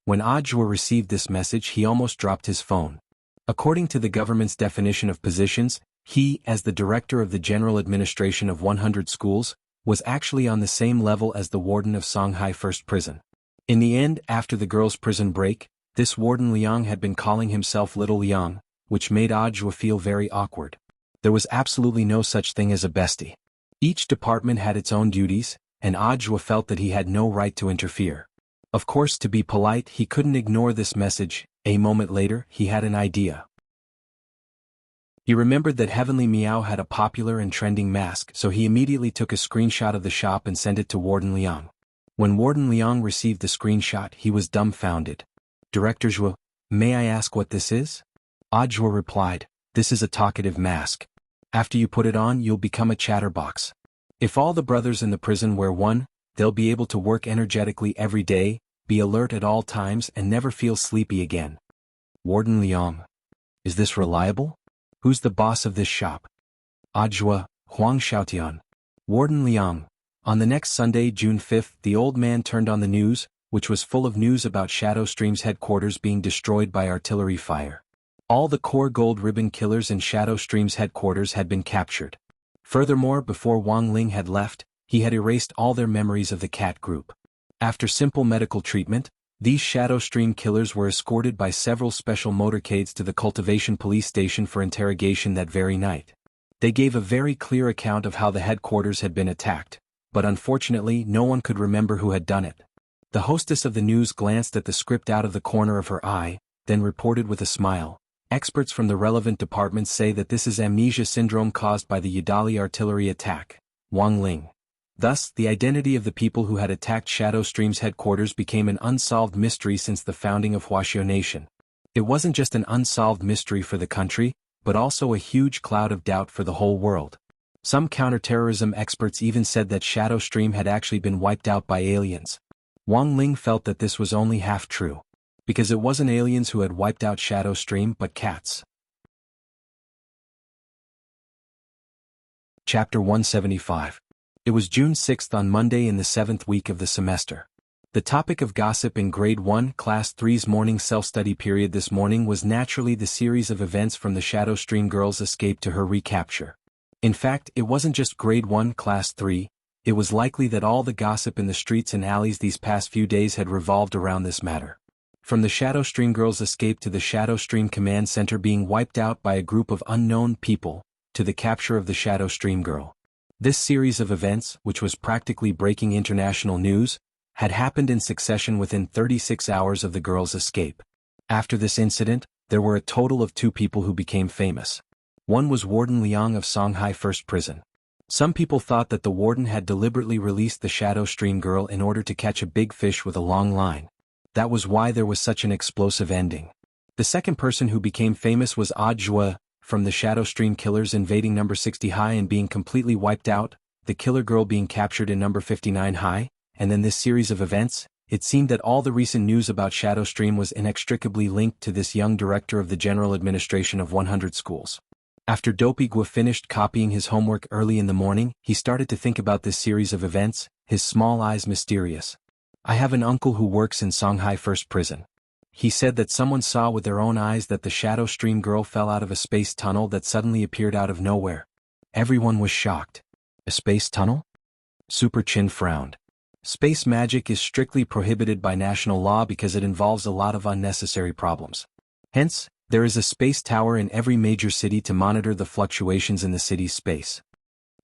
Speaker 1: When Zhua received this message, he almost dropped his phone. According to the government's definition of positions, he, as the director of the general administration of 100 schools, was actually on the same level as the warden of Songhai First Prison. In the end, after the girls' prison break, this Warden Liang had been calling himself Little Liang, which made Zhua feel very awkward. There was absolutely no such thing as a bestie. Each department had its own duties, and Zhua felt that he had no right to interfere. Of course, to be polite, he couldn't ignore this message. A moment later, he had an idea. He remembered that Heavenly Meow had a popular and trending mask, so he immediately took a screenshot of the shop and sent it to Warden Liang. When Warden Liang received the screenshot, he was dumbfounded. Director Zhua, may I ask what this is? Zhua replied, this is a talkative mask. After you put it on, you'll become a chatterbox. If all the brothers in the prison wear one, they'll be able to work energetically every day, be alert at all times, and never feel sleepy again. Warden Liang, is this reliable? Who's the boss of this shop? Zhua, Huang Xiaotian. Warden Liang. On the next Sunday, June 5th, the old man turned on the news, which was full of news about Shadow Stream's headquarters being destroyed by artillery fire. All the core gold ribbon killers in Shadow Stream's headquarters had been captured. Furthermore, before Wang Ling had left, he had erased all their memories of the cat group. After simple medical treatment, these Shadow Stream killers were escorted by several special motorcades to the Cultivation Police Station for interrogation that very night. They gave a very clear account of how the headquarters had been attacked, but unfortunately no one could remember who had done it. The hostess of the news glanced at the script out of the corner of her eye, then reported with a smile, experts from the relevant departments say that this is amnesia syndrome caused by the Yadali artillery attack. Wang Ling. Thus, the identity of the people who had attacked Shadow Stream's headquarters became an unsolved mystery since the founding of Huaxiao Nation. It wasn't just an unsolved mystery for the country, but also a huge cloud of doubt for the whole world. Some counterterrorism experts even said that Shadow Stream had actually been wiped out by aliens. Wang Ling felt that this was only half true. Because it wasn't aliens who had wiped out Shadow Stream but cats. Chapter 175. It was June 6th on Monday in the 7th week of the semester. The topic of gossip in Grade 1 Class 3's morning self-study period this morning was naturally the series of events from the Shadow Stream girls' escape to her recapture. In fact, it wasn't just Grade 1 Class 3, it was likely that all the gossip in the streets and alleys these past few days had revolved around this matter. From the Shadow Stream girls' escape to the Shadow Stream Command Center being wiped out by a group of unknown people, to the capture of the Shadow Stream girl. This series of events, which was practically breaking international news, had happened in succession within 36 hours of the girl's escape. After this incident, there were a total of 2 people who became famous. One was Warden Liang of Songhai First Prison. Some people thought that the warden had deliberately released the Shadow Stream girl in order to catch a big fish with a long line. That was why there was such an explosive ending. The second person who became famous was Zhua, from the Shadow Stream killers invading number 60 high and being completely wiped out, the killer girl being captured in number 59 high, and then this series of events. It seemed that all the recent news about Shadow Stream was inextricably linked to this young director of the general administration of 100 schools. After Dopey Gua finished copying his homework early in the morning, he started to think about this series of events, his small eyes mysterious. I have an uncle who works in Songhai First Prison. He said that someone saw with their own eyes that the Shadow Stream girl fell out of a space tunnel that suddenly appeared out of nowhere. Everyone was shocked. A space tunnel? Super Chin frowned. Space magic is strictly prohibited by national law because it involves a lot of unnecessary problems. Hence, there is a space tower in every major city to monitor the fluctuations in the city's space.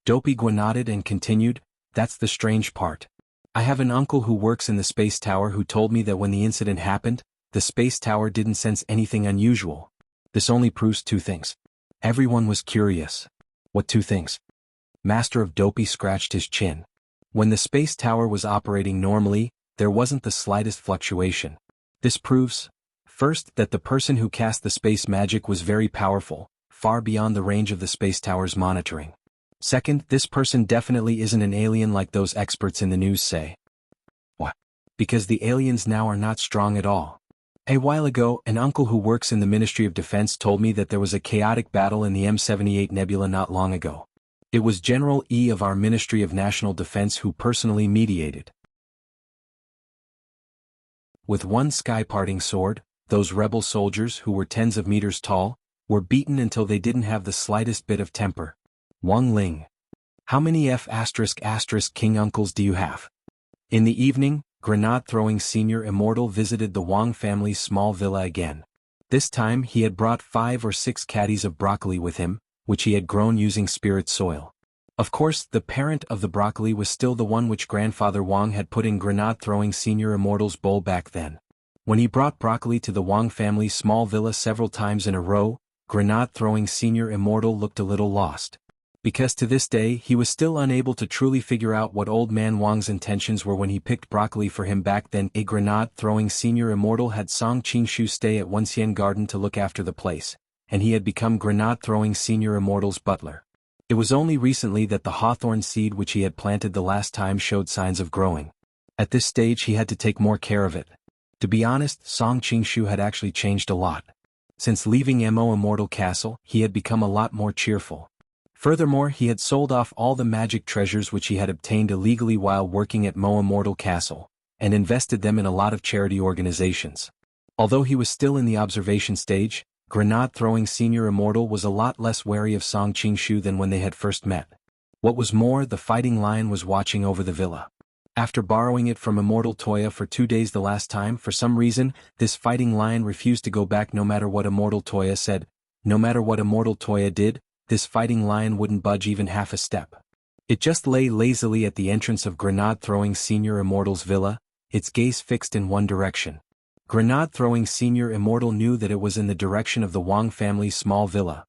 Speaker 1: Dopey Gua nodded and continued, that's the strange part. I have an uncle who works in the space tower who told me that when the incident happened, the space tower didn't sense anything unusual. This only proves 2 things. Everyone was curious. What 2 things? Master of Dopey scratched his chin. When the space tower was operating normally, there wasn't the slightest fluctuation. This proves, first, that the person who cast the space magic was very powerful, far beyond the range of the space tower's monitoring. Second, this person definitely isn't an alien like those experts in the news say. What? Because the aliens now are not strong at all. A while ago, an uncle who works in the Ministry of Defense told me that there was a chaotic battle in the M78 Nebula not long ago. It was General E of our Ministry of National Defense who personally mediated. With one sky-parting sword, those rebel soldiers who were tens of meters tall, were beaten until they didn't have the slightest bit of temper. Wang Ling. How many King uncles do you have? In the evening, grenade-throwing senior immortal visited the Wang family's small villa again. This time he had brought 5 or 6 caddies of broccoli with him, which he had grown using spirit soil. Of course, the parent of the broccoli was still the one which grandfather Wang had put in grenade-throwing senior immortal's bowl back then. When he brought broccoli to the Wang family's small villa several times in a row, grenade-throwing senior immortal looked a little lost. Because to this day he was still unable to truly figure out what old man Wang's intentions were when he picked broccoli for him back then. A grenade-throwing senior immortal had Song Qingshu stay at Wuxian Garden to look after the place, and he had become grenade-throwing senior immortal's butler. It was only recently that the hawthorn seed which he had planted the last time showed signs of growing. At this stage he had to take more care of it. To be honest, Song Qingshu had actually changed a lot. Since leaving Mo Immortal Castle, he had become a lot more cheerful. Furthermore, he had sold off all the magic treasures which he had obtained illegally while working at Mo Immortal Castle, and invested them in a lot of charity organizations. Although he was still in the observation stage, grenade-throwing senior immortal was a lot less wary of Song Qingshu than when they had first met. What was more, the fighting lion was watching over the villa. After borrowing it from Immortal Toya for 2 days the last time, for some reason, this fighting lion refused to go back no matter what Immortal Toya said. No matter what Immortal Toya did, this fighting lion wouldn't budge even half a step. It just lay lazily at the entrance of grenade-throwing senior immortal's villa, its gaze fixed in one direction. Grenade-throwing senior immortal knew that it was in the direction of the Wang family's small villa.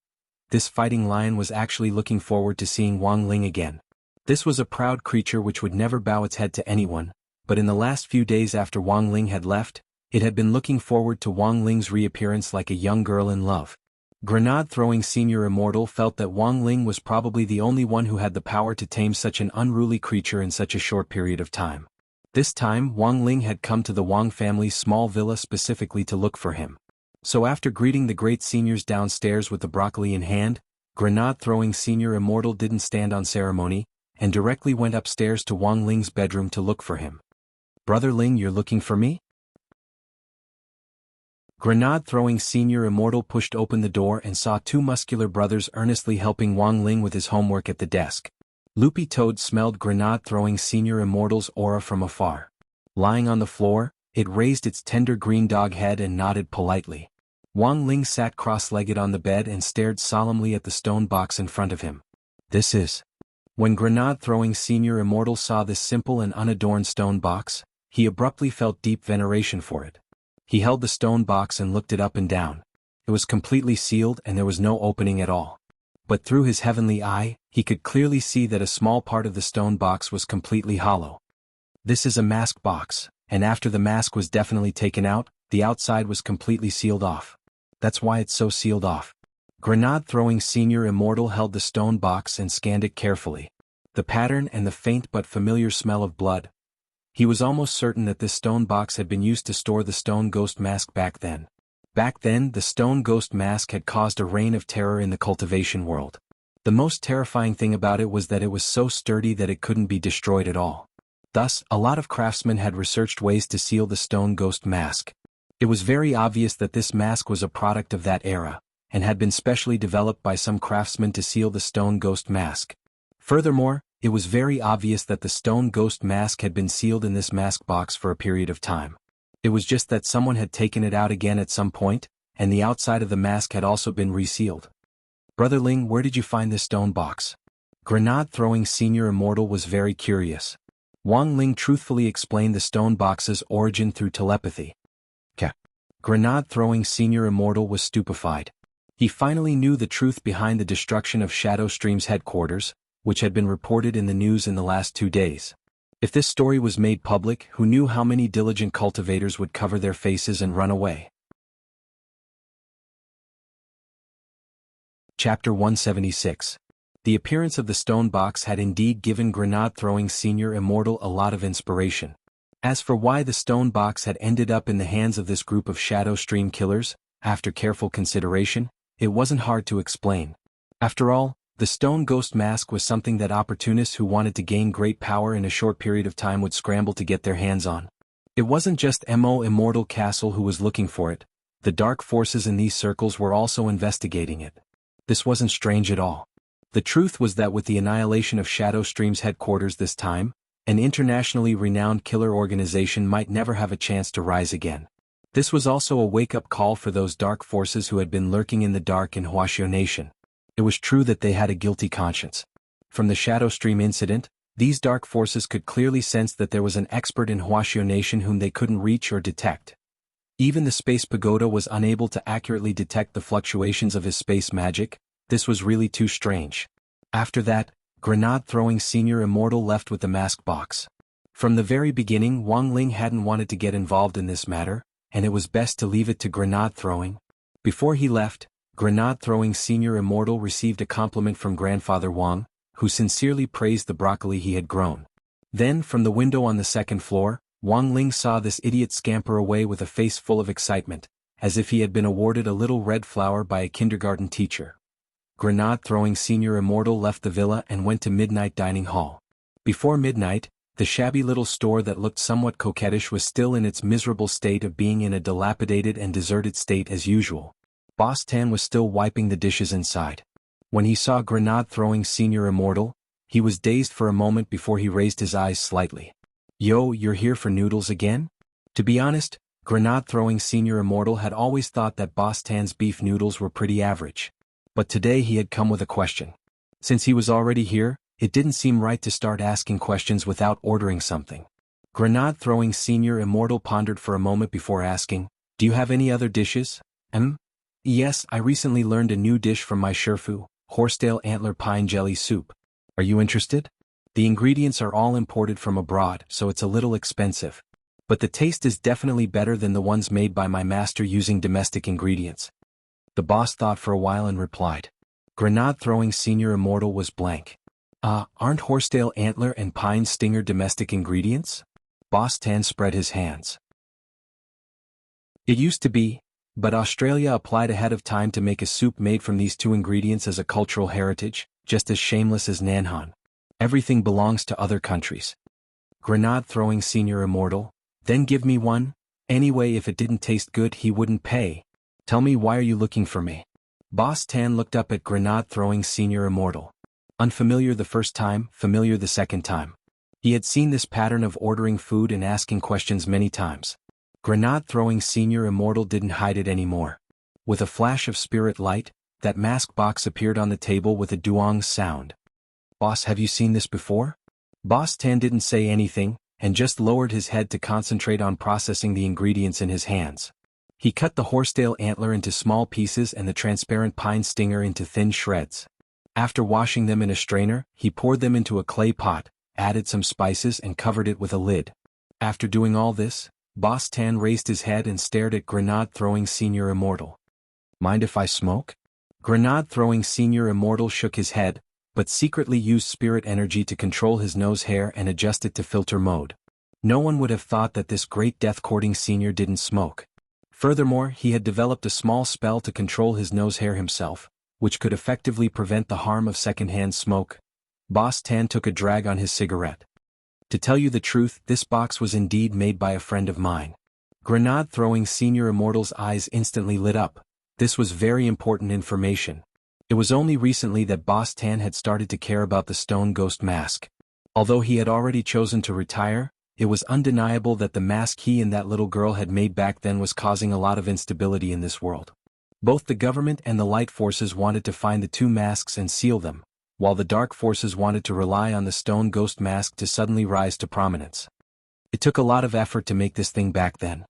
Speaker 1: This fighting lion was actually looking forward to seeing Wang Ling again. This was a proud creature which would never bow its head to anyone, but in the last few days after Wang Ling had left, it had been looking forward to Wang Ling's reappearance like a young girl in love. Grenade-throwing senior immortal felt that Wang Ling was probably the only one who had the power to tame such an unruly creature in such a short period of time. This time, Wang Ling had come to the Wang family's small villa specifically to look for him. So after greeting the great seniors downstairs with the broccoli in hand, grenade-throwing senior immortal didn't stand on ceremony, and directly went upstairs to Wang Ling's bedroom to look for him. "Brother Ling, you're looking for me?" Grenade-throwing senior immortal pushed open the door and saw 2 muscular brothers earnestly helping Wang Ling with his homework at the desk. Loopy Toad smelled grenade-throwing senior immortal's aura from afar. Lying on the floor, it raised its tender green dog head and nodded politely. Wang Ling sat cross-legged on the bed and stared solemnly at the stone box in front of him. "This is..." When grenade-throwing senior immortal saw this simple and unadorned stone box, he abruptly felt deep veneration for it. He held the stone box and looked it up and down. It was completely sealed and there was no opening at all. But through his heavenly eye, he could clearly see that a small part of the stone box was completely hollow. "This is a mask box, and after the mask was definitely taken out, the outside was completely sealed off. That's why it's so sealed off." Grenade-throwing senior immortal held the stone box and scanned it carefully. The pattern and the faint but familiar smell of blood. He was almost certain that this stone box had been used to store the stone ghost mask back then. Back then, the stone ghost mask had caused a reign of terror in the cultivation world. The most terrifying thing about it was that it was so sturdy that it couldn't be destroyed at all. Thus, a lot of craftsmen had researched ways to seal the stone ghost mask. It was very obvious that this mask was a product of that era, and had been specially developed by some craftsmen to seal the stone ghost mask. Furthermore, it was very obvious that the stone ghost mask had been sealed in this mask box for a period of time. It was just that someone had taken it out again at some point, and the outside of the mask had also been resealed. "Brother Ling, where did you find this stone box?" Grenade-throwing senior immortal was very curious. Wang Ling truthfully explained the stone box's origin through telepathy. Grenade-throwing senior immortal was stupefied. He finally knew the truth behind the destruction of Shadow Stream's headquarters, which had been reported in the news in the last 2 days. If this story was made public, who knew how many diligent cultivators would cover their faces and run away? Chapter 176. The appearance of the stone box had indeed given grenade-throwing senior immortal a lot of inspiration. As for why the stone box had ended up in the hands of this group of Shadow Stream killers, after careful consideration, it wasn't hard to explain. After all, the stone ghost mask was something that opportunists who wanted to gain great power in a short period of time would scramble to get their hands on. It wasn't just Mo Immortal Castle who was looking for it, the dark forces in these circles were also investigating it. This wasn't strange at all. The truth was that with the annihilation of Shadow Stream's headquarters this time, an internationally renowned killer organization might never have a chance to rise again. This was also a wake-up call for those dark forces who had been lurking in the dark in Wuxia Nation. It was true that they had a guilty conscience. From the Shadow Stream incident, these dark forces could clearly sense that there was an expert in Wuxia Nation whom they couldn't reach or detect. Even the Space Pagoda was unable to accurately detect the fluctuations of his space magic. This was really too strange. After that, grenade-throwing senior immortal left with the mask box. From the very beginning, Wang Ling hadn't wanted to get involved in this matter, and it was best to leave it to grenade-throwing. Before he left, grenade-throwing senior immortal received a compliment from grandfather Wang, who sincerely praised the broccoli he had grown. Then, from the window on the second floor, Wang Ling saw this idiot scamper away with a face full of excitement, as if he had been awarded a little red flower by a kindergarten teacher. Grenade-throwing senior immortal left the villa and went to midnight dining hall. Before midnight, the shabby little store that looked somewhat coquettish was still in its miserable state of being in a dilapidated and deserted state as usual. Boss Tan was still wiping the dishes inside. When he saw grenade-throwing senior immortal, he was dazed for a moment before he raised his eyes slightly. "Yo, you're here for noodles again?" To be honest, grenade-throwing senior immortal had always thought that Boss Tan's beef noodles were pretty average. But today he had come with a question. Since he was already here, it didn't seem right to start asking questions without ordering something. Grenade-throwing senior immortal pondered for a moment before asking, "Do you have any other dishes?" Yes, I recently learned a new dish from my Sherfu, horsetail antler pine jelly soup. Are you interested? The ingredients are all imported from abroad, so it's a little expensive. But the taste is definitely better than the ones made by my master using domestic ingredients. The boss thought for a while and replied. Grenade-throwing senior immortal was blank. Aren't horsetail antler and pine stinger domestic ingredients? Boss Tan spread his hands. It used to be, but Australia applied ahead of time to make a soup made from these two ingredients as a cultural heritage, just as shameless as Nanhan. Everything belongs to other countries. Grenade-throwing senior immortal, then give me one. Anyway, if it didn't taste good, he wouldn't pay. Tell me, why are you looking for me? Boss Tan looked up at grenade-throwing senior immortal. Unfamiliar the first time, familiar the second time. He had seen this pattern of ordering food and asking questions many times. Grenade-throwing senior immortal didn't hide it anymore. With a flash of spirit light, that mask box appeared on the table with a duong sound. Boss, have you seen this before? Boss Tan didn't say anything, and just lowered his head to concentrate on processing the ingredients in his hands. He cut the horsetail antler into small pieces and the transparent pine stinger into thin shreds. After washing them in a strainer, he poured them into a clay pot, added some spices and covered it with a lid. After doing all this, Boss Tan raised his head and stared at grenade-throwing senior immortal. Mind if I smoke? Grenade-throwing senior immortal shook his head, but secretly used spirit energy to control his nose hair and adjust it to filter mode. No one would have thought that this great death-courting senior didn't smoke. Furthermore, he had developed a small spell to control his nose hair himself, which could effectively prevent the harm of secondhand smoke. Boss Tan took a drag on his cigarette. To tell you the truth, this box was indeed made by a friend of mine. Grenade-throwing senior immortal's eyes instantly lit up. This was very important information. It was only recently that Boss Tan had started to care about the stone ghost mask. Although he had already chosen to retire, it was undeniable that the mask he and that little girl had made back then was causing a lot of instability in this world. Both the government and the light forces wanted to find the two masks and seal them, while the dark forces wanted to rely on the stone ghost mask to suddenly rise to prominence. It took a lot of effort to make this thing back then.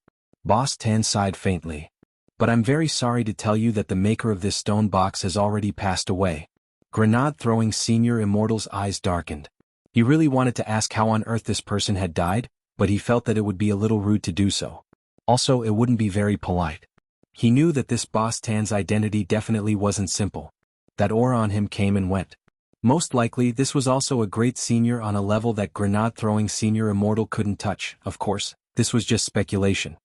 Speaker 1: Boss Tan sighed faintly. But I'm very sorry to tell you that the maker of this stone box has already passed away. Grenade-throwing senior immortal's eyes darkened. He really wanted to ask how on earth this person had died, but he felt that it would be a little rude to do so. Also, it wouldn't be very polite. He knew that this Boss Tan's identity definitely wasn't simple. That aura on him came and went. Most likely this was also a great senior on a level that grenade-throwing senior immortal couldn't touch. Of course, this was just speculation.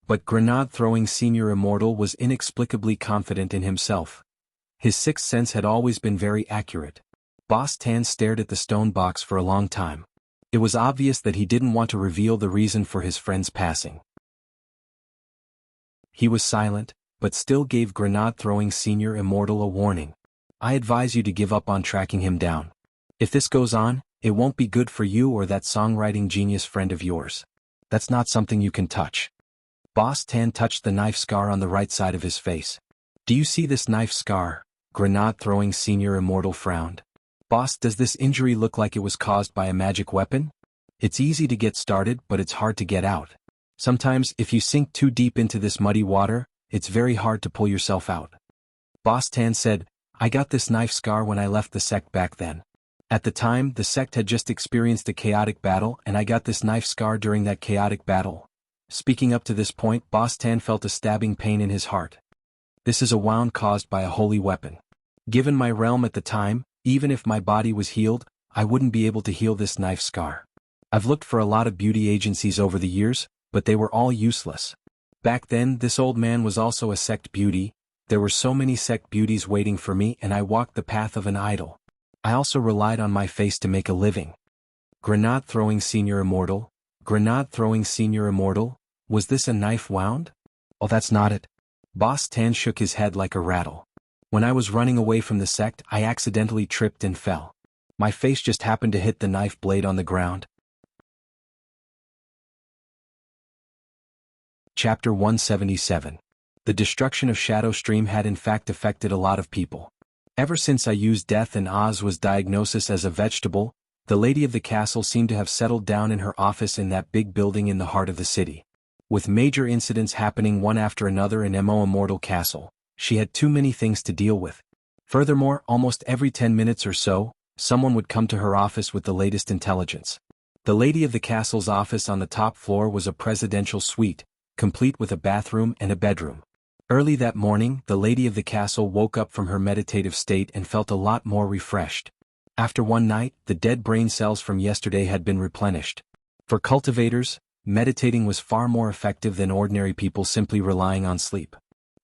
Speaker 1: But grenade-throwing senior immortal was inexplicably confident in himself. His sixth sense had always been very accurate. Boss Tan stared at the stone box for a long time. It was obvious that he didn't want to reveal the reason for his friend's passing. He was silent, but still gave grenade-throwing senior immortal a warning. I advise you to give up on tracking him down. If this goes on, it won't be good for you or that songwriting genius friend of yours. That's not something you can touch. Boss Tan touched the knife scar on the right side of his face. Do you see this knife scar? Grenade-throwing senior immortal frowned. Boss, does this injury look like it was caused by a magic weapon? It's easy to get started, but it's hard to get out. Sometimes, if you sink too deep into this muddy water, it's very hard to pull yourself out. Boss Tan said, I got this knife scar when I left the sect back then. At the time, the sect had just experienced a chaotic battle and I got this knife scar during that chaotic battle. Speaking up to this point, Boss Tan felt a stabbing pain in his heart. This is a wound caused by a holy weapon. Given my realm at the time, even if my body was healed, I wouldn't be able to heal this knife scar. I've looked for a lot of beauty agencies over the years, but they were all useless. Back then, this old man was also a sect beauty. There were so many sect beauties waiting for me and I walked the path of an idol. I also relied on my face to make a living. Grenade-throwing senior immortal? Grenade-throwing senior immortal? Was this a knife wound? Oh, that's not it. Boss Tan shook his head like a rattle. When I was running away from the sect, I accidentally tripped and fell. My face just happened to hit the knife blade on the ground. Chapter 177. The destruction of Shadow Stream had in fact affected a lot of people. Ever since I used Death and Oz was diagnosis as a vegetable, the lady of the castle seemed to have settled down in her office in that big building in the heart of the city. With major incidents happening one after another in Mo Immortal Castle, she had too many things to deal with. Furthermore, almost every 10 minutes or so, someone would come to her office with the latest intelligence. The lady of the castle's office on the top floor was a presidential suite, complete with a bathroom and a bedroom. Early that morning, the lady of the castle woke up from her meditative state and felt a lot more refreshed. After one night, the dead brain cells from yesterday had been replenished. For cultivators, meditating was far more effective than ordinary people simply relying on sleep.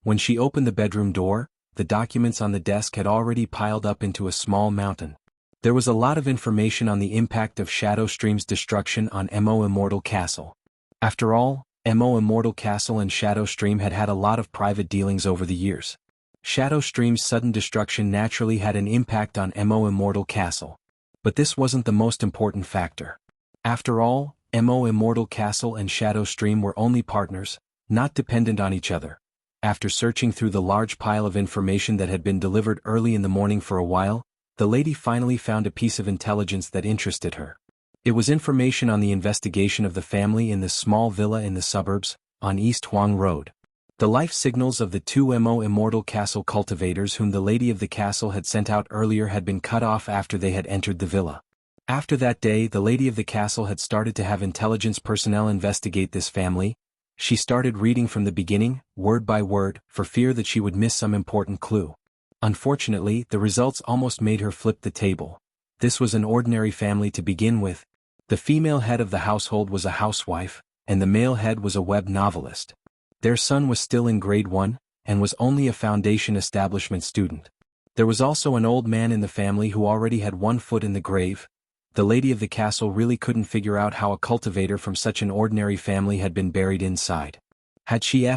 Speaker 1: When she opened the bedroom door, the documents on the desk had already piled up into a small mountain. There was a lot of information on the impact of Shadow Stream's destruction on Mo Immortal Castle. After all, Mo Immortal Castle and Shadow Stream had had a lot of private dealings over the years. Shadow Stream's sudden destruction naturally had an impact on Mo Immortal Castle. But this wasn't the most important factor. After all, Mo Immortal Castle and Shadow Stream were only partners, not dependent on each other. After searching through the large pile of information that had been delivered early in the morning for a while, the lady finally found a piece of intelligence that interested her. It was information on the investigation of the family in this small villa in the suburbs, on East Huang Road. The life signals of the two Mo Immortal Castle cultivators whom the lady of the castle had sent out earlier had been cut off after they had entered the villa. After that day, the lady of the castle had started to have intelligence personnel investigate this family. She started reading from the beginning, word by word, for fear that she would miss some important clue. Unfortunately, the results almost made her flip the table. This was an ordinary family to begin with. The female head of the household was a housewife, and the male head was a web novelist. Their son was still in grade 1, and was only a foundation establishment student. There was also an old man in the family who already had one foot in the grave. The lady of the castle really couldn't figure out how a cultivator from such an ordinary family had been buried inside. Had she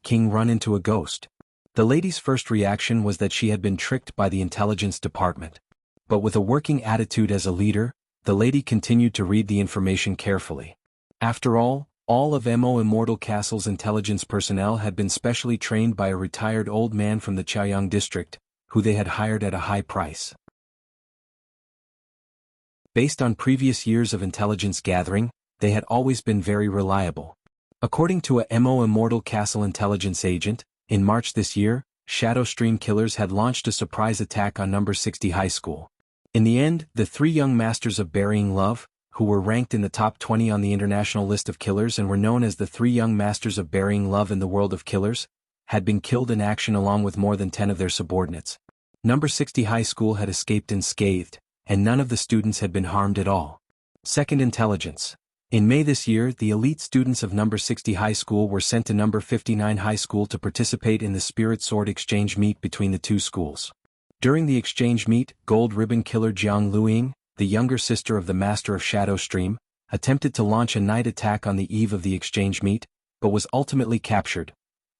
Speaker 1: King run into a ghost? The lady's first reaction was that she had been tricked by the intelligence department. But with a working attitude as a leader, the lady continued to read the information carefully. After all of Mo Immortal Castle's intelligence personnel had been specially trained by a retired old man from the Chaoyang district, who they had hired at a high price. Based on previous years of intelligence gathering, they had always been very reliable. According to a Mo Immortal Castle intelligence agent, in March this year, Shadow Stream killers had launched a surprise attack on number 60 high school. In the end, the three young masters of burying love, who were ranked in the top 20 on the international list of killers and were known as the three young masters of burying love in the world of killers, had been killed in action along with more than 10 of their subordinates. Number 60 High School had escaped unscathed, and none of the students had been harmed at all. Second intelligence. In May this year, the elite students of Number 60 High School were sent to Number 59 High School to participate in the Spirit Sword exchange meet between the two schools. During the exchange meet, Gold Ribbon Killer Jiang Luiying, the younger sister of the Master of Shadow Stream, attempted to launch a night attack on the eve of the exchange meet, but was ultimately captured.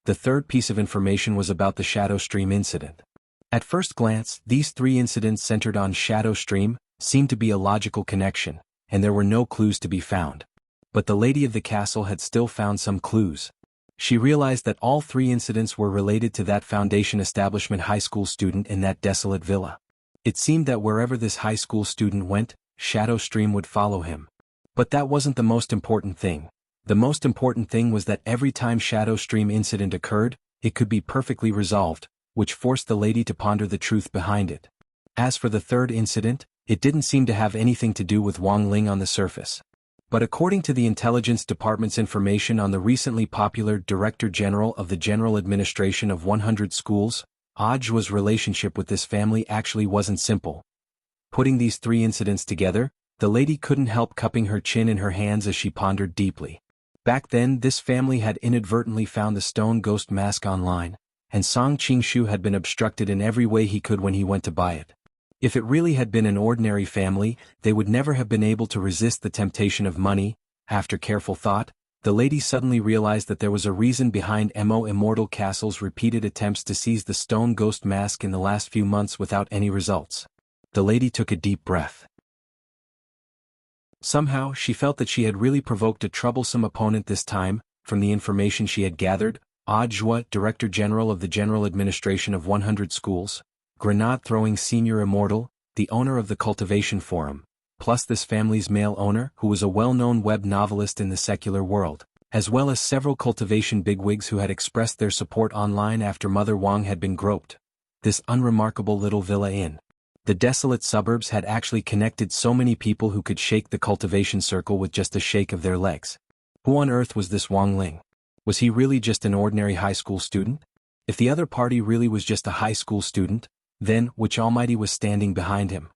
Speaker 1: The third piece of information was about the Shadow Stream incident. At first glance, these three incidents centered on Shadow Stream seemed to be a logical connection, and there were no clues to be found. But the lady of the castle had still found some clues. She realized that all three incidents were related to that Foundation Establishment high school student in that desolate villa. It seemed that wherever this high school student went, Shadow Stream would follow him. But that wasn't the most important thing. The most important thing was that every time Shadow Stream incident occurred, it could be perfectly resolved, which forced the lady to ponder the truth behind it. As for the third incident, it didn't seem to have anything to do with Wang Ling on the surface. But according to the Intelligence Department's information on the recently popular Director General of the General Administration of 100 Schools, Audiobook's relationship with this family actually wasn't simple. Putting these three incidents together, the lady couldn't help cupping her chin in her hands as she pondered deeply. Back then, this family had inadvertently found the stone ghost mask online, and Song Qingshu had been obstructed in every way he could when he went to buy it. If it really had been an ordinary family, they would never have been able to resist the temptation of money. After careful thought, the lady suddenly realized that there was a reason behind Mo Immortal Castle's repeated attempts to seize the stone ghost mask in the last few months without any results. The lady took a deep breath. Somehow, she felt that she had really provoked a troublesome opponent this time. From the information she had gathered, Audiobook, Director General of the General Administration of 100 Schools, grenade-throwing senior immortal, the owner of the Cultivation Forum, plus this family's male owner who was a well-known web novelist in the secular world, as well as several cultivation bigwigs who had expressed their support online after Mother Wang had been groped. This unremarkable little villa in the desolate suburbs had actually connected so many people who could shake the cultivation circle with just a shake of their legs. Who on earth was this Wang Ling? Was he really just an ordinary high school student? If the other party really was just a high school student, then which almighty was standing behind him?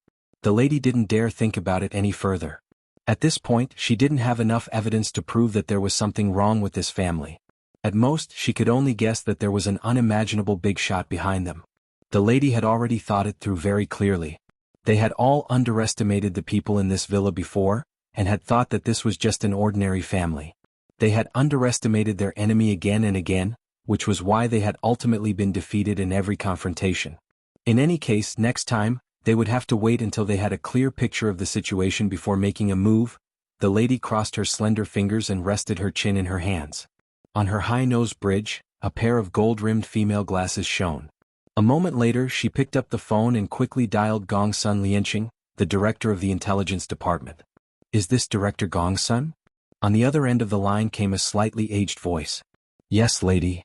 Speaker 1: The lady didn't dare think about it any further. At this point, she didn't have enough evidence to prove that there was something wrong with this family. At most, she could only guess that there was an unimaginable big shot behind them. The lady had already thought it through very clearly. They had all underestimated the people in this villa before, and had thought that this was just an ordinary family. They had underestimated their enemy again and again, which was why they had ultimately been defeated in every confrontation. In any case, next time, they would have to wait until they had a clear picture of the situation before making a move. The lady crossed her slender fingers and rested her chin in her hands. On her high-nosed bridge, a pair of gold-rimmed female glasses shone. A moment later, she picked up the phone and quickly dialed Gong Sun Lianqing, the director of the Intelligence Department. Is this Director Gong Sun? On the other end of the line came a slightly aged voice. Yes, lady.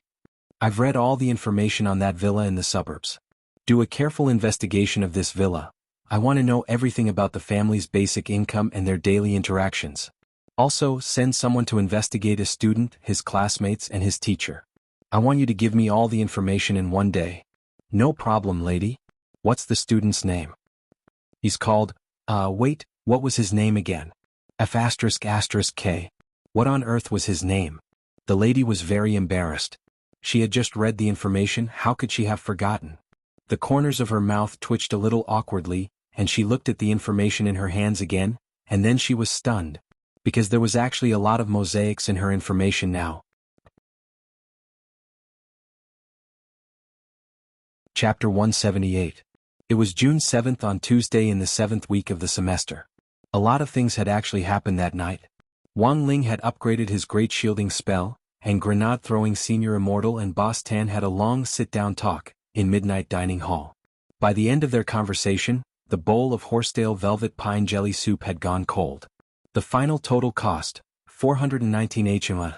Speaker 1: I've read all the information on that villa in the suburbs. Do a careful investigation of this villa. I want to know everything about the family's basic income and their daily interactions. Also, send someone to investigate a student, his classmates, and his teacher. I want you to give me all the information in one day. No problem, lady. What's the student's name? He's called, wait, what was his name again? F***K. What on earth was his name? The lady was very embarrassed. She had just read the information, how could she have forgotten? The corners of her mouth twitched a little awkwardly, and she looked at the information in her hands again, and then she was stunned. Because there was actually a lot of mosaics in her information now. Chapter 178. It was June 7th on Tuesday in the 7th week of the semester. A lot of things had actually happened that night. Wang Ling had upgraded his great shielding spell, and grenade-throwing senior immortal and Boss Tan had a long sit-down talk in Midnight Dining Hall. By the end of their conversation, the bowl of Horsetail Velvet Pine Jelly Soup had gone cold. The final total cost, 419 HMA.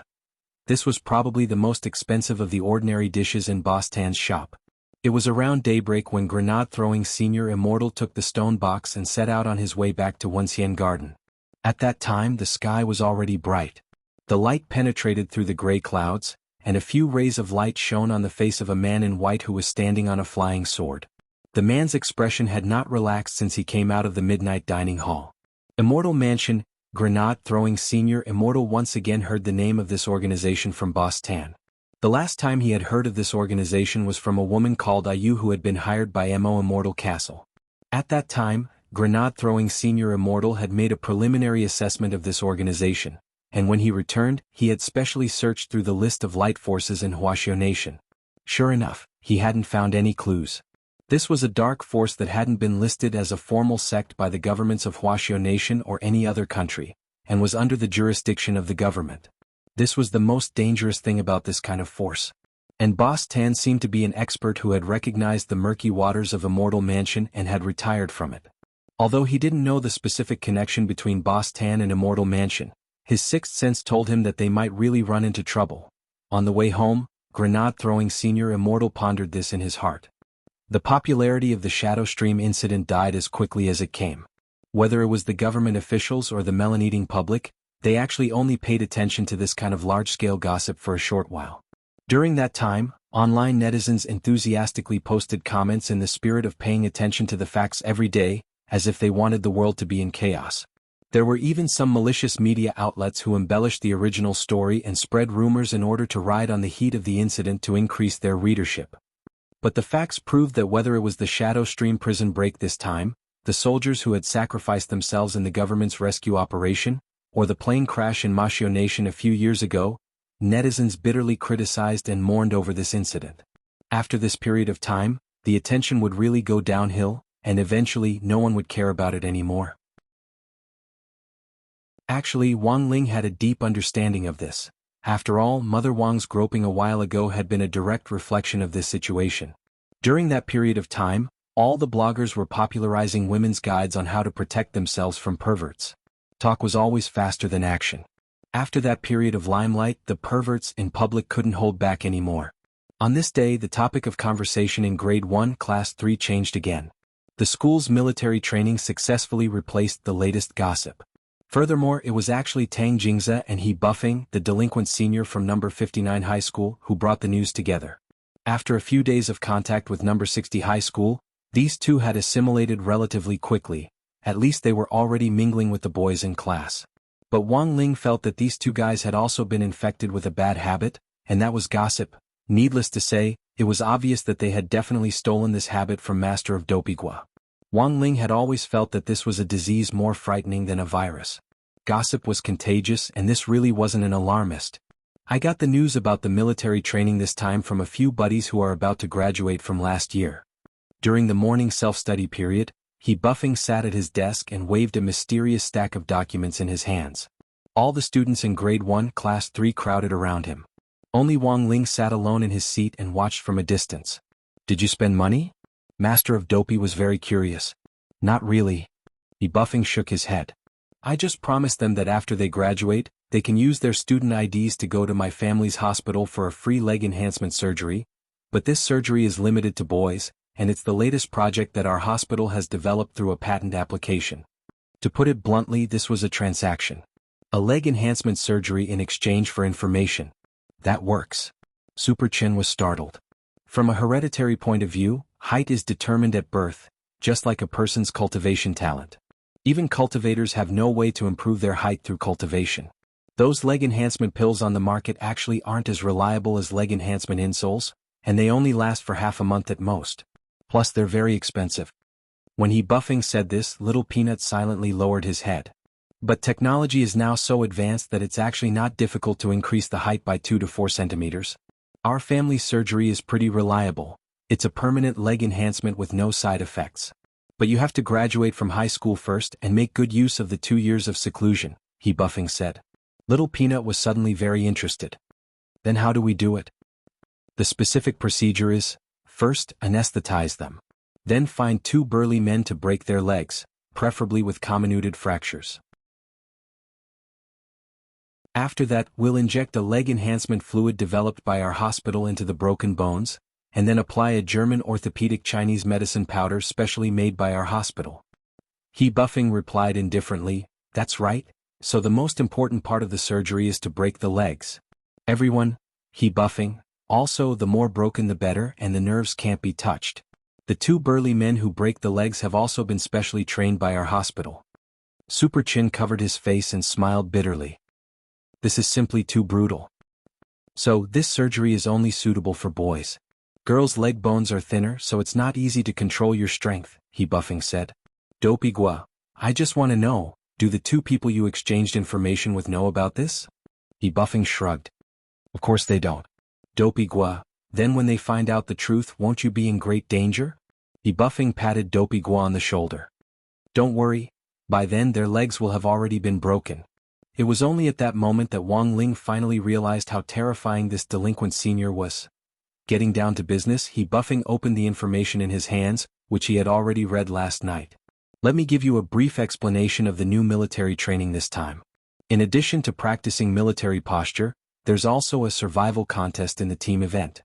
Speaker 1: This was probably the most expensive of the ordinary dishes in Boss Tan's shop. It was around daybreak when grenade-throwing Senior Immortal took the stone box and set out on his way back to Wuxia Garden. At that time the sky was already bright. The light penetrated through the gray clouds, and a few rays of light shone on the face of a man in white who was standing on a flying sword. The man's expression had not relaxed since he came out of the midnight dining hall. Immortal Mansion, grenade-throwing Senior Immortal once again heard the name of this organization from Boss Tan. The last time he had heard of this organization was from a woman called Ayu who had been hired by Mo Immortal Castle. At that time, grenade-throwing Senior Immortal had made a preliminary assessment of this organization, and when he returned, he had specially searched through the list of light forces in Wuxia Nation. Sure enough, he hadn't found any clues. This was a dark force that hadn't been listed as a formal sect by the governments of Wuxia Nation or any other country, and was under the jurisdiction of the government. This was the most dangerous thing about this kind of force. And Boss Tan seemed to be an expert who had recognized the murky waters of Immortal Mansion and had retired from it. Although he didn't know the specific connection between Boss Tan and Immortal Mansion, his sixth sense told him that they might really run into trouble. On the way home, grenade-throwing Senior Immortal pondered this in his heart. The popularity of the Shadow Stream incident died as quickly as it came. Whether it was the government officials or the melon-eating public, they actually only paid attention to this kind of large-scale gossip for a short while. During that time, online netizens enthusiastically posted comments in the spirit of paying attention to the facts every day, as if they wanted the world to be in chaos. There were even some malicious media outlets who embellished the original story and spread rumors in order to ride on the heat of the incident to increase their readership. But the facts proved that whether it was the Shadow Stream prison break this time, the soldiers who had sacrificed themselves in the government's rescue operation, or the plane crash in Wuxia Nation a few years ago, netizens bitterly criticized and mourned over this incident. After this period of time, the attention would really go downhill, and eventually no one would care about it anymore. Actually, Wang Ling had a deep understanding of this. After all, Mother Wang's groping a while ago had been a direct reflection of this situation. During that period of time, all the bloggers were popularizing women's guides on how to protect themselves from perverts. Talk was always faster than action. After that period of limelight, the perverts in public couldn't hold back anymore. On this day, the topic of conversation in Grade 1, Class 3 changed again. The school's military training successfully replaced the latest gossip. Furthermore, it was actually Tang Jingze and He Buffing, the delinquent senior from number 59 high school, who brought the news together. After a few days of contact with number 60 high school, these two had assimilated relatively quickly. At least they were already mingling with the boys in class. But Wang Ling felt that these two guys had also been infected with a bad habit, and that was gossip. Needless to say, it was obvious that they had definitely stolen this habit from Master of Dopigua. Wang Ling had always felt that this was a disease more frightening than a virus. Gossip was contagious, and this really wasn't an alarmist. I got the news about the military training this time from a few buddies who are about to graduate from last year. During the morning self-study period, He Buffing sat at his desk and waved a mysterious stack of documents in his hands. All the students in Grade 1, Class 3 crowded around him. Only Wang Ling sat alone in his seat and watched from a distance. "Did you spend money?" Master of Dopey was very curious. "Not really." He Buffing shook his head. "I just promised them that after they graduate, they can use their student IDs to go to my family's hospital for a free leg enhancement surgery, but this surgery is limited to boys, and it's the latest project that our hospital has developed through a patent application. To put it bluntly, this was a transaction. A leg enhancement surgery in exchange for information. That works." Super Chin was startled. From a hereditary point of view, height is determined at birth, just like a person's cultivation talent. Even cultivators have no way to improve their height through cultivation. Those leg enhancement pills on the market actually aren't as reliable as leg enhancement insoles, and they only last for half a month at most. Plus they're very expensive. When He Buffing said this, Little Peanut silently lowered his head. But technology is now so advanced that it's actually not difficult to increase the height by 2 to 4 centimeters. Our family surgery is pretty reliable. It's a permanent leg enhancement with no side effects. But you have to graduate from high school first and make good use of the 2 years of seclusion, He Buffing said. Little Peanut was suddenly very interested. Then how do we do it? The specific procedure is, first, anesthetize them. Then find 2 burly men to break their legs, preferably with comminuted fractures. After that, we'll inject a leg enhancement fluid developed by our hospital into the broken bones, and then apply a German orthopedic Chinese medicine powder specially made by our hospital. He Buffing replied indifferently, "That's right, so the most important part of the surgery is to break the legs." Everyone, he Buffing, also the more broken the better and the nerves can't be touched. The two burly men who break the legs have also been specially trained by our hospital. Super Chin covered his face and smiled bitterly. This is simply too brutal. So, this surgery is only suitable for boys. Girls' leg bones are thinner, so it's not easy to control your strength, he Buffing said. Dopey Gua, I just want to know, do the two people you exchanged information with know about this? He Buffing shrugged. Of course they don't. Dopey Gua, then when they find out the truth, won't you be in great danger? He Buffing patted Dopey Gua on the shoulder. Don't worry, by then their legs will have already been broken. It was only at that moment that Wang Ling finally realized how terrifying this delinquent senior was. Getting down to business, he Buffing opened the information in his hands, which he had already read last night. Let me give you a brief explanation of the new military training this time. In addition to practicing military posture, there's also a survival contest in the team event.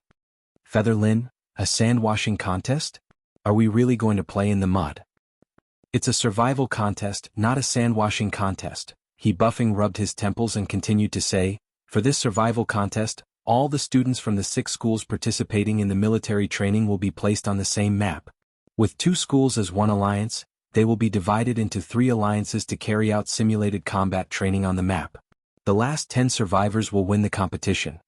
Speaker 1: Feather Lin, a sand-washing contest? Are we really going to play in the mud? It's a survival contest, not a sand-washing contest. He Buffing rubbed his temples and continued to say, for this survival contest, all the students from the 6 schools participating in the military training will be placed on the same map. With 2 schools as one alliance, they will be divided into 3 alliances to carry out simulated combat training on the map. The last 10 survivors will win the competition.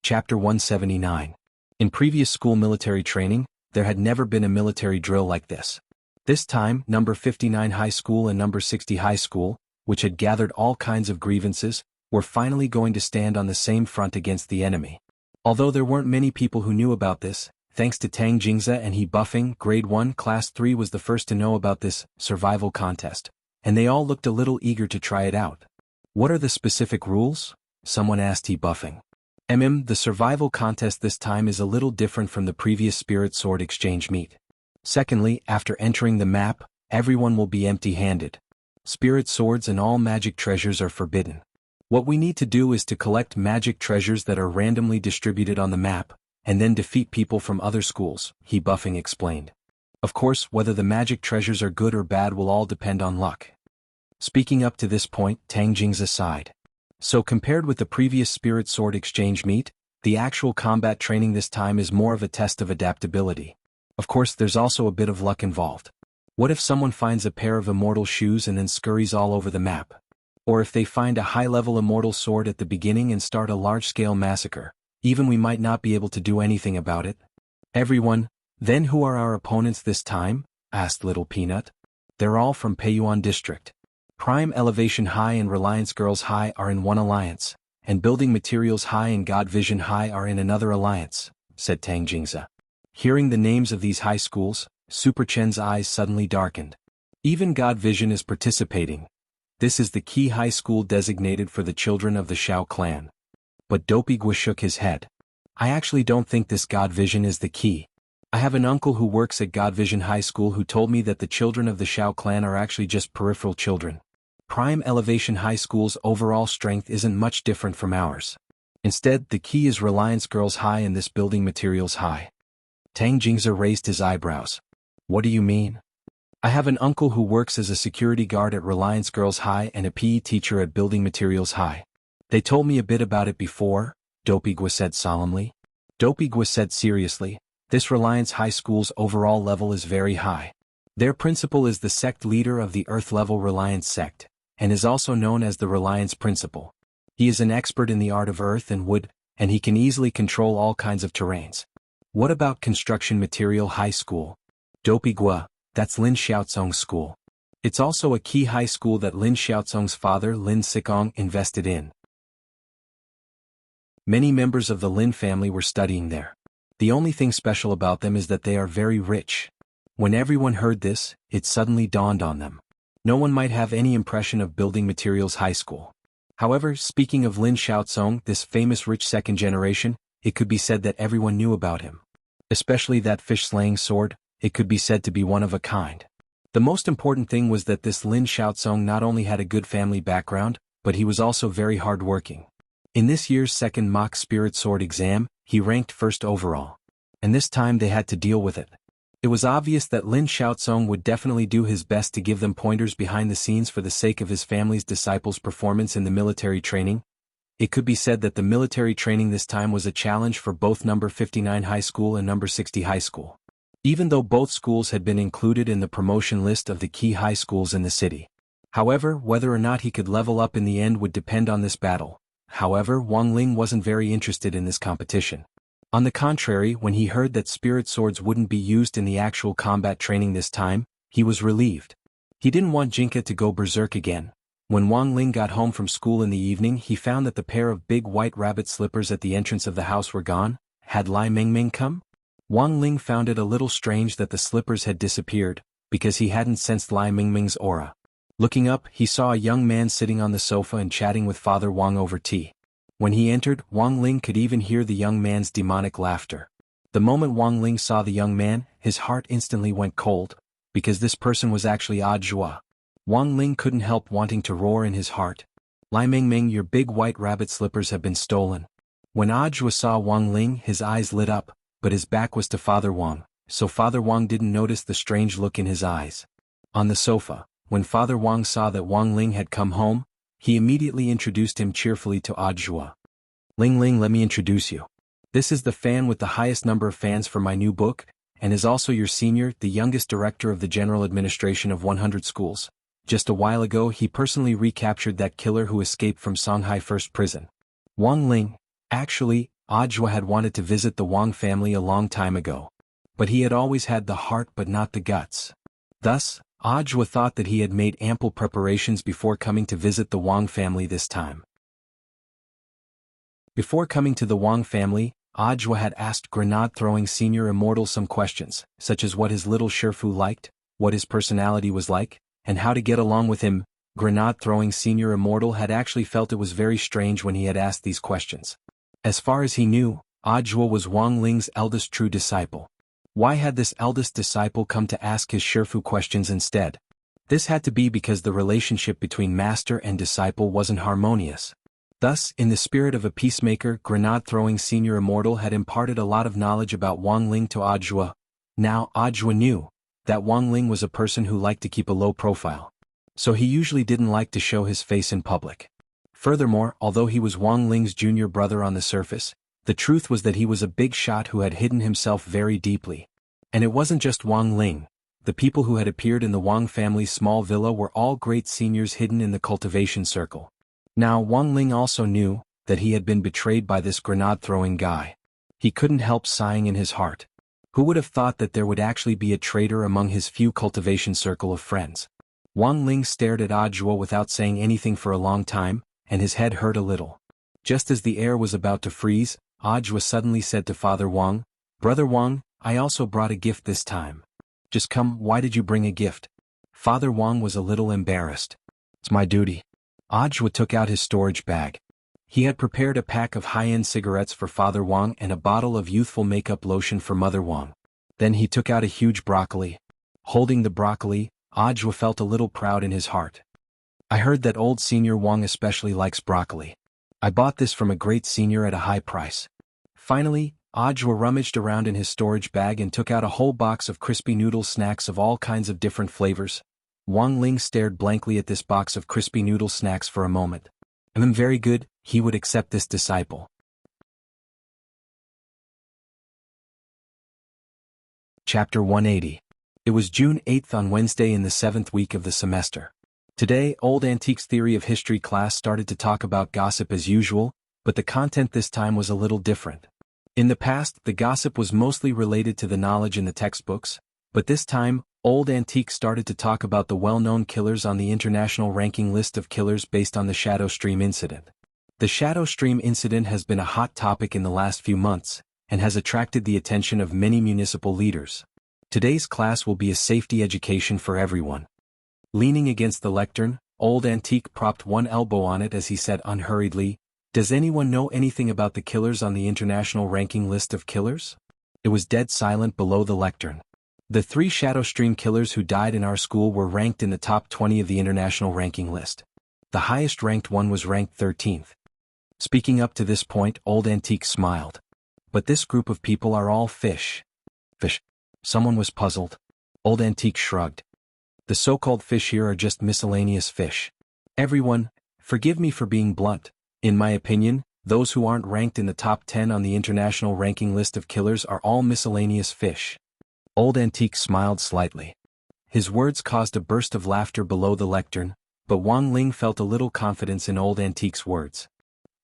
Speaker 1: Chapter 179. In previous school military training, there had never been a military drill like this. This time, number 59 High School and number 60 High School, which had gathered all kinds of grievances, were finally going to stand on the same front against the enemy. Although there weren't many people who knew about this, thanks to Tang Jingze and He Buffing, Grade 1 Class 3 was the first to know about this survival contest, and they all looked a little eager to try it out. What are the specific rules? Someone asked He Buffing. The survival contest this time is a little different from the previous Spirit Sword exchange meet. Secondly, after entering the map, everyone will be empty-handed. Spirit swords and all magic treasures are forbidden. What we need to do is to collect magic treasures that are randomly distributed on the map, and then defeat people from other schools, He Buffing explained. Of course, whether the magic treasures are good or bad will all depend on luck. Speaking up to this point, Tang Jingze sighed. So compared with the previous Spirit Sword exchange meet, the actual combat training this time is more of a test of adaptability. Of course, there's also a bit of luck involved. What if someone finds a pair of immortal shoes and then scurries all over the map? Or if they find a high-level immortal sword at the beginning and start a large-scale massacre, even we might not be able to do anything about it? Everyone, then who are our opponents this time? Asked Little Peanut. They're all from Peiyuan District. Prime Elevation High and Reliance Girls High are in one alliance, and Building Materials High and God Vision High are in another alliance, said Tang Jingze. Hearing the names of these high schools, Super Chen's eyes suddenly darkened. Even God Vision is participating. This is the key high school designated for the children of the Shao clan. But Dopey Gua shook his head. I actually don't think this God Vision is the key. I have an uncle who works at God Vision High School who told me that the children of the Shao clan are actually just peripheral children. Prime Elevation High School's overall strength isn't much different from ours. Instead, the key is Reliance Girls High and this Building Materials High. Tang Jingze raised his eyebrows. What do you mean? I have an uncle who works as a security guard at Reliance Girls High and a PE teacher at Building Materials High. They told me a bit about it before, Dopey Gua said solemnly. Dopey Gua said seriously, this Reliance High School's overall level is very high. Their principal is the sect leader of the Earth-level Reliance sect, and is also known as the Reliance Principal. He is an expert in the art of earth and wood, and he can easily control all kinds of terrains. What about Construction Material High School? Dopey Gua, that's Lin Xiaozong's school. It's also a key high school that Lin Xiaozong's father Lin Sikong invested in. Many members of the Lin family were studying there. The only thing special about them is that they are very rich. When everyone heard this, it suddenly dawned on them. No one might have any impression of Building Materials High School. However, speaking of Lin Xiaozong, this famous rich second generation, it could be said that everyone knew about him. Especially that fish-slaying sword, it could be said to be one of a kind. The most important thing was that this Lin Xiaozong not only had a good family background, but he was also very hard-working. In this year's second mock spirit sword exam, he ranked first overall. And this time they had to deal with it. It was obvious that Lin Xiaozong would definitely do his best to give them pointers behind the scenes for the sake of his family's disciples' performance in the military training. It could be said that the military training this time was a challenge for both number 59 high school and number 60 high school. Even though both schools had been included in the promotion list of the key high schools in the city. However, whether or not he could level up in the end would depend on this battle. However, Wang Ling wasn't very interested in this competition. On the contrary, when he heard that spirit swords wouldn't be used in the actual combat training this time, he was relieved. He didn't want Jinka to go berserk again. When Wang Ling got home from school in the evening, he found that the pair of big white rabbit slippers at the entrance of the house were gone. Had Lai Mingming come? Wang Ling found it a little strange that the slippers had disappeared, because he hadn't sensed Lai Mingming's aura. Looking up, he saw a young man sitting on the sofa and chatting with Father Wang over tea. When he entered, Wang Ling could even hear the young man's demonic laughter. The moment Wang Ling saw the young man, his heart instantly went cold, because this person was actually Audiobook. Wang Ling couldn't help wanting to roar in his heart. Lai Mingming, your big white rabbit slippers have been stolen. When Audiobook saw Wang Ling, his eyes lit up, but his back was to Father Wang, so Father Wang didn't notice the strange look in his eyes. On the sofa, when Father Wang saw that Wang Ling had come home, he immediately introduced him cheerfully to Audiobook. Ling Ling, let me introduce you. This is the fan with the highest number of fans for my new book, and is also your senior, the youngest director of the General Administration of 100 schools. Just a while ago he personally recaptured that killer who escaped from Songhai First Prison. Wang Ling, actually, Audiobook had wanted to visit the Wang family a long time ago. But he had always had the heart but not the guts. Thus, Audiobook thought that he had made ample preparations before coming to visit the Wang family this time. Before coming to the Wang family, Audiobook had asked grenade-throwing senior immortal some questions, such as what his little Shifu liked, what his personality was like, and how to get along with him. Grenade-throwing senior immortal had actually felt it was very strange when he had asked these questions. As far as he knew, Audiobook was Wang Ling's eldest true disciple. Why had this eldest disciple come to ask his Shifu questions instead? This had to be because the relationship between master and disciple wasn't harmonious. Thus, in the spirit of a peacemaker, grenade-throwing senior immortal had imparted a lot of knowledge about Wang Ling to Audiobook. Now, Audiobook knew that Wang Ling was a person who liked to keep a low profile. So he usually didn't like to show his face in public. Furthermore, although he was Wang Ling's junior brother on the surface, the truth was that he was a big shot who had hidden himself very deeply. And it wasn't just Wang Ling. The people who had appeared in the Wang family's small villa were all great seniors hidden in the cultivation circle. Now Wang Ling also knew that he had been betrayed by this grenade-throwing guy. He couldn't help sighing in his heart. Who would have thought that there would actually be a traitor among his few cultivation circle of friends? Wang Ling stared at Audiobook without saying anything for a long time, and his head hurt a little. Just as the air was about to freeze, Audiobook suddenly said to Father Wang, "Brother Wang, I also brought a gift this time." "Just come, why did you bring a gift?" Father Wang was a little embarrassed. "It's my duty." Audiobook took out his storage bag. He had prepared a pack of high-end cigarettes for Father Wang and a bottle of youthful makeup lotion for Mother Wang. Then he took out a huge broccoli. Holding the broccoli, Audiobook felt a little proud in his heart. "I heard that old senior Wang especially likes broccoli. I bought this from a great senior at a high price." Finally, Audiobook rummaged around in his storage bag and took out a whole box of crispy noodle snacks of all kinds of different flavors. Wang Ling stared blankly at this box of crispy noodle snacks for a moment. Very good, he would accept this disciple. Chapter 180. It was June 8th on Wednesday in the 7th week of the semester. Today, Old Antiques Theory of History class started to talk about gossip as usual, but the content this time was a little different. In the past, the gossip was mostly related to the knowledge in the textbooks, but this time, Old Antique started to talk about the well-known killers on the international ranking list of killers based on the Shadow Stream incident. The Shadow Stream incident has been a hot topic in the last few months, and has attracted the attention of many municipal leaders. Today's class will be a safety education for everyone. Leaning against the lectern, Old Antique propped one elbow on it as he said unhurriedly, "Does anyone know anything about the killers on the international ranking list of killers?" It was dead silent below the lectern. The 3 Shadow Stream killers who died in our school were ranked in the top 20 of the international ranking list. The highest ranked one was ranked 13th. Speaking up to this point, Old Antique smiled. But this group of people are all fish. Fish? Someone was puzzled. Old Antique shrugged. The so-called fish here are just miscellaneous fish. Everyone, forgive me for being blunt, in my opinion, those who aren't ranked in the top 10 on the international ranking list of killers are all miscellaneous fish. Old Antique smiled slightly. His words caused a burst of laughter below the lectern, but Wang Ling felt a little confidence in Old Antique's words.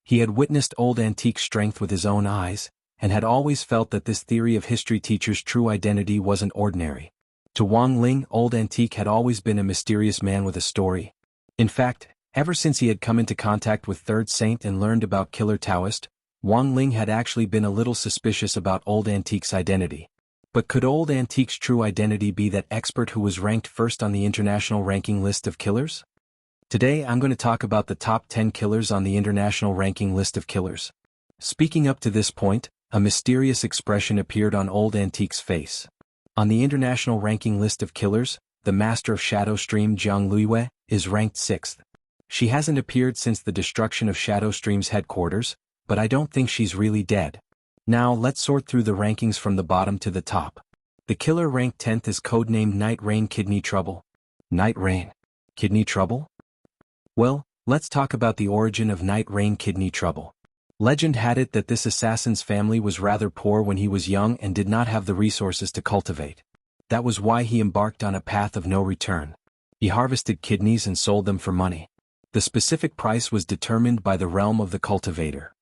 Speaker 1: He had witnessed Old Antique's strength with his own eyes, and had always felt that this theory of history teacher's true identity wasn't ordinary. To Wang Ling, Old Antique had always been a mysterious man with a story. In fact, ever since he had come into contact with Third Saint and learned about Killer Taoist, Wang Ling had actually been a little suspicious about Old Antique's identity. But could Old Antique's true identity be that expert who was ranked first on the international ranking list of killers? Today I'm going to talk about the top 10 killers on the international ranking list of killers. Speaking up to this point, a mysterious expression appeared on Old Antique's face. On the international ranking list of killers, the master of Shadow Stream Jiang Luiyue is ranked 6th. She hasn't appeared since the destruction of Shadow Stream's headquarters, but I don't think she's really dead. Now let's sort through the rankings from the bottom to the top. The killer ranked 10th is codenamed Night Rain Kidney Trouble. Night Rain? Kidney Trouble? Well, let's talk about the origin of Night Rain Kidney Trouble. Legend had it that this assassin's family was rather poor when he was young and did not have the resources to cultivate. That was why he embarked on a path of no return. He harvested kidneys and sold them for money. The specific price was determined by the realm of the cultivator.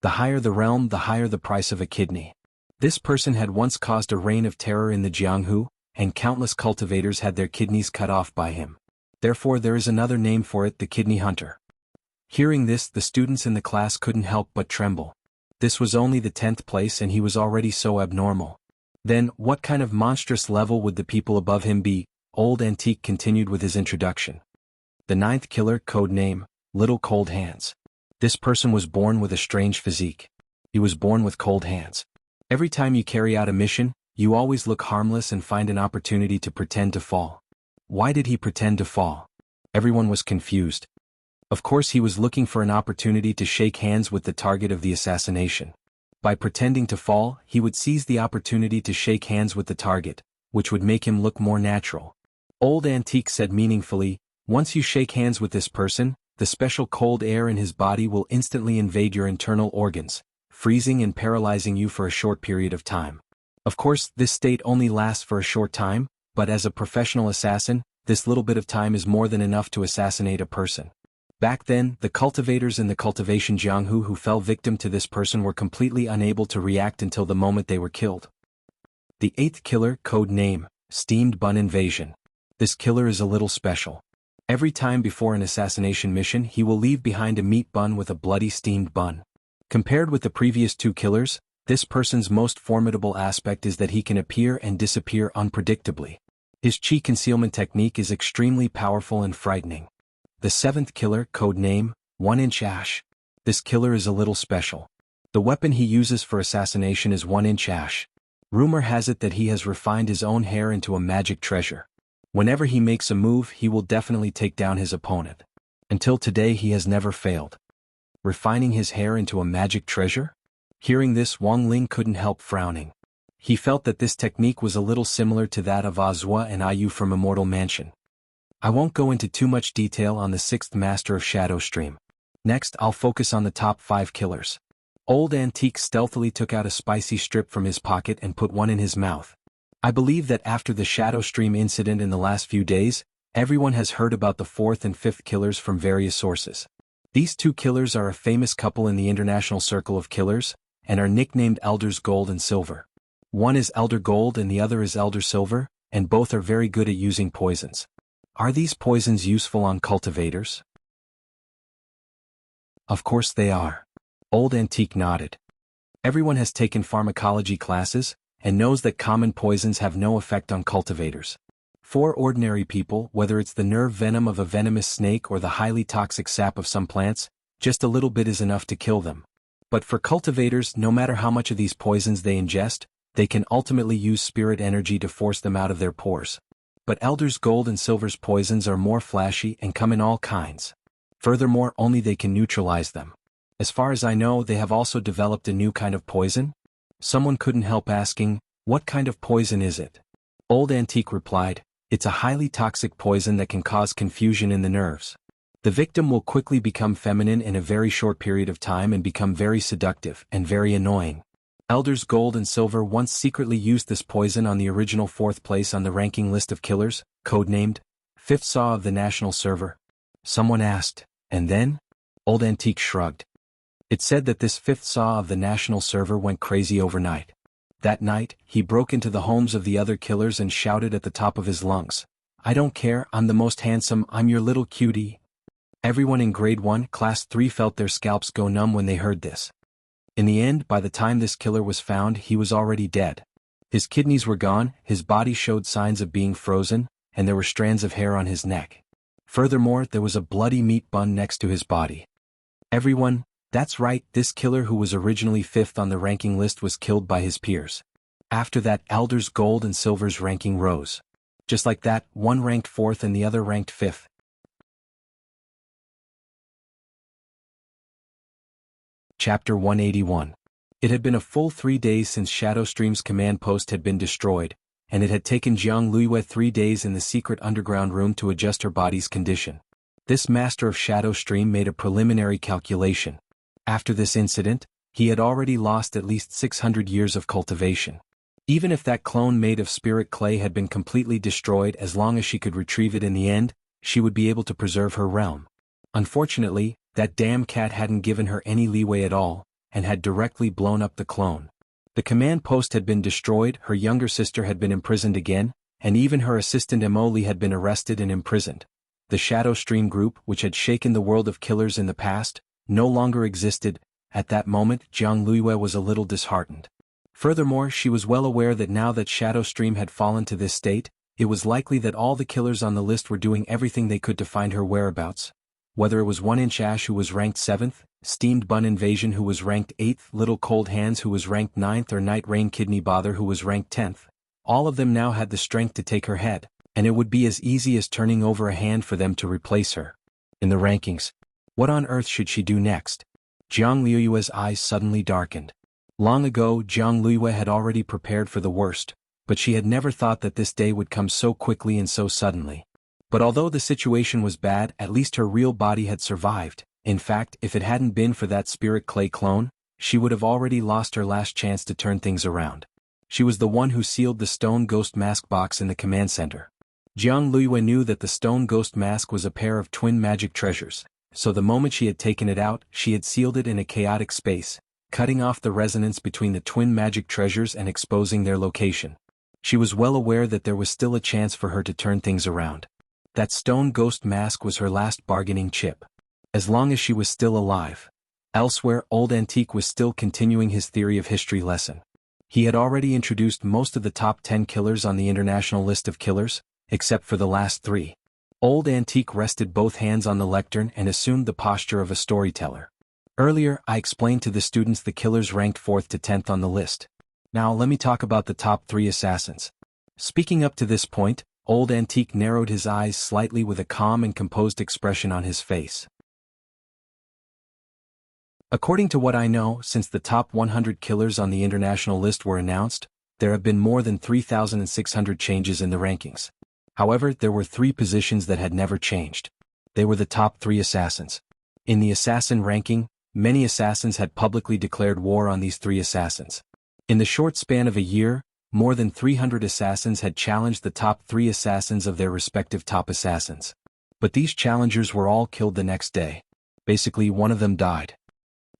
Speaker 1: The higher the realm, the higher the price of a kidney. This person had once caused a reign of terror in the Jianghu, and countless cultivators had their kidneys cut off by him. Therefore there is another name for it, the kidney hunter. Hearing this, the students in the class couldn't help but tremble. This was only the 10th place and he was already so abnormal. Then, what kind of monstrous level would the people above him be? Old Antique continued with his introduction. The 9th killer, code name, Little Cold Hands. This person was born with a strange physique. He was born with cold hands. Every time you carry out a mission, you always look harmless and find an opportunity to pretend to fall. Why did he pretend to fall? Everyone was confused. Of course he was looking for an opportunity to shake hands with the target of the assassination. By pretending to fall, he would seize the opportunity to shake hands with the target, which would make him look more natural. Old Antique said meaningfully, once you shake hands with this person, the special cold air in his body will instantly invade your internal organs, freezing and paralyzing you for a short period of time. Of course, this state only lasts for a short time, but as a professional assassin, this little bit of time is more than enough to assassinate a person. Back then, the cultivators in the cultivation Jianghu who fell victim to this person were completely unable to react until the moment they were killed. The 8th killer, code name, Steamed Bun Invasion. This killer is a little special. Every time before an assassination mission he will leave behind a meat bun with a bloody steamed bun. Compared with the previous 2 killers, this person's most formidable aspect is that he can appear and disappear unpredictably. His chi concealment technique is extremely powerful and frightening. The 7th killer, code name, 1-inch ash. This killer is a little special. The weapon he uses for assassination is 1-inch ash. Rumor has it that he has refined his own hair into a magic treasure. Whenever he makes a move, he will definitely take down his opponent. Until today he has never failed. Refining his hair into a magic treasure? Hearing this, Wang Ling couldn't help frowning. He felt that this technique was a little similar to that of Azua and Ayu from Immortal Mansion. I won't go into too much detail on the 6th master of Shadow Stream. Next, I'll focus on the top 5 killers. Old Antique stealthily took out a spicy strip from his pocket and put one in his mouth. I believe that after the Shadow Stream incident in the last few days, everyone has heard about the 4th and 5th killers from various sources. These 2 killers are a famous couple in the international circle of killers, and are nicknamed Elders Gold and Silver. One is Elder Gold and the other is Elder Silver, and both are very good at using poisons. Are these poisons useful on cultivators? Of course they are. Old Antique nodded. Everyone has taken pharmacology classes, and knows that common poisons have no effect on cultivators. For ordinary people, whether it's the nerve venom of a venomous snake or the highly toxic sap of some plants, just a little bit is enough to kill them. But for cultivators, no matter how much of these poisons they ingest, they can ultimately use spirit energy to force them out of their pores. But Elders Gold and Silver's poisons are more flashy and come in all kinds. Furthermore, only they can neutralize them. As far as I know, they have also developed a new kind of poison? Someone couldn't help asking, what kind of poison is it? Old Antique replied, it's a highly toxic poison that can cause confusion in the nerves. The victim will quickly become feminine in a very short period of time and become very seductive and very annoying. Elders Gold and Silver once secretly used this poison on the original 4th place on the ranking list of killers, codenamed 5th Saw of the national server. Someone asked, and then? Old Antique shrugged. It said that this 5th Saw of the national server went crazy overnight. That night, he broke into the homes of the other killers and shouted at the top of his lungs, I don't care, I'm the most handsome, I'm your little cutie. Everyone in Grade 1, Class 3 felt their scalps go numb when they heard this. In the end, by the time this killer was found, he was already dead. His kidneys were gone, his body showed signs of being frozen, and there were strands of hair on his neck. Furthermore, there was a bloody meat bun next to his body. Everyone, that's right, this killer who was originally 5th on the ranking list was killed by his peers. After that, Elders Gold and Silver's ranking rose. Just like that, one ranked 4th and the other ranked 5th. Chapter 181. It had been a full 3 days since Shadowstream's command post had been destroyed, and it had taken Jiang Luiyue 3 days in the secret underground room to adjust her body's condition. This master of Shadowstream made a preliminary calculation. After this incident, he had already lost at least 600 years of cultivation. Even if that clone made of spirit clay had been completely destroyed, as long as she could retrieve it in the end, she would be able to preserve her realm. Unfortunately, that damn cat hadn't given her any leeway at all, and had directly blown up the clone. The command post had been destroyed, her younger sister had been imprisoned again, and even her assistant Emoli had been arrested and imprisoned. The Shadowstream group, which had shaken the world of killers in the past, no longer existed. At that moment, Jiang Luiyue was a little disheartened. Furthermore, she was well aware that now that Shadowstream had fallen to this state, it was likely that all the killers on the list were doing everything they could to find her whereabouts. Whether it was 1-Inch Ash who was ranked 7th, Steamed Bun Invasion who was ranked 8th, Little Cold Hands who was ranked 9th, or Night Rain Kidney Bother who was ranked 10th, all of them now had the strength to take her head, and it would be as easy as turning over a hand for them to replace her. In the rankings, what on earth should she do next? Jiang Luiyue's eyes suddenly darkened. Long ago, Jiang Luiyue had already prepared for the worst, but she had never thought that this day would come so quickly and so suddenly. But although the situation was bad, at least her real body had survived. In fact, if it hadn't been for that spirit clay clone, she would have already lost her last chance to turn things around. She was the one who sealed the stone ghost mask box in the command center. Jiang Luiyue knew that the stone ghost mask was a pair of twin magic treasures, so the moment she had taken it out, she had sealed it in a chaotic space, cutting off the resonance between the twin magic treasures and exposing their location. She was well aware that there was still a chance for her to turn things around. That stone ghost mask was her last bargaining chip. As long as she was still alive. Elsewhere, Old Antique was still continuing his theory of history lesson. He had already introduced most of the top 10 killers on the international list of killers, except for the last 3. Old Antique rested both hands on the lectern and assumed the posture of a storyteller. Earlier, I explained to the students the killers ranked 4th to 10th on the list. Now let me talk about the top 3 assassins. Speaking up to this point, Old Antique narrowed his eyes slightly with a calm and composed expression on his face. According to what I know, since the top 100 killers on the international list were announced, there have been more than 3,600 changes in the rankings. However, there were 3 positions that had never changed. They were the top 3 assassins. In the assassin ranking, many assassins had publicly declared war on these 3 assassins. In the short span of a year, more than 300 assassins had challenged the top 3 assassins of their respective top assassins. But these challengers were all killed the next day. Basically, one of them died.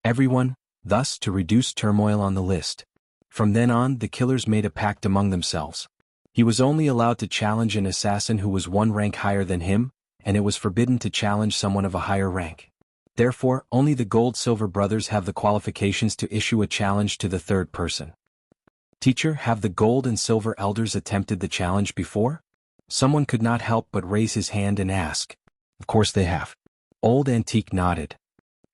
Speaker 1: Everyone, thus, to reduce turmoil on the list. From then on, the killers made a pact among themselves. He was only allowed to challenge an assassin who was 1 rank higher than him, and it was forbidden to challenge someone of a higher rank. Therefore, only the Gold-Silver brothers have the qualifications to issue a challenge to the third person. Teacher, have the Gold and Silver elders attempted the challenge before? Someone could not help but raise his hand and ask. Of course they have. Old Antique nodded.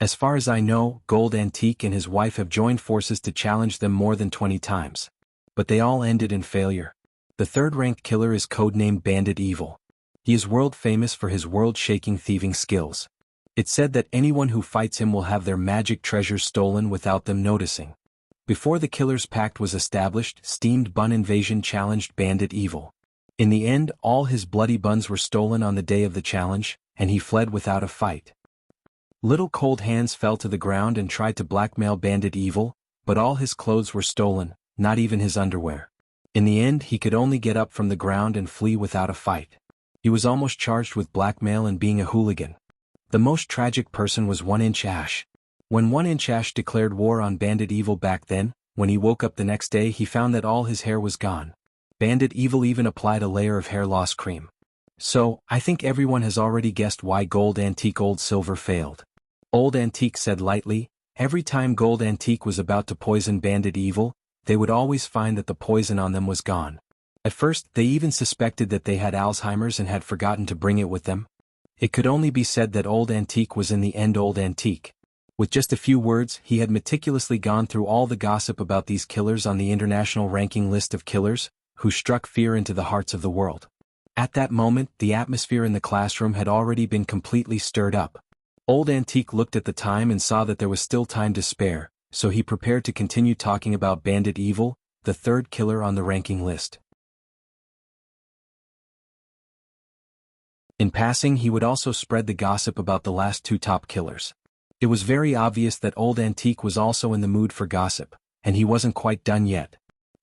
Speaker 1: As far as I know, Gold Antique and his wife have joined forces to challenge them more than 20 times. But they all ended in failure. The third-ranked killer is codenamed Bandit Evil. He is world famous for his world-shaking thieving skills. It said that anyone who fights him will have their magic treasures stolen without them noticing. Before the Killer's Pact was established, Steamed Bun Invasion challenged Bandit Evil. In the end, all his bloody buns were stolen on the day of the challenge, and he fled without a fight. Little Cold Hands fell to the ground and tried to blackmail Bandit Evil, but all his clothes were stolen, not even his underwear. In the end, he could only get up from the ground and flee without a fight. He was almost charged with blackmail and being a hooligan. The most tragic person was 1-Inch Ash. When 1-Inch Ash declared war on Bandit Evil back then, when he woke up the next day he found that all his hair was gone. Bandit Evil even applied a layer of hair loss cream. So, I think everyone has already guessed why Gold Antique Old Silver failed. Old Antique said lightly, every time Gold Antique was about to poison Bandit Evil, they would always find that the poison on them was gone. At first, they even suspected that they had Alzheimer's and had forgotten to bring it with them. It could only be said that Old Antique was in the end Old Antique. With just a few words, he had meticulously gone through all the gossip about these killers on the international ranking list of killers, who struck fear into the hearts of the world. At that moment, the atmosphere in the classroom had already been completely stirred up. Old Antique looked at the time and saw that there was still time to spare, so he prepared to continue talking about Bandit Evil, the third killer on the ranking list. In passing, he would also spread the gossip about the last two top killers. It was very obvious that Old Antique was also in the mood for gossip, and he wasn't quite done yet.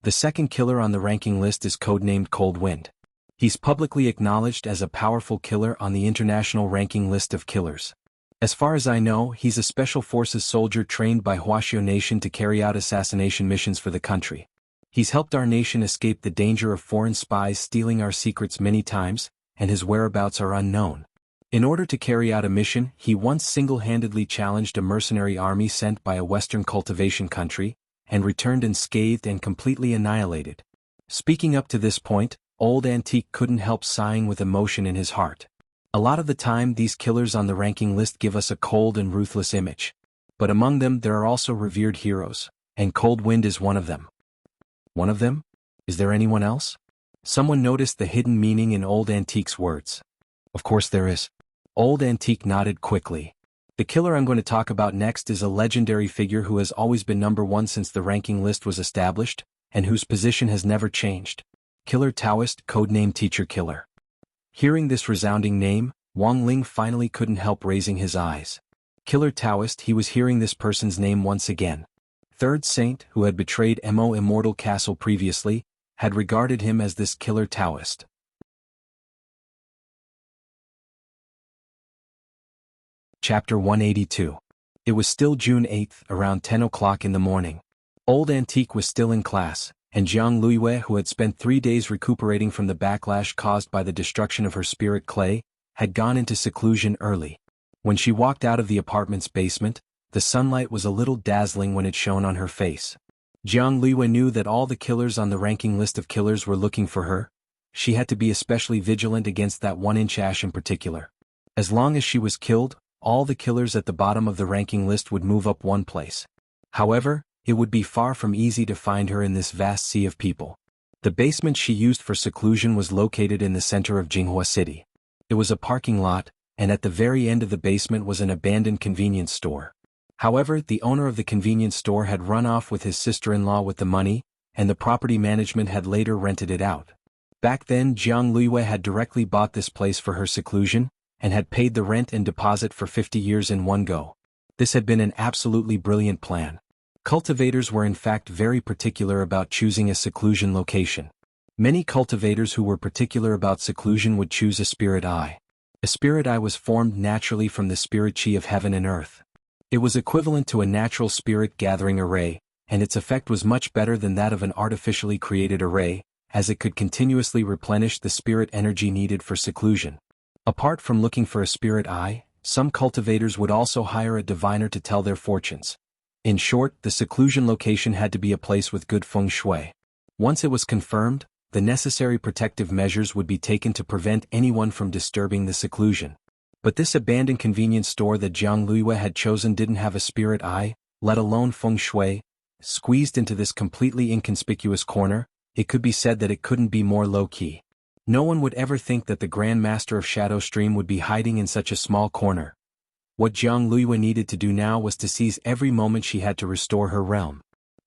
Speaker 1: The second killer on the ranking list is codenamed Cold Wind. He's publicly acknowledged as a powerful killer on the international ranking list of killers. As far as I know, he's a special forces soldier trained by Wuxia Nation to carry out assassination missions for the country. He's helped our nation escape the danger of foreign spies stealing our secrets many times, and his whereabouts are unknown. In order to carry out a mission, he once single-handedly challenged a mercenary army sent by a Western cultivation country, and returned unscathed and completely annihilated. Speaking up to this point, Old Antique couldn't help sighing with emotion in his heart. A lot of the time these killers on the ranking list give us a cold and ruthless image. But among them there are also revered heroes, and Cold Wind is one of them. One of them? Is there anyone else? Someone noticed the hidden meaning in Old Antique's words. Of course there is. Old Antique nodded quickly. The killer I'm going to talk about next is a legendary figure who has always been number one since the ranking list was established, and whose position has never changed. Killer Taoist, codename Teacher Killer. Hearing this resounding name, Wang Ling finally couldn't help raising his eyes. Killer Taoist, he was hearing this person's name once again. Third Saint, who had betrayed Mo Immortal Castle previously, had regarded him as this Killer Taoist. Chapter 182. It was still June 8th, around 10 o'clock in the morning. Old Antique was still in class, and Jiang Luiyue, who had spent 3 days recuperating from the backlash caused by the destruction of her spirit clay, had gone into seclusion early. When she walked out of the apartment's basement, the sunlight was a little dazzling when it shone on her face. Jiang Luiyue knew that all the killers on the ranking list of killers were looking for her. She had to be especially vigilant against that 1-Inch Ash in particular. As long as she was killed, all the killers at the bottom of the ranking list would move up one place. However, it would be far from easy to find her in this vast sea of people. The basement she used for seclusion was located in the center of Jinghua City. It was a parking lot, and at the very end of the basement was an abandoned convenience store. However, the owner of the convenience store had run off with his sister-in-law with the money, and the property management had later rented it out. Back then, Jiang Luiyue had directly bought this place for her seclusion, and had paid the rent and deposit for 50 years in one go. This had been an absolutely brilliant plan. Cultivators were in fact very particular about choosing a seclusion location. Many cultivators who were particular about seclusion would choose a spirit eye. A spirit eye was formed naturally from the spirit chi of heaven and earth. It was equivalent to a natural spirit gathering array, and its effect was much better than that of an artificially created array, as it could continuously replenish the spirit energy needed for seclusion. Apart from looking for a spirit eye, some cultivators would also hire a diviner to tell their fortunes. In short, the seclusion location had to be a place with good feng shui. Once it was confirmed, the necessary protective measures would be taken to prevent anyone from disturbing the seclusion. But this abandoned convenience store that Jiang Luiyue had chosen didn't have a spirit eye, let alone feng shui. Squeezed into this completely inconspicuous corner, it could be said that it couldn't be more low-key. No one would ever think that the Grand Master of Shadow Stream would be hiding in such a small corner. What Jiang Luiyue needed to do now was to seize every moment she had to restore her realm.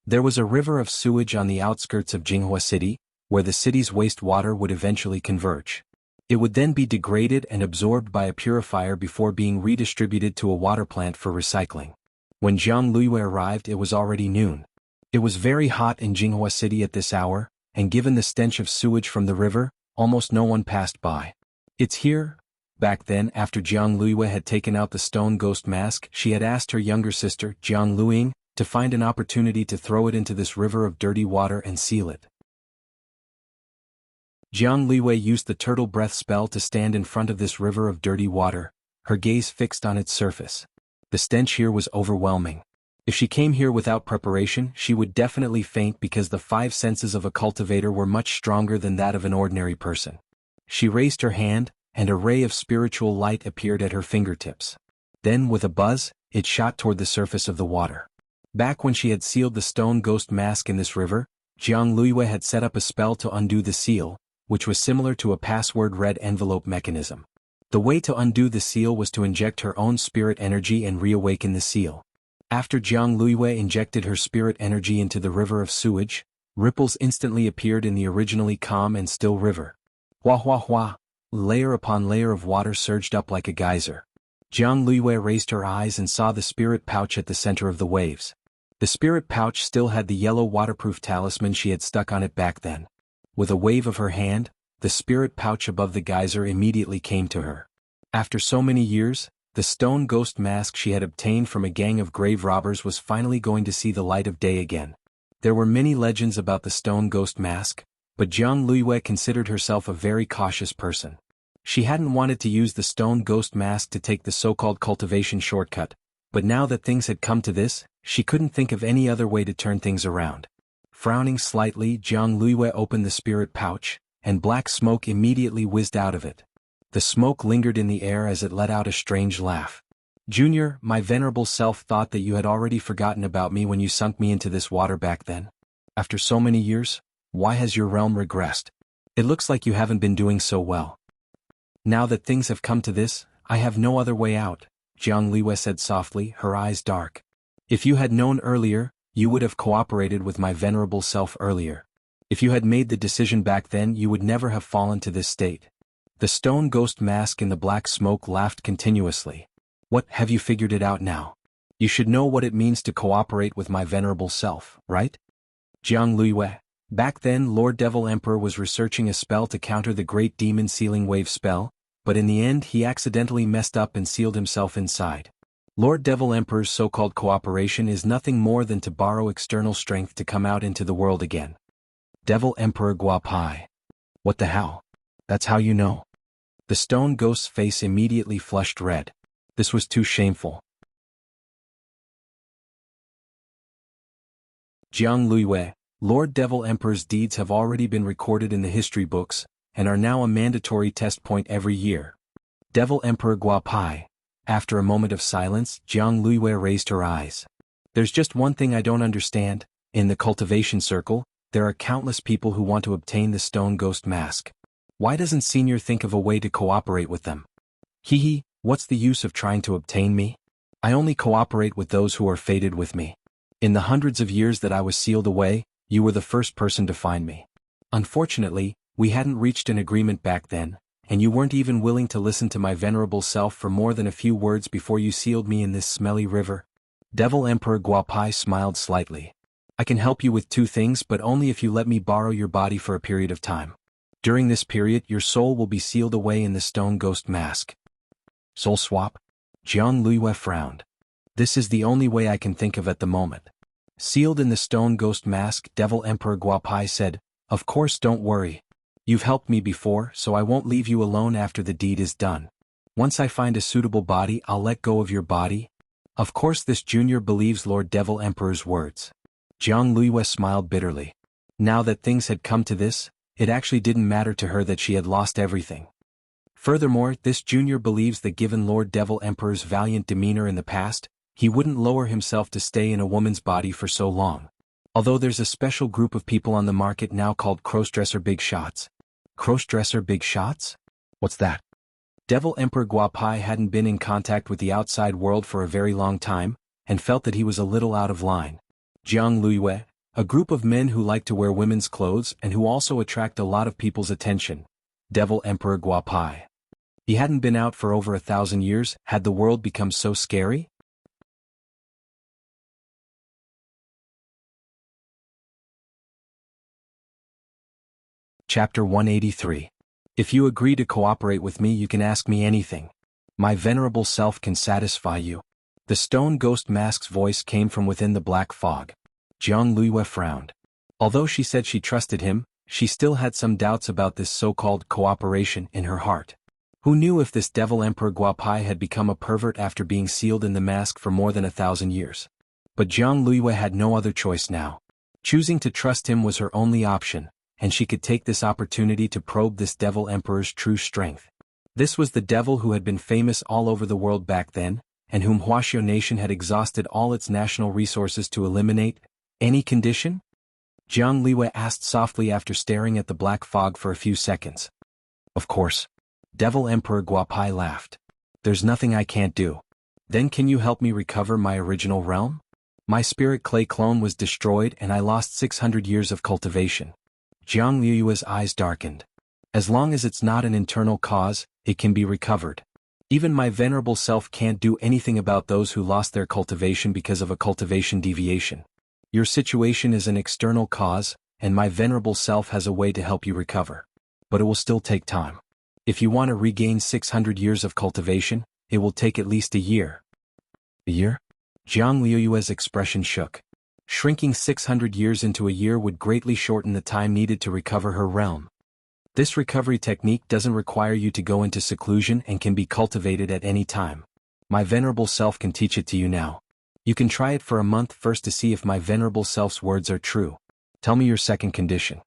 Speaker 1: There was a river of sewage on the outskirts of Jinghua City, where the city's wastewater would eventually converge. It would then be degraded and absorbed by a purifier before being redistributed to a water plant for recycling. When Jiang Luiyue arrived, it was already noon. It was very hot in Jinghua City at this hour, and given the stench of sewage from the river, almost no one passed by. It's here. Back then, after Jiang Luiyue had taken out the stone ghost mask, she had asked her younger sister, Jiang Luiying, to find an opportunity to throw it into this river of dirty water and seal it. Jiang Luiyue used the turtle breath spell to stand in front of this river of dirty water, her gaze fixed on its surface. The stench here was overwhelming. If she came here without preparation, she would definitely faint because the 5 senses of a cultivator were much stronger than that of an ordinary person. She raised her hand, and a ray of spiritual light appeared at her fingertips. Then, with a buzz, it shot toward the surface of the water. Back when she had sealed the stone ghost mask in this river, Jiang Luiyue had set up a spell to undo the seal, which was similar to a password-read envelope mechanism. The way to undo the seal was to inject her own spirit energy and reawaken the seal. After Jiang Luiyue injected her spirit energy into the river of sewage, ripples instantly appeared in the originally calm and still river. Hua hua hua, layer upon layer of water surged up like a geyser. Jiang Luiyue raised her eyes and saw the spirit pouch at the center of the waves. The spirit pouch still had the yellow waterproof talisman she had stuck on it back then. With a wave of her hand, the spirit pouch above the geyser immediately came to her. After so many years, the stone ghost mask she had obtained from a gang of grave robbers was finally going to see the light of day again. There were many legends about the stone ghost mask, but Jiang Luiyue considered herself a very cautious person. She hadn't wanted to use the stone ghost mask to take the so-called cultivation shortcut, but now that things had come to this, she couldn't think of any other way to turn things around. Frowning slightly, Jiang Luiyue opened the spirit pouch, and black smoke immediately whizzed out of it. The smoke lingered in the air as it let out a strange laugh. Junior, my venerable self thought that you had already forgotten about me when you sunk me into this water back then. After so many years, why has your realm regressed? It looks like you haven't been doing so well. Now that things have come to this, I have no other way out, Jiang Luiyue said softly, her eyes dark. If you had known earlier, you would have cooperated with my venerable self earlier. If you had made the decision back then, you would never have fallen to this state. The stone ghost mask in the black smoke laughed continuously. What, have you figured it out now? You should know what it means to cooperate with my venerable self, right? Jiang Luiyue. Back then Lord Devil Emperor was researching a spell to counter the Great Demon Sealing Wave spell, but in the end he accidentally messed up and sealed himself inside. Lord Devil Emperor's so-called cooperation is nothing more than to borrow external strength to come out into the world again. Devil Emperor Guapai. What the hell? That's how you know? The stone ghost's face immediately flushed red. This was too shameful. Jiang Luiyue. Lord Devil Emperor's deeds have already been recorded in the history books, and are now a mandatory test point every year. Devil Emperor Guapai. After a moment of silence, Jiang Luiyue raised her eyes. There's just one thing I don't understand. In the cultivation circle, there are countless people who want to obtain the stone ghost mask. Why doesn't Senior think of a way to cooperate with them? Hee, what's the use of trying to obtain me? I only cooperate with those who are fated with me. In the hundreds of years that I was sealed away, you were the first person to find me. Unfortunately, we hadn't reached an agreement back then, and you weren't even willing to listen to my venerable self for more than a few words before you sealed me in this smelly river. Devil Emperor Guapai smiled slightly. I can help you with 2 things, but only if you let me borrow your body for a period of time. During this period, your soul will be sealed away in the stone ghost mask. Soul swap? Jiang Luiyue frowned. This is the only way I can think of at the moment. Sealed in the stone ghost mask, Devil Emperor Guapai said, of course, don't worry. You've helped me before, so I won't leave you alone after the deed is done. Once I find a suitable body, I'll let go of your body. Of course, this junior believes Lord Devil Emperor's words. Jiang Luiyue smiled bitterly. Now that things had come to this, it actually didn't matter to her that she had lost everything. Furthermore, this junior believes that given Lord Devil Emperor's valiant demeanor in the past, he wouldn't lower himself to stay in a woman's body for so long. Although there's a special group of people on the market now called crossdresser big shots. Crossdresser big shots? What's that? Devil Emperor Guapai hadn't been in contact with the outside world for a very long time, and felt that he was a little out of line. Jiang Luiyue, a group of men who like to wear women's clothes and who also attract a lot of people's attention. Devil Emperor Guapai. He hadn't been out for over 1,000 years. Had the world become so scary? Chapter 183. If you agree to cooperate with me, you can ask me anything. My venerable self can satisfy you. The stone ghost mask's voice came from within the black fog. Jiang Luiyue frowned. Although she said she trusted him, she still had some doubts about this so-called cooperation in her heart. Who knew if this Devil Emperor Guapai had become a pervert after being sealed in the mask for more than 1,000 years? But Jiang Luiyue had no other choice now. Choosing to trust him was her only option, and she could take this opportunity to probe this Devil Emperor's true strength. This was the devil who had been famous all over the world back then, and whom Wuxia Nation had exhausted all its national resources to eliminate. Any condition? Jiang Luiyue asked softly after staring at the black fog for a few seconds. Of course. Devil Emperor Guapai laughed. There's nothing I can't do. Then can you help me recover my original realm? My spirit clay clone was destroyed and I lost 600 years of cultivation. Jiang Luiyue's eyes darkened. As long as it's not an internal cause, it can be recovered. Even my venerable self can't do anything about those who lost their cultivation because of a cultivation deviation. Your situation is an external cause, and my venerable self has a way to help you recover. But it will still take time. If you want to regain 600 years of cultivation, it will take at least a year. A year? Jiang Luiyue's expression shook. Shrinking 600 years into a year would greatly shorten the time needed to recover her realm. This recovery technique doesn't require you to go into seclusion and can be cultivated at any time. My venerable self can teach it to you now. You can try it for a month first to see if my venerable self's words are true. Tell me your second condition.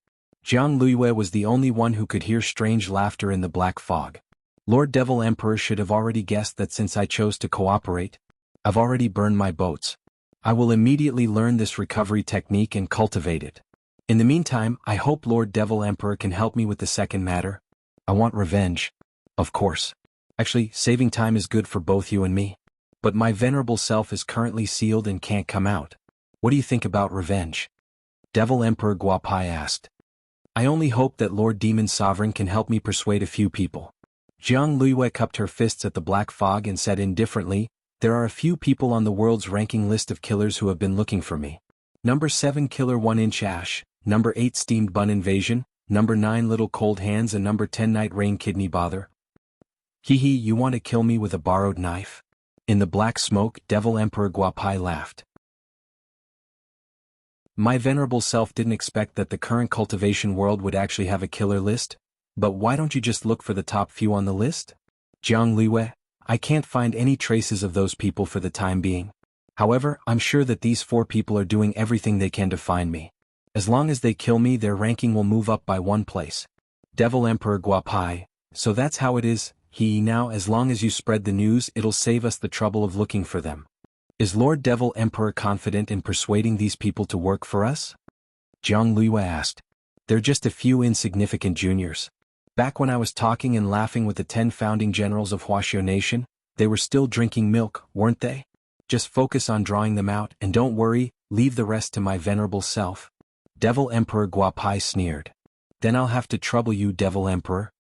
Speaker 1: Jiang Luiyue was the only one who could hear strange laughter in the black fog. Lord Devil Emperor should have already guessed that since I chose to cooperate, I've already burned my boats. I will immediately learn this recovery technique and cultivate it. In the meantime, I hope Lord Devil Emperor can help me with the second matter. I want revenge. Of course. Actually, saving time is good for both you and me. But my venerable self is currently sealed and can't come out. What do you think about revenge? Devil Emperor Guapai asked. I only hope that Lord Demon Sovereign can help me persuade a few people. Jiang Luiyue cupped her fists at the black fog and said indifferently, there are a few people on the world's ranking list of killers who have been looking for me. Number 7 Killer 1-inch Ash, number 8 Steamed Bun Invasion, number 9 Little Cold Hands and number 10 Night Rain Kidney Bother. Hee hee, you want to kill me with a borrowed knife? In the black smoke, Devil Emperor Guapai laughed. My venerable self didn't expect that the current cultivation world would actually have a killer list, but why don't you just look for the top few on the list? Jiang Luiyue, I can't find any traces of those people for the time being. However, I'm sure that these 4 people are doing everything they can to find me. As long as they kill me, their ranking will move up by 1 place. Devil Emperor Guapai, so that's how it is. Now as long as you spread the news, it'll save us the trouble of looking for them. Is Lord Devil Emperor confident in persuading these people to work for us? Jiang Luiyue asked. They're just a few insignificant juniors. Back when I was talking and laughing with the 10 founding generals of Wuxia Nation, they were still drinking milk, weren't they? Just focus on drawing them out and don't worry, leave the rest to my venerable self. Devil Emperor Guapai sneered. Then I'll have to trouble you, Devil Emperor.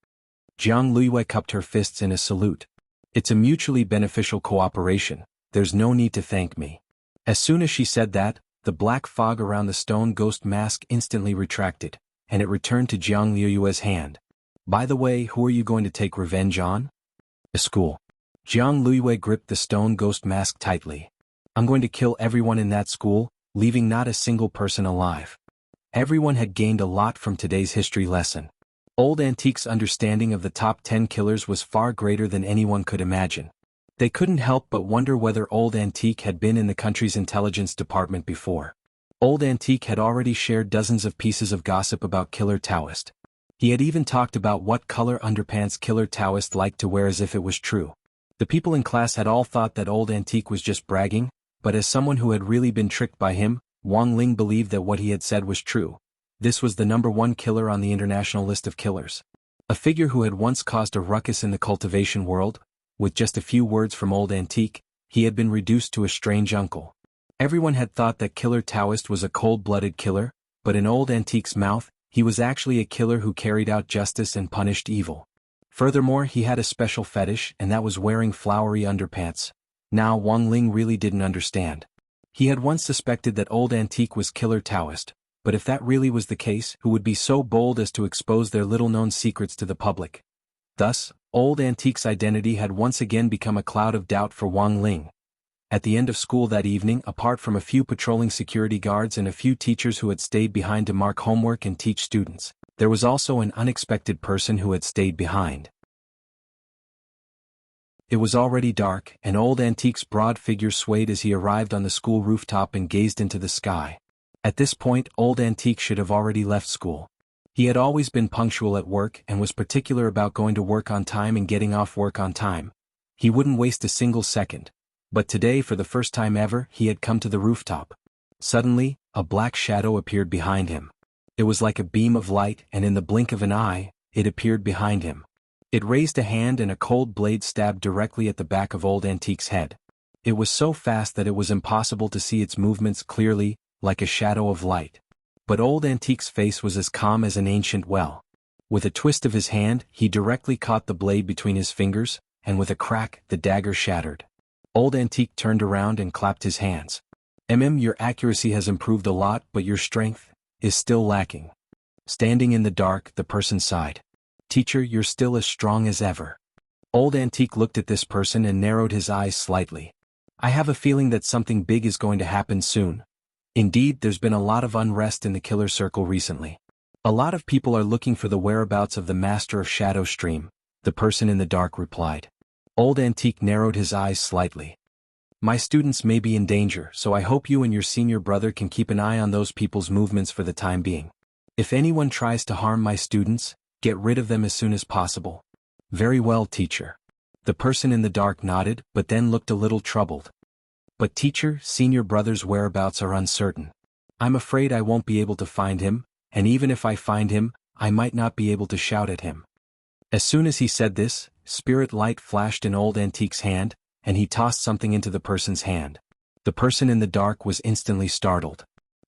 Speaker 1: Jiang Luiyue cupped her fists in a salute. It's a mutually beneficial cooperation, there's no need to thank me. As soon as she said that, the black fog around the stone ghost mask instantly retracted, and it returned to Jiang Luiyue's hand. By the way, who are you going to take revenge on? A school. Jiang Luiyue gripped the stone ghost mask tightly. I'm going to kill everyone in that school, leaving not a single person alive. Everyone had gained a lot from today's history lesson. Old Antique's understanding of the top 10 killers was far greater than anyone could imagine. They couldn't help but wonder whether Old Antique had been in the country's intelligence department before. Old Antique had already shared dozens of pieces of gossip about Killer Taoist. He had even talked about what color underpants Killer Taoist liked to wear as if it was true. The people in class had all thought that Old Antique was just bragging, but as someone who had really been tricked by him, Wang Ling believed that what he had said was true. This was the number 1 killer on the international list of killers. A figure who had once caused a ruckus in the cultivation world. With just a few words from Old Antique, he had been reduced to a strange uncle. Everyone had thought that Killer Taoist was a cold-blooded killer, but in Old Antique's mouth, he was actually a killer who carried out justice and punished evil. Furthermore, he had a special fetish, and that was wearing flowery underpants. Now Wang Ling really didn't understand. He had once suspected that Old Antique was Killer Taoist, but if that really was the case, who would be so bold as to expose their little-known secrets to the public? Thus, Old Antique's identity had once again become a cloud of doubt for Wang Ling. At the end of school that evening, apart from a few patrolling security guards and a few teachers who had stayed behind to mark homework and teach students, there was also an unexpected person who had stayed behind. It was already dark, and Old Antique's broad figure swayed as he arrived on the school rooftop and gazed into the sky. At this point, Old Antique should have already left school. He had always been punctual at work and was particular about going to work on time and getting off work on time. He wouldn't waste a single second. But today, for the first time ever, he had come to the rooftop. Suddenly, a black shadow appeared behind him. It was like a beam of light, and in the blink of an eye, it appeared behind him. It raised a hand and a cold blade stabbed directly at the back of Old Antique's head. It was so fast that it was impossible to see its movements clearly, like a shadow of light. But Old Antique's face was as calm as an ancient well. With a twist of his hand, he directly caught the blade between his fingers, and with a crack, the dagger shattered. Old Antique turned around and clapped his hands. Your accuracy has improved a lot, but your strength is still lacking. Standing in the dark, the person sighed. Teacher, you're still as strong as ever. Old Antique looked at this person and narrowed his eyes slightly. I have a feeling that something big is going to happen soon. Indeed, there's been a lot of unrest in the killer circle recently. A lot of people are looking for the whereabouts of the Master of Shadow Stream, the person in the dark replied. Old Antique narrowed his eyes slightly. My students may be in danger, so I hope you and your senior brother can keep an eye on those people's movements for the time being. If anyone tries to harm my students, get rid of them as soon as possible. Very well, teacher. The person in the dark nodded, but then looked a little troubled. But teacher, senior brother's whereabouts are uncertain. I'm afraid I won't be able to find him, and even if I find him, I might not be able to shout at him. As soon as he said this, spirit light flashed in Old Antique's hand, and he tossed something into the person's hand. The person in the dark was instantly startled.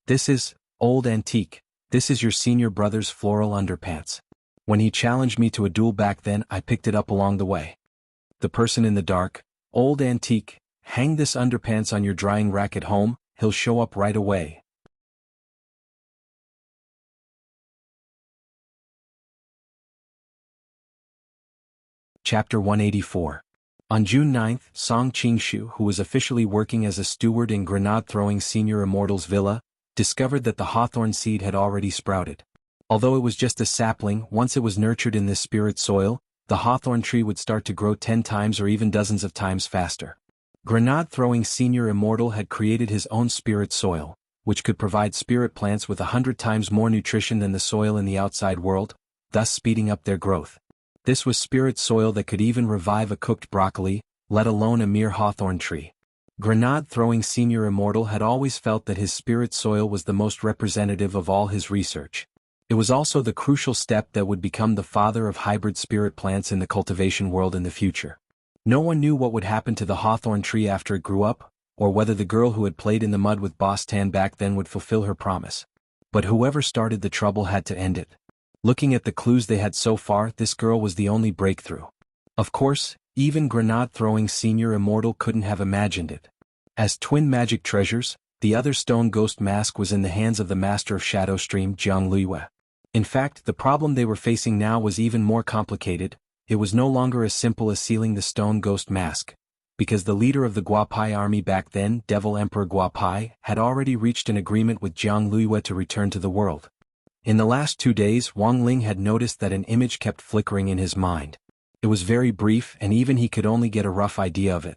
Speaker 1: This is, Old Antique, this is your senior brother's floral underpants. When he challenged me to a duel back then, I picked it up along the way. The person in the dark, Old Antique, hang this underpants on your drying rack at home, he'll show up right away. Chapter 184. On June 9th, Song Qingshu, who was officially working as a steward in grenade-throwing Senior Immortal's villa, discovered that the hawthorn seed had already sprouted. Although it was just a sapling, once it was nurtured in this spirit soil, the hawthorn tree would start to grow 10 times or even dozens of times faster. Grenade-throwing Senior Immortal had created his own spirit soil, which could provide spirit plants with 100 times more nutrition than the soil in the outside world, thus speeding up their growth. This was spirit soil that could even revive a cooked broccoli, let alone a mere hawthorn tree. Grenade-throwing Senior Immortal had always felt that his spirit soil was the most representative of all his research. It was also the crucial step that would become the father of hybrid spirit plants in the cultivation world in the future. No one knew what would happen to the hawthorn tree after it grew up, or whether the girl who had played in the mud with Boss Tan back then would fulfill her promise. But whoever started the trouble had to end it. Looking at the clues they had so far, this girl was the only breakthrough. Of course, even grenade-throwing Senior Immortal couldn't have imagined it. As twin magic treasures, the other stone ghost mask was in the hands of the Master of Shadow Stream, Jiang Luiyue. In fact, the problem they were facing now was even more complicated. It was no longer as simple as sealing the stone ghost mask, because the leader of the Guapai army back then, Devil Emperor Guapai, had already reached an agreement with Jiang Luiyue to return to the world. In the last 2 days, Wang Ling had noticed that an image kept flickering in his mind. It was very brief, and even he could only get a rough idea of it.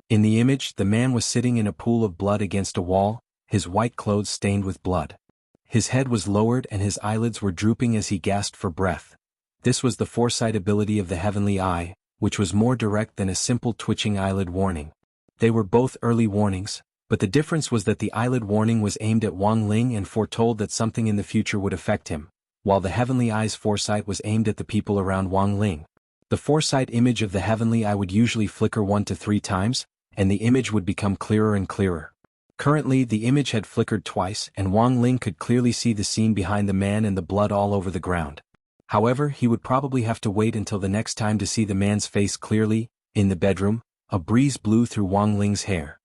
Speaker 1: In the image, the man was sitting in a pool of blood against a wall, his white clothes stained with blood. His head was lowered and his eyelids were drooping as he gasped for breath. This was the foresight ability of the heavenly eye, which was more direct than a simple twitching eyelid warning. They were both early warnings, but the difference was that the eyelid warning was aimed at Wang Ling and foretold that something in the future would affect him, while the heavenly eye's foresight was aimed at the people around Wang Ling. The foresight image of the heavenly eye would usually flicker 1 to 3 times, and the image would become clearer and clearer. Currently, the image had flickered twice, and Wang Ling could clearly see the scene behind the man and the blood all over the ground. However, he would probably have to wait until the next time to see the man's face clearly. In the bedroom, a breeze blew through Wang Ling's hair.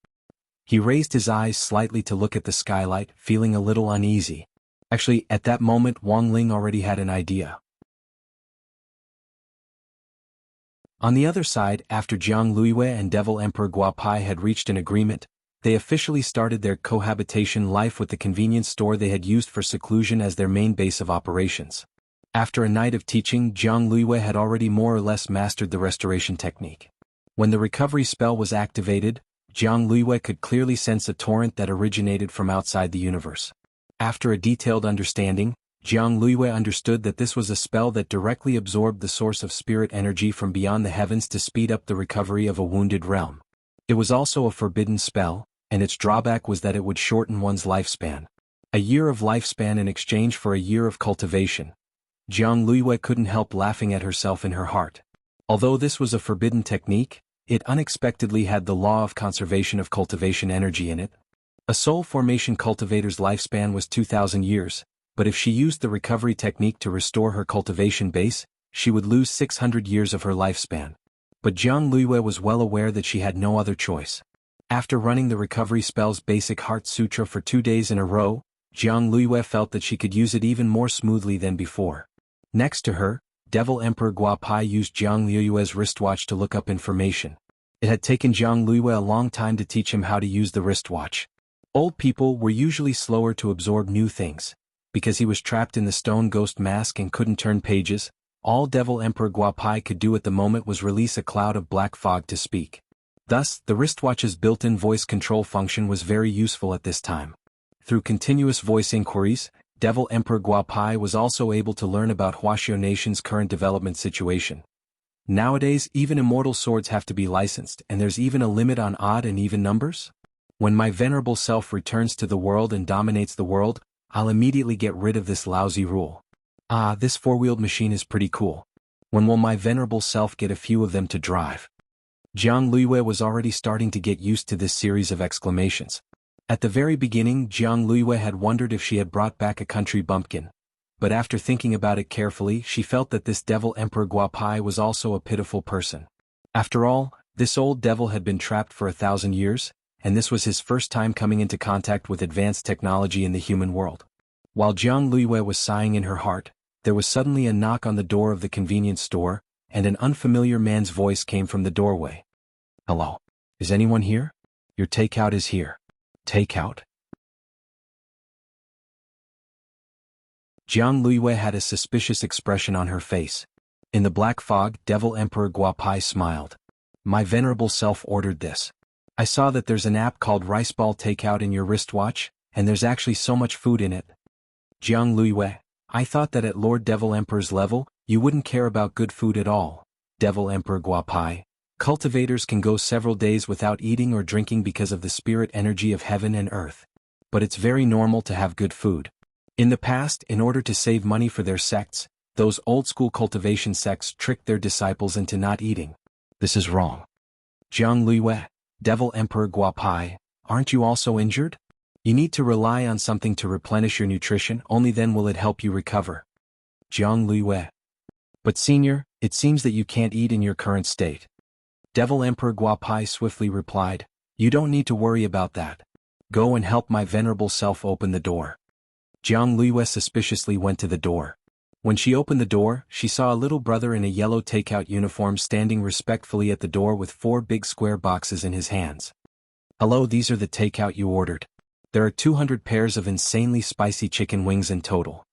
Speaker 1: He raised his eyes slightly to look at the skylight, feeling a little uneasy. Actually, at that moment Wang Ling already had an idea. On the other side, after Jiang Luiyue and Devil Emperor Guapai had reached an agreement, they officially started their cohabitation life with the convenience store they had used for seclusion as their main base of operations. After a night of teaching, Jiang Luiyue had already more or less mastered the restoration technique. When the recovery spell was activated, Jiang Luiyue could clearly sense a torrent that originated from outside the universe. After a detailed understanding, Jiang Luiyue understood that this was a spell that directly absorbed the source of spirit energy from beyond the heavens to speed up the recovery of a wounded realm. It was also a forbidden spell, and its drawback was that it would shorten one's lifespan. A year of lifespan in exchange for a year of cultivation. Jiang Luiyue couldn't help laughing at herself in her heart. Although this was a forbidden technique, it unexpectedly had the law of conservation of cultivation energy in it. A soul formation cultivator's lifespan was 2,000 years, but if she used the recovery technique to restore her cultivation base, she would lose 600 years of her lifespan. But Jiang Luiyue was well aware that she had no other choice. After running the recovery spell's basic heart sutra for 2 days in a row, Jiang Luiyue felt that she could use it even more smoothly than before. Next to her, Devil Emperor Guapai used Jiang Luiyue's wristwatch to look up information. It had taken Jiang Luiyue a long time to teach him how to use the wristwatch. Old people were usually slower to absorb new things. Because he was trapped in the stone ghost mask and couldn't turn pages, all Devil Emperor Guapai could do at the moment was release a cloud of black fog to speak. Thus, the wristwatch's built-in voice control function was very useful at this time. Through continuous voice inquiries, Devil Emperor Guapai was also able to learn about Wuxia Nation's current development situation. Nowadays, even immortal swords have to be licensed, and there's even a limit on odd and even numbers? When my venerable self returns to the world and dominates the world, I'll immediately get rid of this lousy rule. Ah, this four-wheeled machine is pretty cool. When will my venerable self get a few of them to drive? Jiang Luiyue was already starting to get used to this series of exclamations. At the very beginning, Jiang Luiyue had wondered if she had brought back a country bumpkin. But after thinking about it carefully, she felt that this Devil Emperor Guapai was also a pitiful person. After all, this old devil had been trapped for 1,000 years, and this was his first time coming into contact with advanced technology in the human world. While Jiang Luiyue was sighing in her heart, there was suddenly a knock on the door of the convenience store, and an unfamiliar man's voice came from the doorway. "Hello. Is anyone here? Your takeout is here." Takeout? Jiang Luiyue had a suspicious expression on her face. In the black fog, Devil Emperor Guapai smiled. "My venerable self ordered this. I saw that there's an app called Rice Ball Takeout in your wristwatch, and there's actually so much food in it." Jiang Luiyue, I thought that at Lord Devil Emperor's level, you wouldn't care about good food at all. Devil Emperor Guapai. Cultivators can go several days without eating or drinking because of the spirit energy of heaven and earth. But it's very normal to have good food. In the past, in order to save money for their sects, those old-school cultivation sects tricked their disciples into not eating. This is wrong. Jiang Luiyue, Devil Emperor Guapai, aren't you also injured? You need to rely on something to replenish your nutrition, only then will it help you recover. Jiang Luiyue. But senior, it seems that you can't eat in your current state. Devil Emperor Guapai swiftly replied, "You don't need to worry about that. Go and help my venerable self open the door." Jiang Luiyue suspiciously went to the door. When she opened the door, she saw a little brother in a yellow takeout uniform standing respectfully at the door with 4 big square boxes in his hands. "Hello, these are the takeout you ordered. There are 200 pairs of insanely spicy chicken wings in total."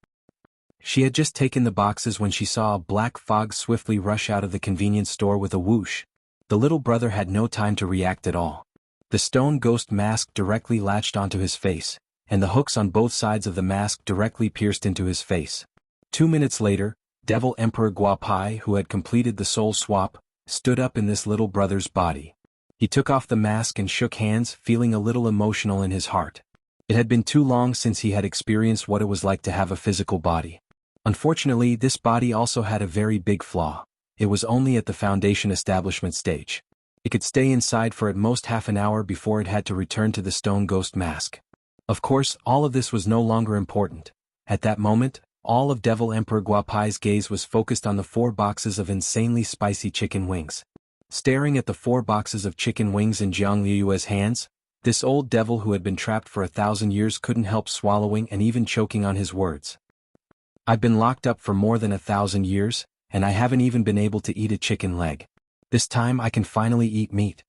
Speaker 1: She had just taken the boxes when she saw a black fog swiftly rush out of the convenience store with a whoosh. The little brother had no time to react at all. The stone ghost mask directly latched onto his face, and the hooks on both sides of the mask directly pierced into his face. 2 minutes later, Devil Emperor Guapai, who had completed the soul swap, stood up in this little brother's body. He took off the mask and shook hands, feeling a little emotional in his heart. It had been too long since he had experienced what it was like to have a physical body. Unfortunately, this body also had a very big flaw. It was only at the foundation establishment stage. It could stay inside for at most half an hour before it had to return to the stone ghost mask. Of course, all of this was no longer important. At that moment, all of Devil Emperor Guapai's gaze was focused on the 4 boxes of insanely spicy chicken wings. Staring at the 4 boxes of chicken wings in Jiang Liyue's hands, this old devil who had been trapped for 1,000 years couldn't help swallowing and even choking on his words. I've been locked up for more than 1,000 years, and I haven't even been able to eat a chicken leg. This time I can finally eat meat.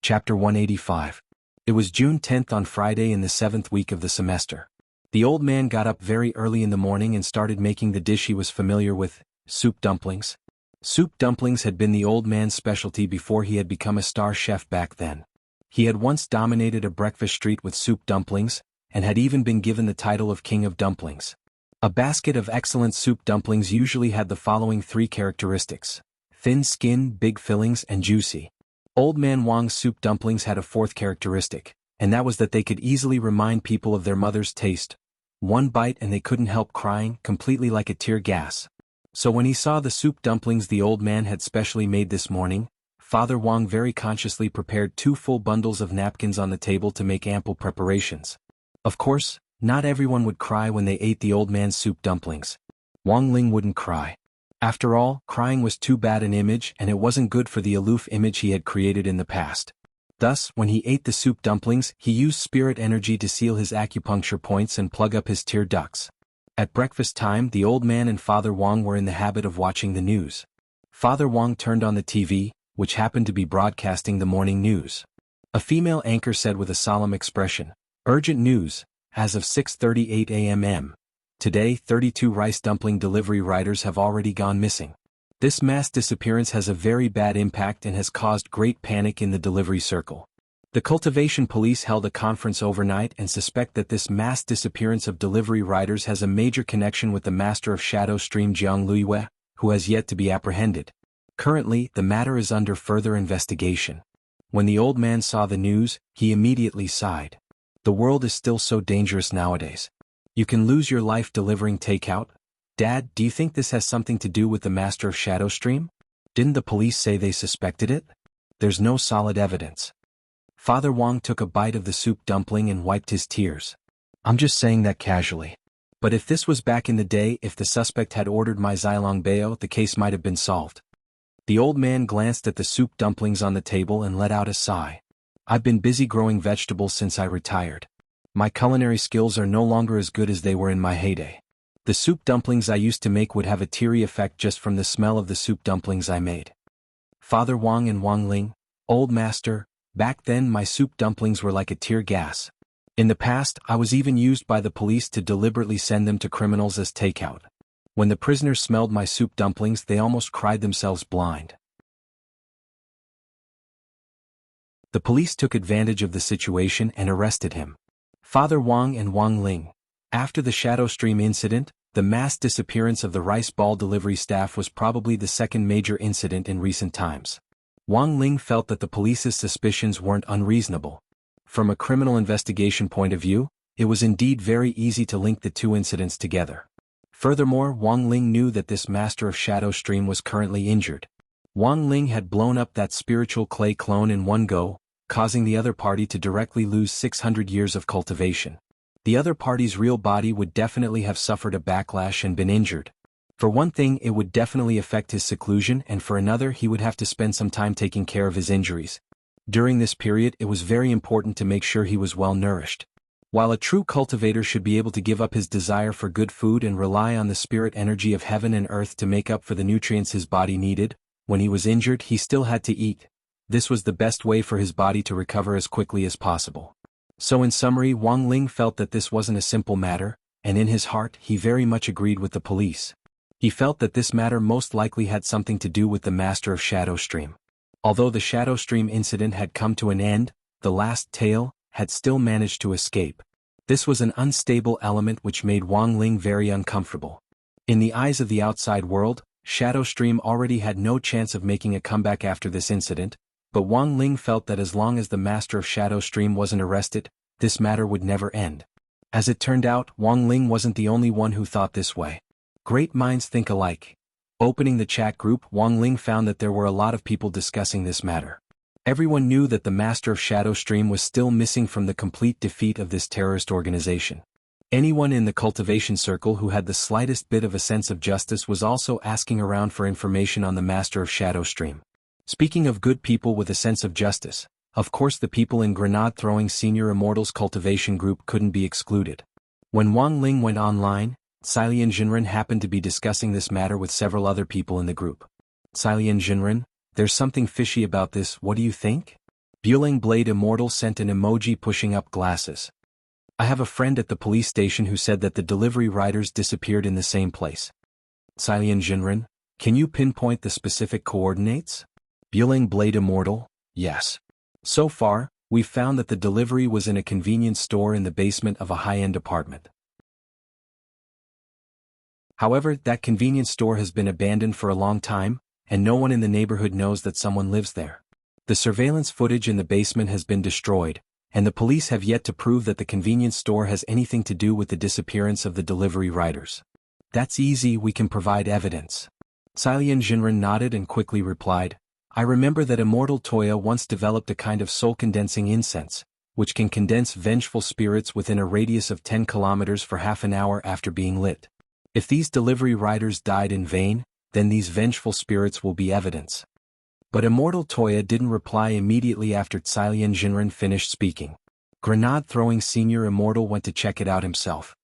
Speaker 1: Chapter 185. It was June 10th on Friday in the 7th week of the semester. The old man got up very early in the morning and started making the dish he was familiar with, soup dumplings. Soup dumplings had been the old man's specialty before he had become a star chef back then. He had once dominated a breakfast street with soup dumplings, and had even been given the title of King of Dumplings. A basket of excellent soup dumplings usually had the following 3 characteristics: thin skin, big fillings, and juicy. Old Man Wang's soup dumplings had a 4th characteristic, and that was that they could easily remind people of their mother's taste. One bite and they couldn't help crying, completely like a tear gas. So when he saw the soup dumplings the old man had specially made this morning, Father Wang very consciously prepared 2 full bundles of napkins on the table to make ample preparations. Of course, not everyone would cry when they ate the old man's soup dumplings. Wang Ling wouldn't cry. After all, crying was too bad an image and it wasn't good for the aloof image he had created in the past. Thus, when he ate the soup dumplings, he used spirit energy to seal his acupuncture points and plug up his tear ducts. At breakfast time, the old man and Father Wang were in the habit of watching the news. Father Wang turned on the TV, which happened to be broadcasting the morning news. A female anchor said with a solemn expression, "Urgent news, as of 6:38 a.m. Today, 32 rice dumpling delivery riders have already gone missing. This mass disappearance has a very bad impact and has caused great panic in the delivery circle. The cultivation police held a conference overnight and suspect that this mass disappearance of delivery riders has a major connection with the master of Shadow Stream Jiang Liyue, who has yet to be apprehended. Currently, the matter is under further investigation." When the old man saw the news, he immediately sighed. The world is still so dangerous nowadays. You can lose your life delivering takeout. Dad, do you think this has something to do with the master of Shadow Stream? Didn't the police say they suspected it? There's no solid evidence. Father Wang took a bite of the soup dumpling and wiped his tears. I'm just saying that casually. But if this was back in the day, if the suspect had ordered my Xilong Bao, the case might have been solved. The old man glanced at the soup dumplings on the table and let out a sigh. I've been busy growing vegetables since I retired. My culinary skills are no longer as good as they were in my heyday. The soup dumplings I used to make would have a teary effect just from the smell of the soup dumplings I made. Father Wang and Wang Ling, old master, back then my soup dumplings were like a tear gas. In the past, I was even used by the police to deliberately send them to criminals as takeout. When the prisoners smelled my soup dumplings, they almost cried themselves blind. The police took advantage of the situation and arrested him. Father Wang and Wang Ling. After the Shadow Stream incident, the mass disappearance of the rice ball delivery staff was probably the second major incident in recent times. Wang Ling felt that the police's suspicions weren't unreasonable. From a criminal investigation point of view, it was indeed very easy to link the 2 incidents together. Furthermore, Wang Ling knew that this master of Shadow Stream was currently injured. Wang Ling had blown up that spiritual clay clone in one go, causing the other party to directly lose 600 years of cultivation. The other party's real body would definitely have suffered a backlash and been injured. For one thing, it would definitely affect his seclusion, and for another, he would have to spend some time taking care of his injuries. During this period, it was very important to make sure he was well nourished. While a true cultivator should be able to give up his desire for good food and rely on the spirit energy of heaven and earth to make up for the nutrients his body needed, when he was injured he still had to eat. This was the best way for his body to recover as quickly as possible. So in summary, Wang Ling felt that this wasn't a simple matter, and in his heart he very much agreed with the police. He felt that this matter most likely had something to do with the master of Shadow Stream. Although the Shadow Stream incident had come to an end, the last tail had still managed to escape. This was an unstable element which made Wang Ling very uncomfortable. In the eyes of the outside world, Shadow Stream already had no chance of making a comeback after this incident, but Wang Ling felt that as long as the master of Shadow Stream wasn't arrested, this matter would never end. As it turned out, Wang Ling wasn't the only one who thought this way. Great minds think alike. Opening the chat group, Wang Ling found that there were a lot of people discussing this matter. Everyone knew that the Master of Shadow Stream was still missing from the complete defeat of this terrorist organization. Anyone in the cultivation circle who had the slightest bit of a sense of justice was also asking around for information on the Master of Shadow Stream. Speaking of good people with a sense of justice, of course the people in grenade-throwing Senior Immortals cultivation group couldn't be excluded. When Wang Ling went online, Cilian Jinren happened to be discussing this matter with several other people in the group. Cilian Jinren, there's something fishy about this, what do you think? Bueling Blade Immortal sent an emoji pushing up glasses. I have a friend at the police station who said that the delivery riders disappeared in the same place. Cilian Jinren, can you pinpoint the specific coordinates? Bueling Blade Immortal, yes. So far, we've found that the delivery was in a convenience store in the basement of a high-end apartment. However, that convenience store has been abandoned for a long time, and no one in the neighborhood knows that someone lives there. The surveillance footage in the basement has been destroyed, and the police have yet to prove that the convenience store has anything to do with the disappearance of the delivery riders. That's easy, we can provide evidence. Cilian Jinren nodded and quickly replied, I remember that Immortal Toya once developed a kind of soul-condensing incense, which can condense vengeful spirits within a radius of 10 kilometers for half an hour after being lit. If these delivery riders died in vain, then these vengeful spirits will be evidence. But Immortal Toya didn't reply immediately after Cilian Jinren finished speaking. Grenade-throwing Senior Immortal went to check it out himself.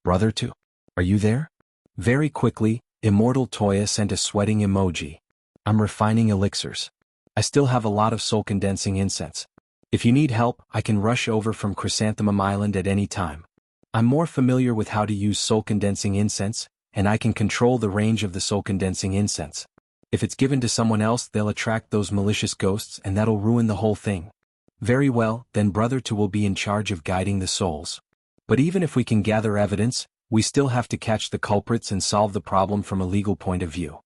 Speaker 1: Brother 2, are you there? Very quickly, Immortal Toya sent a sweating emoji. I'm refining elixirs. I still have a lot of soul-condensing incense. If you need help, I can rush over from Chrysanthemum Island at any time. I'm more familiar with how to use soul-condensing incense, and I can control the range of the soul-condensing incense. If it's given to someone else, they'll attract those malicious ghosts and that'll ruin the whole thing. Very well, then Brother 2 will be in charge of guiding the souls. But even if we can gather evidence, we still have to catch the culprits and solve the problem from a legal point of view.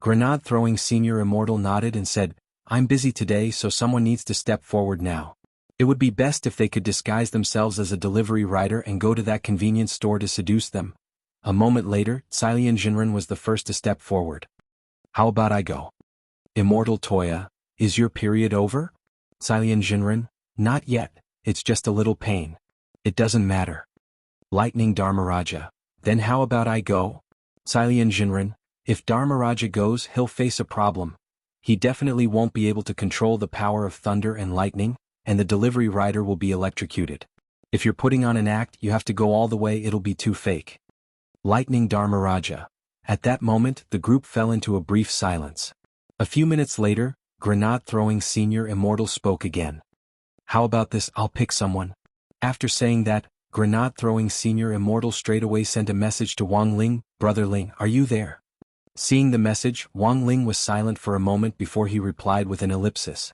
Speaker 1: Grenade-throwing Senior Immortal nodded and said, I'm busy today, so someone needs to step forward now. It would be best if they could disguise themselves as a delivery rider and go to that convenience store to seduce them. A moment later, Cilian Jinren was the first to step forward. How about I go? Immortal Toya, is your period over? Cilian Jinren, not yet, it's just a little pain. It doesn't matter. Lightning Dharmaraja, then how about I go? Cilian Jinren, if Dharmaraja goes, he'll face a problem. He definitely won't be able to control the power of thunder and lightning, and the delivery rider will be electrocuted. If you're putting on an act, you have to go all the way, it'll be too fake. Lightning Dharmaraja. At that moment, the group fell into a brief silence. A few minutes later, Grenade-throwing Senior Immortal spoke again. How about this, I'll pick someone. After saying that, Grenade-throwing Senior Immortal straightaway sent a message to Wang Ling, Brother Ling, are you there? Seeing the message, Wang Ling was silent for a moment before he replied with an ellipsis.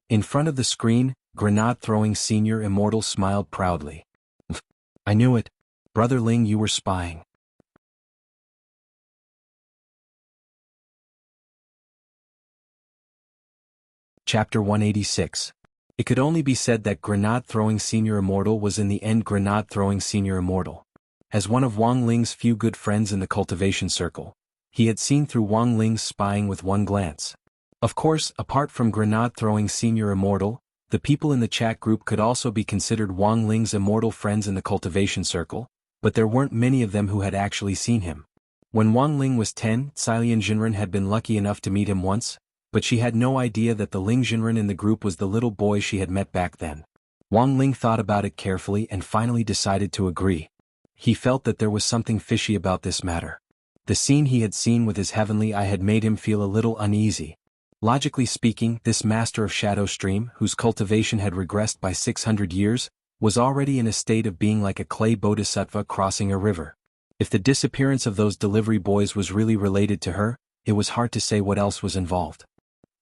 Speaker 1: In front of the screen, Grenade-throwing Senior Immortal smiled proudly. I knew it. Brother Ling, you were spying. Chapter 186. It could only be said that Grenade-throwing Senior Immortal was in the end Grenade-throwing Senior Immortal. As one of Wang Ling's few good friends in the cultivation circle, he had seen through Wang Ling's spying with one glance. Of course, apart from Grenade-throwing Senior Immortal, the people in the chat group could also be considered Wang Ling's immortal friends in the cultivation circle, but there weren't many of them who had actually seen him. When Wang Ling was 10, Cilian Jinren had been lucky enough to meet him once, but she had no idea that the Ling Jinren in the group was the little boy she had met back then. Wang Ling thought about it carefully and finally decided to agree. He felt that there was something fishy about this matter. The scene he had seen with his heavenly eye had made him feel a little uneasy. Logically speaking, this Master of Shadow Stream, whose cultivation had regressed by 600 years, was already in a state of being like a clay bodhisattva crossing a river. If the disappearance of those delivery boys was really related to her, it was hard to say what else was involved.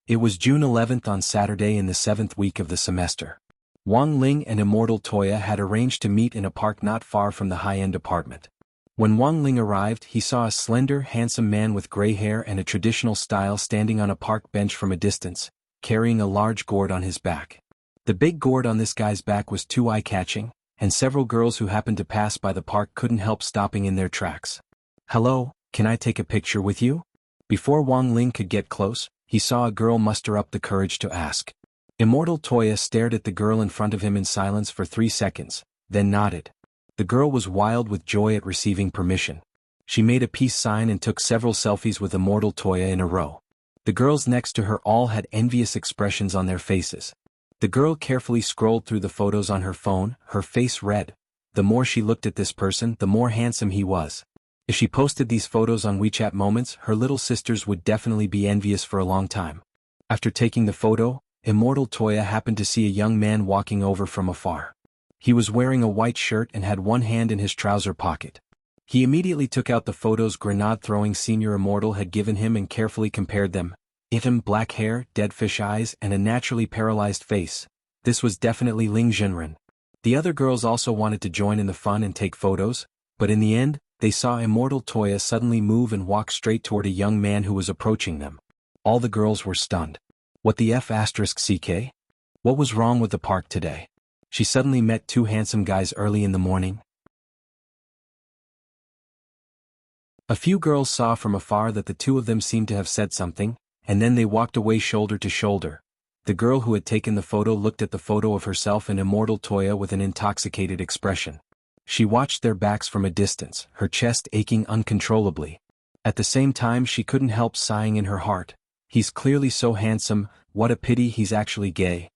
Speaker 1: It was June 11th on Saturday in the 7th week of the semester. Wang Ling and Immortal Toya had arranged to meet in a park not far from the high-end apartment. When Wang Ling arrived, he saw a slender, handsome man with gray hair and a traditional style standing on a park bench from a distance, carrying a large gourd on his back. The big gourd on this guy's back was too eye-catching, and several girls who happened to pass by the park couldn't help stopping in their tracks. "Hello, can I take a picture with you?" Before Wang Ling could get close, he saw a girl muster up the courage to ask. Immortal Toya stared at the girl in front of him in silence for 3 seconds, then nodded. The girl was wild with joy at receiving permission. She made a peace sign and took several selfies with Immortal Toya in a row. The girls next to her all had envious expressions on their faces. The girl carefully scrolled through the photos on her phone, her face red. The more she looked at this person, the more handsome he was. If she posted these photos on WeChat Moments, her little sisters would definitely be envious for a long time. After taking the photo, Immortal Toya happened to see a young man walking over from afar. He was wearing a white shirt and had one hand in his trouser pocket. He immediately took out the photos grenade-throwing Senior Immortal had given him and carefully compared them. Him, black hair, dead fish eyes, and a naturally paralyzed face. This was definitely Ling Jinren. The other girls also wanted to join in the fun and take photos, but in the end, they saw Immortal Toya suddenly move and walk straight toward a young man who was approaching them. All the girls were stunned. What the F***CK? What was wrong with the park today? She suddenly met 2 handsome guys early in the morning. A few girls saw from afar that the 2 of them seemed to have said something, and then they walked away shoulder to shoulder. The girl who had taken the photo looked at the photo of herself and Immortal Toya with an intoxicated expression. She watched their backs from a distance, her chest aching uncontrollably. At the same time she couldn't help sighing in her heart. He's clearly so handsome, what a pity he's actually gay.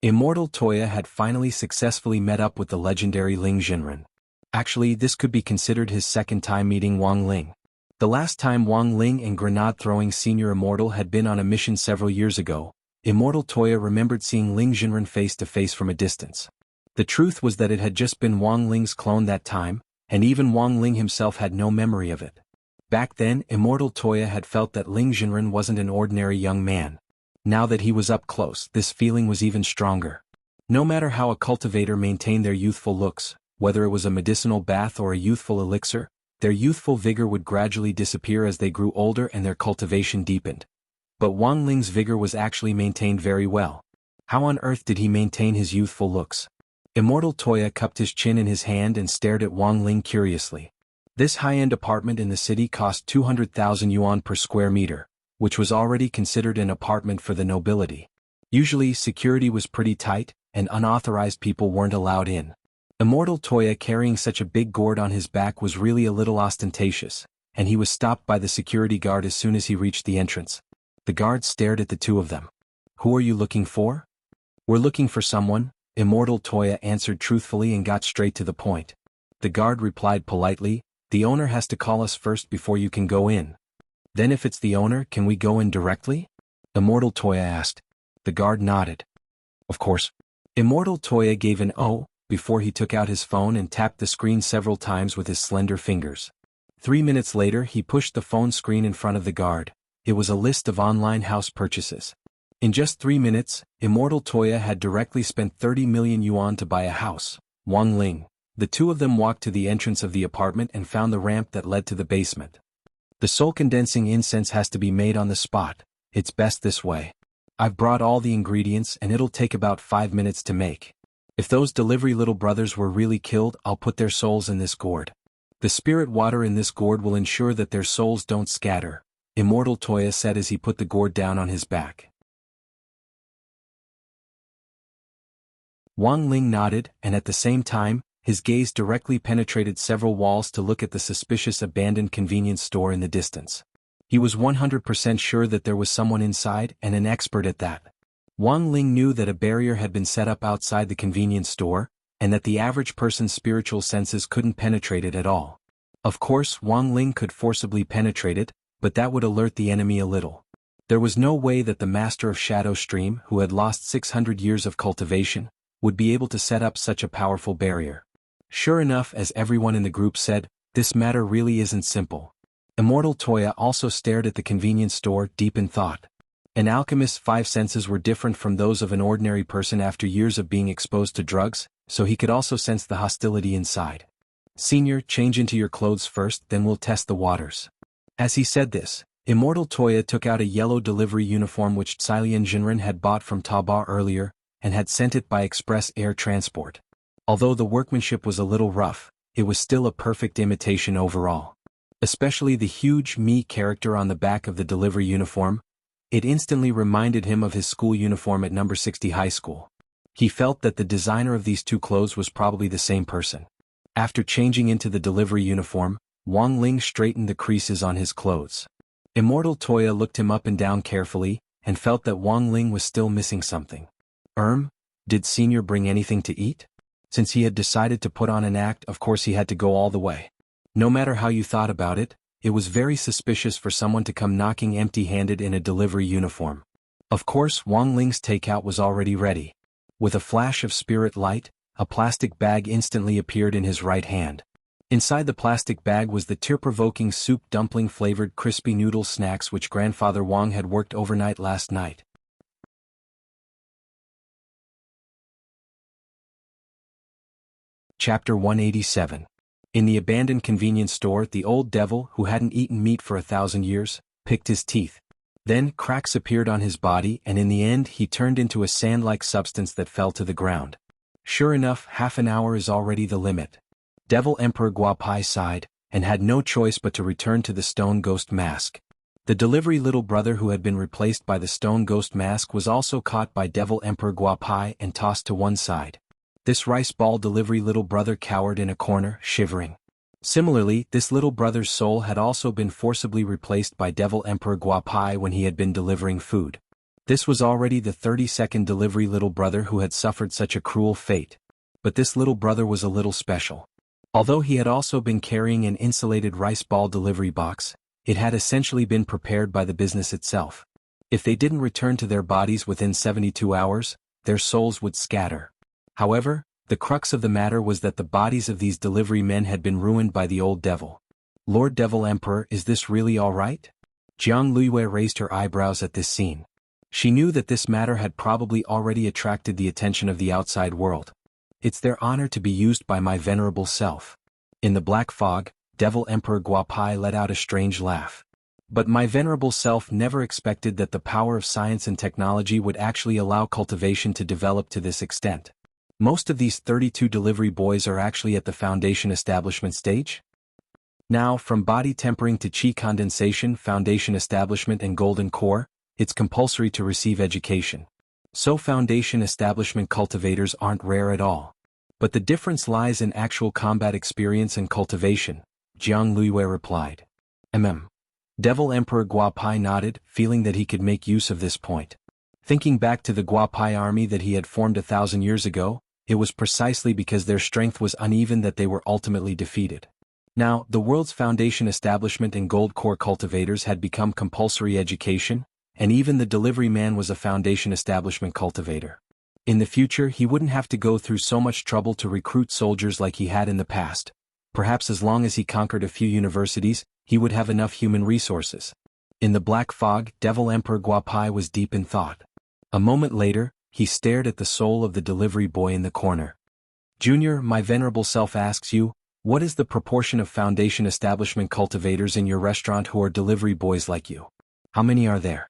Speaker 1: Immortal Toya had finally successfully met up with the legendary Ling Jinren. Actually, this could be considered his second time meeting Wang Ling. The last time Wang Ling and grenade-throwing Senior Immortal had been on a mission several years ago, Immortal Toya remembered seeing Ling Jinren face to face from a distance. The truth was that it had just been Wang Ling's clone that time, and even Wang Ling himself had no memory of it. Back then, Immortal Toya had felt that Ling Jinren wasn't an ordinary young man. Now that he was up close, this feeling was even stronger. No matter how a cultivator maintained their youthful looks, whether it was a medicinal bath or a youthful elixir, their youthful vigor would gradually disappear as they grew older and their cultivation deepened. But Wang Ling's vigor was actually maintained very well. How on earth did he maintain his youthful looks? Immortal Toya cupped his chin in his hand and stared at Wang Ling curiously. This high-end apartment in the city cost 200,000 yuan per square meter, which was already considered an apartment for the nobility. Usually security was pretty tight, and unauthorized people weren't allowed in. Immortal Toya carrying such a big gourd on his back was really a little ostentatious, and he was stopped by the security guard as soon as he reached the entrance. The guard stared at the 2 of them. "Who are you looking for?" "We're looking for someone," Immortal Toya answered truthfully and got straight to the point. The guard replied politely, "The owner has to call us first before you can go in." "Then if it's the owner, can we go in directly?" Immortal Toya asked. The guard nodded. "Of course." Immortal Toya gave an "oh" before he took out his phone and tapped the screen several times with his slender fingers. 3 minutes later he pushed the phone screen in front of the guard. It was a list of online house purchases. In just 3 minutes, Immortal Toya had directly spent 30 million yuan to buy a house. Wang Ling. The 2 of them walked to the entrance of the apartment and found the ramp that led to the basement. "The soul-condensing incense has to be made on the spot. It's best this way. I've brought all the ingredients and it'll take about 5 minutes to make. If those delivery little brothers were really killed, I'll put their souls in this gourd. The spirit water in this gourd will ensure that their souls don't scatter," Immortal Toya said as he put the gourd down on his back. Wang Ling nodded, and at the same time, his gaze directly penetrated several walls to look at the suspicious abandoned convenience store in the distance. He was 100% sure that there was someone inside, and an expert at that. Wang Ling knew that a barrier had been set up outside the convenience store, and that the average person's spiritual senses couldn't penetrate it at all. Of course, Wang Ling could forcibly penetrate it, but that would alert the enemy a little. There was no way that the master of Shadow Stream, who had lost 600 years of cultivation, would be able to set up such a powerful barrier. Sure enough, as everyone in the group said, this matter really isn't simple. Immortal Toya also stared at the convenience store, deep in thought. An alchemist's 5 senses were different from those of an ordinary person after years of being exposed to drugs, so he could also sense the hostility inside. "Senior, change into your clothes first, then we'll test the waters." As he said this, Immortal Toya took out a yellow delivery uniform which Ling Jinren had bought from Taobao earlier, and had sent it by express air transport. Although the workmanship was a little rough, it was still a perfect imitation overall. Especially the huge me character on the back of the delivery uniform. It instantly reminded him of his school uniform at number 60 high school. He felt that the designer of these two clothes was probably the same person. After changing into the delivery uniform, Wang Ling straightened the creases on his clothes. Immortal Toya looked him up and down carefully, and felt that Wang Ling was still missing something. Did Senior bring anything to eat? Since he had decided to put on an act, of course he had to go all the way. No matter how you thought about it, it was very suspicious for someone to come knocking empty-handed in a delivery uniform. Of course, Wang Ling's takeout was already ready. With a flash of spirit light, a plastic bag instantly appeared in his right hand. Inside the plastic bag was the tear-provoking soup dumpling-flavored crispy noodle snacks which Grandfather Wang had worked overnight last night. Chapter 187. In the abandoned convenience store, the old devil, who hadn't eaten meat for 1,000 years, picked his teeth. Then cracks appeared on his body, and in the end he turned into a sand-like substance that fell to the ground. Sure enough, half an hour is already the limit. Devil Emperor Guapai sighed, and had no choice but to return to the stone ghost mask. The delivery little brother who had been replaced by the stone ghost mask was also caught by Devil Emperor Guapai and tossed to one side. This rice ball delivery little brother cowered in a corner, shivering. Similarly, this little brother's soul had also been forcibly replaced by Devil Emperor Guapai when he had been delivering food. This was already the 32nd delivery little brother who had suffered such a cruel fate. But this little brother was a little special. Although he had also been carrying an insulated rice ball delivery box, it had essentially been prepared by the business itself. If they didn't return to their bodies within 72 hours, their souls would scatter. However, the crux of the matter was that the bodies of these delivery men had been ruined by the old devil. Lord Devil Emperor, is this really all right? Jiang Luiyue raised her eyebrows at this scene. She knew that this matter had probably already attracted the attention of the outside world. It's their honor to be used by my venerable self. In the black fog, Devil Emperor Guapai let out a strange laugh. But my venerable self never expected that the power of science and technology would actually allow cultivation to develop to this extent. Most of these 32 delivery boys are actually at the foundation establishment stage. Now, from body tempering to chi condensation, foundation establishment and golden core, it's compulsory to receive education. So foundation establishment cultivators aren't rare at all. But the difference lies in actual combat experience and cultivation, Jiang Luiyue replied. Devil Emperor Guapai nodded, feeling that he could make use of this point. Thinking back to the Guapai army that he had formed 1,000 years ago, it was precisely because their strength was uneven that they were ultimately defeated. Now, the world's foundation establishment and gold core cultivators had become compulsory education, and even the delivery man was a foundation establishment cultivator. In the future, he wouldn't have to go through so much trouble to recruit soldiers like he had in the past. Perhaps as long as he conquered a few universities, he would have enough human resources. In the black fog, Devil Emperor Guapai was deep in thought. A moment later, he stared at the soul of the delivery boy in the corner. Junior, my venerable self asks you, what is the proportion of foundation establishment cultivators in your restaurant who are delivery boys like you? How many are there?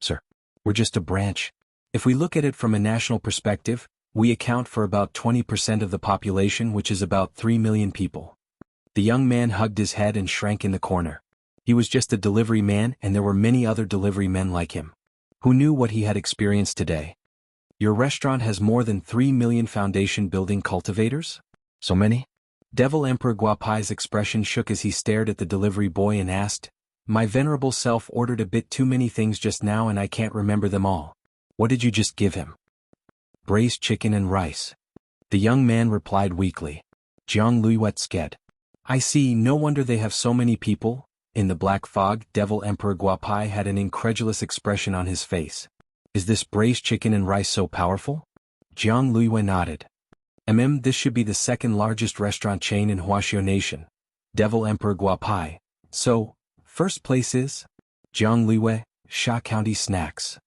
Speaker 1: Sir, we're just a branch. If we look at it from a national perspective, we account for about 20% of the population, which is about 3 million people. The young man hugged his head and shrank in the corner. He was just a delivery man, and there were many other delivery men like him. Who knew what he had experienced today? Your restaurant has more than 3 million foundation building cultivators? So many? Devil Emperor Guapai's expression shook as he stared at the delivery boy and asked, my venerable self ordered a bit too many things just now and I can't remember them all. What did you just give him? Braised chicken and rice. The young man replied weakly. Jiang Luiyue sked. I see, no wonder they have so many people. In the black fog, Devil Emperor Guapai had an incredulous expression on his face. Is this braised chicken and rice so powerful? Jiang Luiyue nodded. This should be the second largest restaurant chain in Huaxiao Nation. Devil Emperor Guapai. So, first place is? Jiang Luiyue, Sha County Snacks.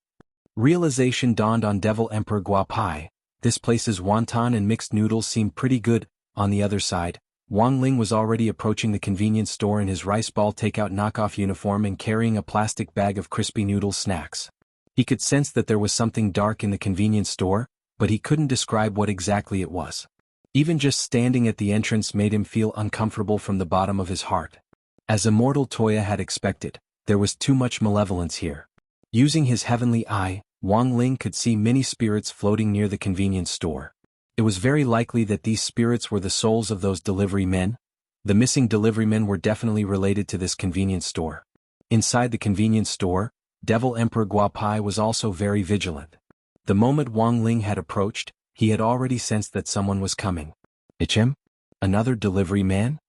Speaker 1: Realization dawned on Devil Emperor Guapai. This place's wonton and mixed noodles seem pretty good. On the other side, Wang Ling was already approaching the convenience store in his rice ball takeout knockoff uniform and carrying a plastic bag of crispy noodle snacks. He could sense that there was something dark in the convenience store, but he couldn't describe what exactly it was. Even just standing at the entrance made him feel uncomfortable from the bottom of his heart. As immortal Toya had expected, there was too much malevolence here. Using his heavenly eye, Wang Ling could see many spirits floating near the convenience store. It was very likely that these spirits were the souls of those delivery men. The missing delivery men were definitely related to this convenience store. Inside the convenience store, Devil Emperor Guapai was also very vigilant. The moment Wang Ling had approached, he had already sensed that someone was coming. It's him? Another delivery man?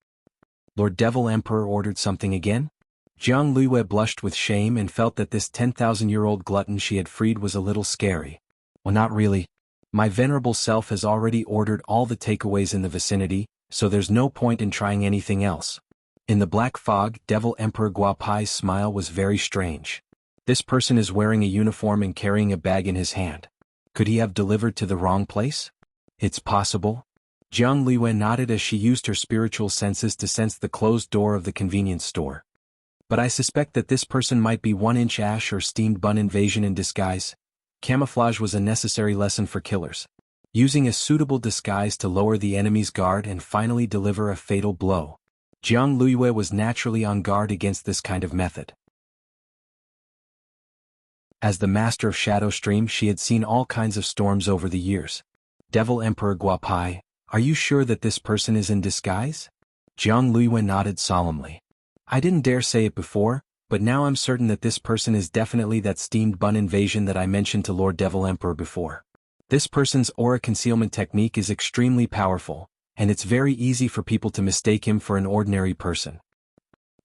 Speaker 1: Lord Devil Emperor ordered something again? Jiang Luiyue blushed with shame and felt that this 10,000-year-old glutton she had freed was a little scary. Well, not really. My venerable self has already ordered all the takeaways in the vicinity, so there's no point in trying anything else. In the black fog, Devil Emperor Guapai's smile was very strange. This person is wearing a uniform and carrying a bag in his hand. Could he have delivered to the wrong place? It's possible. Jiang Luiyue nodded as she used her spiritual senses to sense the closed door of the convenience store. But I suspect that this person might be 1-inch ash or steamed bun invasion in disguise. Camouflage was a necessary lesson for killers. Using a suitable disguise to lower the enemy's guard and finally deliver a fatal blow. Jiang Luiyue was naturally on guard against this kind of method. As the master of Shadow Stream, she had seen all kinds of storms over the years. Devil Emperor Guapai, are you sure that this person is in disguise? Jiang Luiyue nodded solemnly. I didn't dare say it before, but now I'm certain that this person is definitely that steamed bun invasion that I mentioned to Lord Devil Emperor before. This person's aura concealment technique is extremely powerful, and it's very easy for people to mistake him for an ordinary person.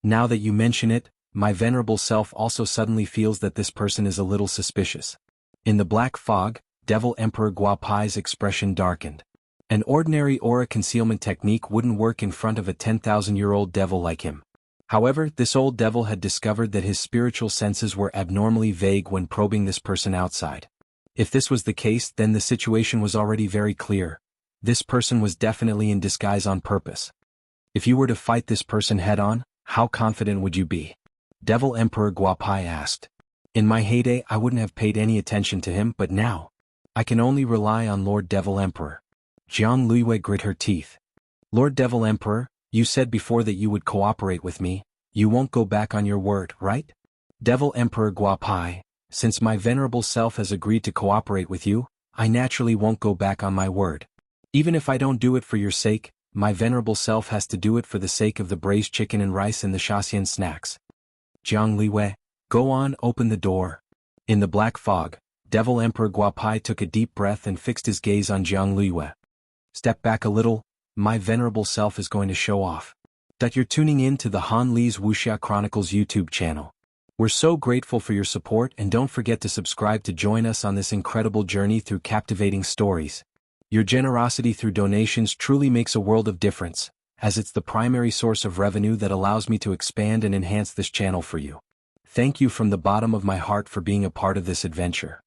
Speaker 1: Now that you mention it, my venerable self also suddenly feels that this person is a little suspicious. In the black fog, Devil Emperor Guapai's expression darkened. An ordinary aura concealment technique wouldn't work in front of a 10,000-year-old devil like him. However, this old devil had discovered that his spiritual senses were abnormally vague when probing this person outside. If this was the case, then the situation was already very clear. This person was definitely in disguise on purpose. If you were to fight this person head-on, how confident would you be? Devil Emperor Guapai asked. In my heyday, I wouldn't have paid any attention to him, but now, I can only rely on Lord Devil Emperor. Jiang Luiyue grit her teeth. Lord Devil Emperor, you said before that you would cooperate with me. You won't go back on your word, right? Devil Emperor Guapai, since my venerable self has agreed to cooperate with you, I naturally won't go back on my word. Even if I don't do it for your sake, my venerable self has to do it for the sake of the braised chicken and rice and the Shaxian snacks. Jiang Luiyue, go on, open the door. In the black fog, Devil Emperor Guapai took a deep breath and fixed his gaze on Jiang Luiyue. Step back a little, my venerable self is going to show off. That you're tuning in to the Han Li's Wuxia Chronicles YouTube channel. We're so grateful for your support, and don't forget to subscribe to join us on this incredible journey through captivating stories. Your generosity through donations truly makes a world of difference, as it's the primary source of revenue that allows me to expand and enhance this channel for you. Thank you from the bottom of my heart for being a part of this adventure.